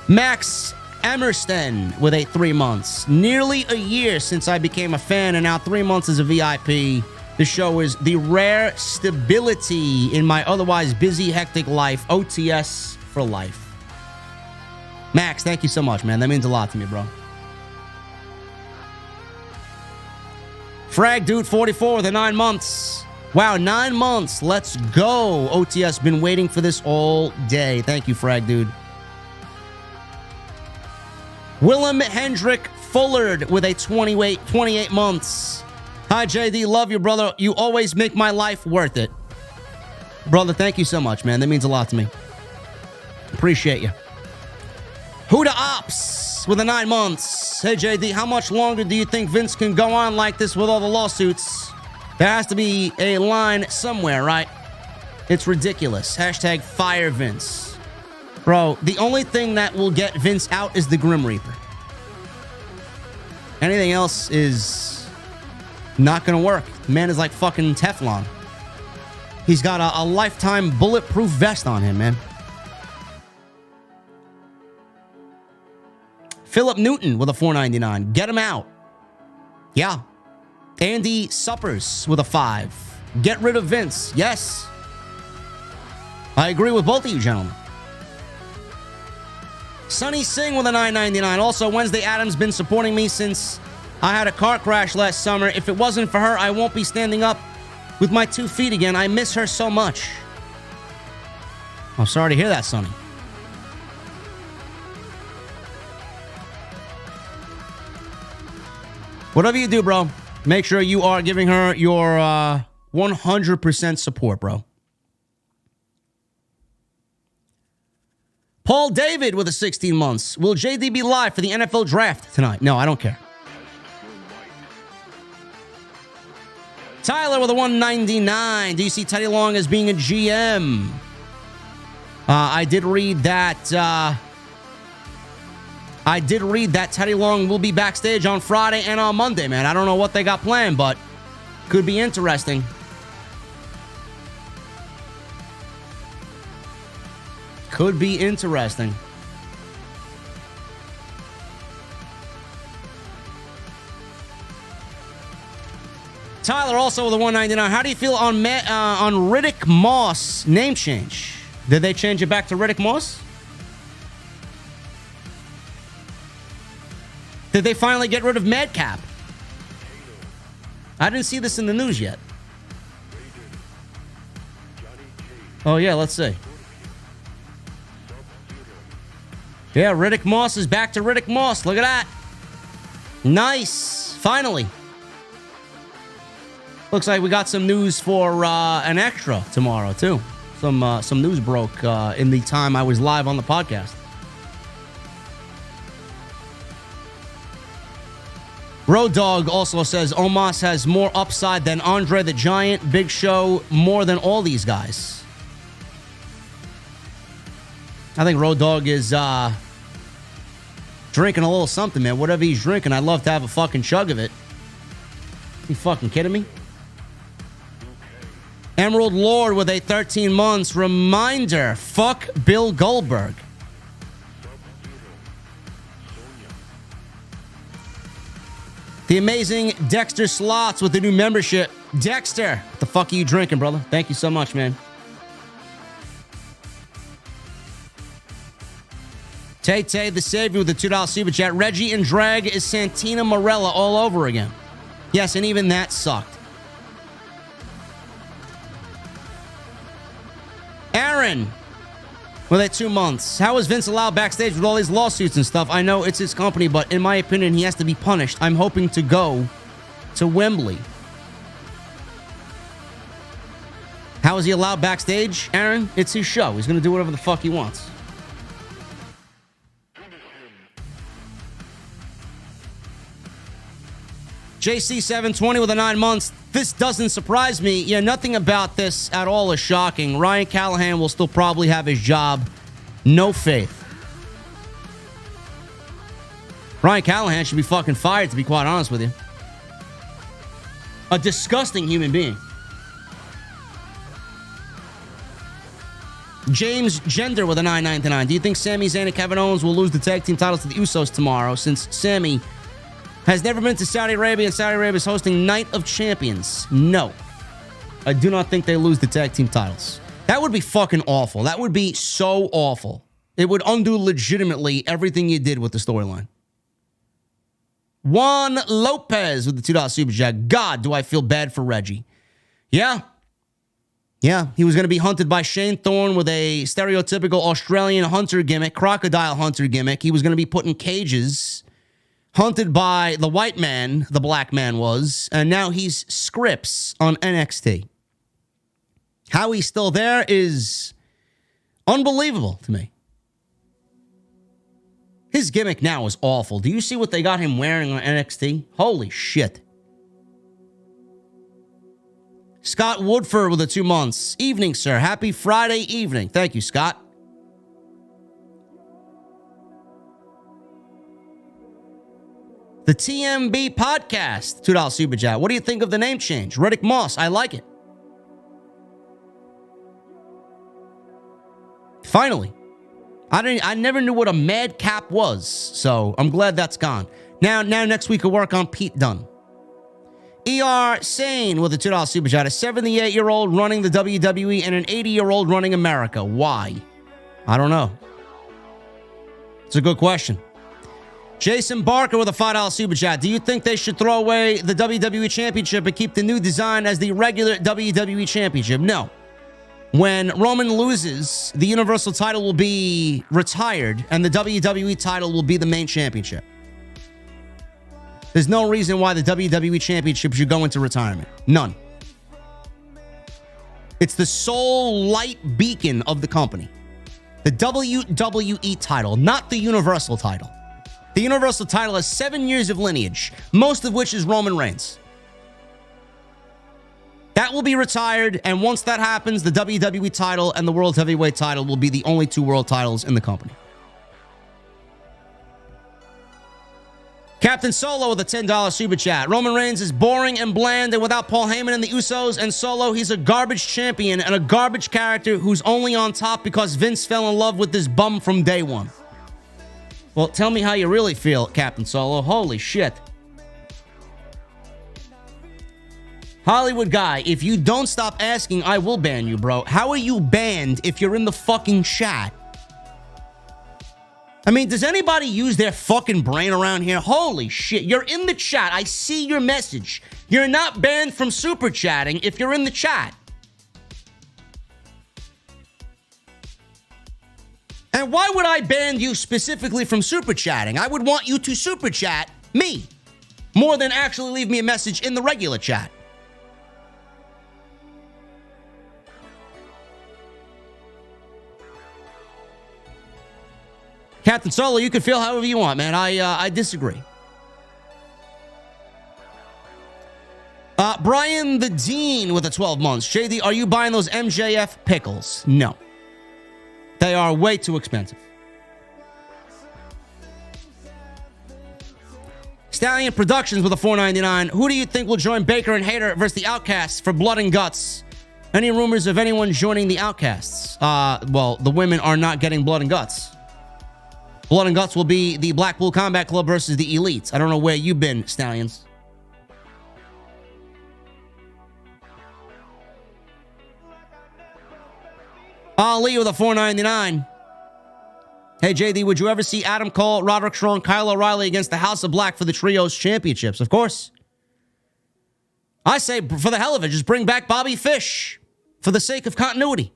Max Emerson with a 3 months. Nearly a year since I became a fan, and now 3 months as a VIP. The show is the rare stability in my otherwise busy, hectic life. OTS for life. Max, thank you so much, man. That means a lot to me, bro. Frag Dude 44 with the 9 months. Wow, 9 months. Let's go. OTS been waiting for this all day. Thank you, Frag Dude. Willem Hendrick Fullard with a 28 months. Hi, JD. Love you, brother. You always make my life worth it. Brother, thank you so much, man. That means a lot to me. Appreciate you. Huda Ops with a 9 months. Hey, JD, how much longer do you think Vince can go on like this with all the lawsuits? There has to be a line somewhere, right? It's ridiculous. Hashtag fire Vince. Bro, the only thing that will get Vince out is the Grim Reaper. Anything else is not gonna work. The man is like fucking Teflon. He's got a lifetime bulletproof vest on him, man. Philip Newton with a $4.99. Get him out. Yeah. Andy Suppers with a 5. Get rid of Vince. Yes. I agree with both of you, gentlemen. Sonny Singh with a $9.99. Also, Wednesday Adams been supporting me since I had a car crash last summer. If it wasn't for her, I won't be standing up with my 2 feet again. I miss her so much. I'm sorry to hear that, Sonny. Whatever you do, bro, make sure you are giving her your 100% support, bro. Paul David with a 16 months. Will JD be live for the NFL draft tonight? No, I don't care. Tyler with a $1.99. Do you see Teddy Long as being a GM? I did read that. Teddy Long will be backstage on Friday and on Monday, man. I don't know what they got planned, but could be interesting. Could be interesting. Tyler also with a $1.99. How do you feel on Riddick Moss name change? Did they change it back to Riddick Moss? Did they finally get rid of Madcap? I didn't see this in the news yet. Oh, yeah, let's see. Yeah, Riddick Moss is back to Riddick Moss. Look at that. Nice. Finally. Looks like we got some news for an extra tomorrow, too. Some news broke in the time I was live on the podcast. Road Dog also says Omos has more upside than Andre the Giant, Big Show, more than all these guys. I think Road Dog is drinking a little something, man. Whatever he's drinking, I'd love to have a fucking chug of it. You fucking kidding me? Emerald Lord with a 13 months. Reminder, fuck Bill Goldberg. The amazing Dexter Slots with the new membership. Dexter, what the fuck are you drinking, brother? Thank you so much, man. Tay the Savior with the $2 super chat. Reggie and Drag is Santina Morella all over again. Yes, and even that sucked. Aaron with a 2 months. How is Vince allowed backstage with all these lawsuits and stuff? I know it's his company, but in my opinion, he has to be punished. I'm hoping to go to Wembley. How is he allowed backstage, Aaron? It's his show. He's going to do whatever the fuck he wants. JC720 with a 9 months. This doesn't surprise me. Yeah, nothing about this at all is shocking. Ryan Callahan will still probably have his job. No faith. Ryan Callahan should be fucking fired, to be quite honest with you. A disgusting human being. James Gender with a 999. Do you think Sami Zayn and Kevin Owens will lose the tag team titles to the Usos tomorrow, since Sami has never been to Saudi Arabia and Saudi Arabia is hosting Night of Champions? No. I do not think they lose the tag team titles. That would be fucking awful. That would be so awful. It would undo legitimately everything you did with the storyline. Juan Lopez with the $2 super chat. God, do I feel bad for Reggie. Yeah, he was going to be hunted by Shane Thorne with a stereotypical Australian hunter gimmick, crocodile hunter gimmick. He was going to be put in cages, hunted by the white man, the black man was, and now he's Scripps on NXT. How he's still there is unbelievable to me. His gimmick now is awful. Do you see what they got him wearing on NXT? Holy shit. Scott Woodford with the 2 months. Evening, sir. Happy Friday evening. Thank you, Scott. The TMB podcast. $2 super chat. What do you think of the name change? Riddick Moss. I like it. Finally. I never knew what a madcap was, so I'm glad that's gone. Now next week we'll work on Pete Dunne. ER Sane with a $2 super chat. A 78-year-old running the WWE and an 80-year-old running America. Why? I don't know. It's a good question. Jason Barker with a $5 super chat. Do you think they should throw away the WWE Championship and keep the new design as the regular WWE Championship? No. When Roman loses, the Universal title will be retired and the WWE title will be the main championship. There's no reason why the WWE Championship should go into retirement. None. It's the sole light beacon of the company. The WWE title, not the Universal title. The Universal title has 7 years of lineage, most of which is Roman Reigns. That will be retired, and once that happens, the WWE title and the World Heavyweight title will be the only 2 world titles in the company. Captain Solo with a $10 super chat. Roman Reigns is boring and bland, and without Paul Heyman and the Usos and Solo, he's a garbage champion and a garbage character who's only on top because Vince fell in love with this bum from day one. Well, tell me how you really feel, Captain Solo. Holy shit. Hollywood guy, if you don't stop asking, I will ban you, bro. How are you banned if you're in the fucking chat? I mean, does anybody use their fucking brain around here? Holy shit, you're in the chat. I see your message. You're not banned from super chatting if you're in the chat. And why would I ban you specifically from super chatting? I would want you to super chat me more than actually leave me a message in the regular chat. Captain Solo, you can feel however you want, man. I disagree. Brian the Dean with a 12 months. JD, are you buying those MJF pickles? No. They are way too expensive. Stallion Productions with a $4.99. Who do you think will join Baker and Hayter versus the Outcasts for Blood and Guts? Any rumors of anyone joining the Outcasts? Well, the women are not getting Blood and Guts. Blood and Guts will be the Blackpool Combat Club versus the Elites. I don't know where you've been, Stallions. Ali with a $4.99. Hey, JD, would you ever see Adam Cole, Roderick Strong, Kyle O'Reilly against the House of Black for the Trios Championships? Of course. I say, for the hell of it, just bring back Bobby Fish for the sake of continuity.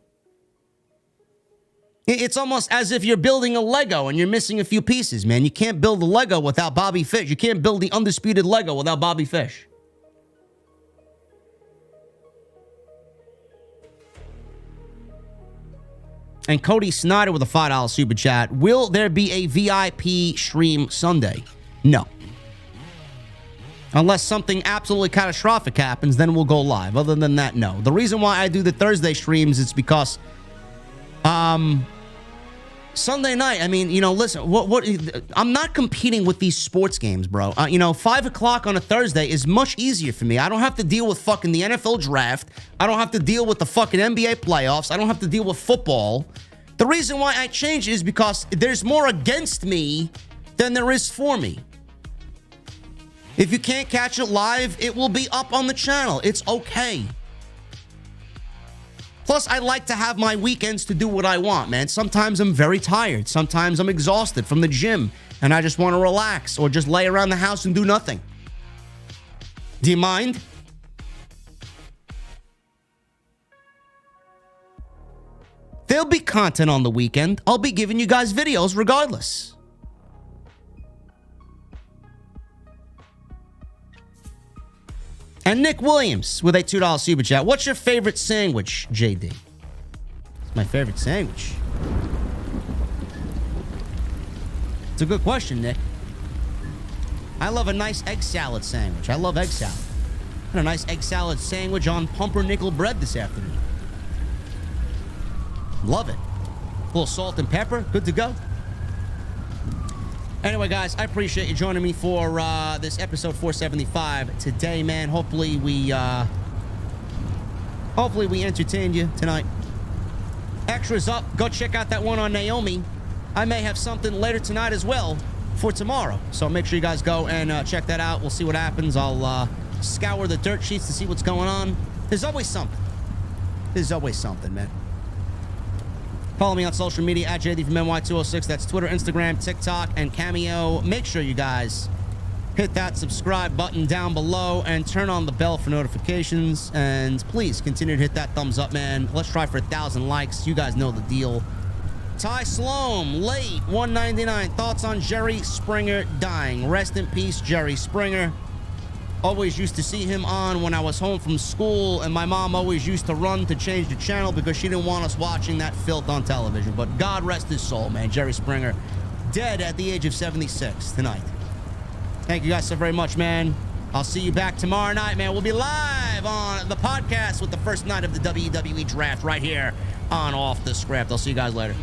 It's almost as if you're building a Lego and you're missing a few pieces, man. You can't build a Lego without Bobby Fish. You can't build the undisputed Lego without Bobby Fish. And Cody Snyder with a $5 super chat. Will there be a VIP stream Sunday? No. Unless something absolutely catastrophic happens, then we'll go live. Other than that, no. The reason why I do the Thursday streams is because Sunday night, I mean, listen, I'm not competing with these sports games, bro. 5 o'clock on a Thursday is much easier for me. I don't have to deal with fucking the NFL draft. I don't have to deal with the fucking NBA playoffs. I don't have to deal with football. The reason why I changed is because there's more against me than there is for me. If you can't catch it live, it will be up on the channel. It's okay. Plus, I like to have my weekends to do what I want, man. Sometimes I'm very tired. Sometimes I'm exhausted from the gym, and I just want to relax or just lay around the house and do nothing. Do you mind? There'll be content on the weekend. I'll be giving you guys videos regardless. And Nick Williams with a $2 super chat. What's your favorite sandwich, JD? It's my favorite sandwich. It's a good question, Nick. I love a nice egg salad sandwich. I love egg salad. And a nice egg salad sandwich on pumpernickel bread this afternoon. Love it. A little salt and pepper. Good to go. Anyway, guys, I appreciate you joining me for this episode 475 today, man. Hopefully we entertained you tonight. Extras up. Go check out that one on Naomi. I may have something later tonight as well for tomorrow. So make sure you guys go and check that out. We'll see what happens. I'll scour the dirt sheets to see what's going on. There's always something. There's always something, man. Follow me on social media at JD from NY206. That's Twitter, Instagram, TikTok, and Cameo. Make sure you guys hit that subscribe button down below and turn on the bell for notifications. And please continue to hit that thumbs up, man. Let's try for 1,000 likes. You guys know the deal. Ty Sloan, late, 199. Thoughts on Jerry Springer dying. Rest in peace, Jerry Springer. Always used to see him on when I was home from school, and my mom always used to run to change the channel because she didn't want us watching that filth on television. But God rest his soul, man. Jerry Springer, dead at the age of 76 tonight. Thank you guys so very much, man. I'll see you back tomorrow night, man. We'll be live on the podcast with the first night of the WWE Draft right here on Off the Script. I'll see you guys later.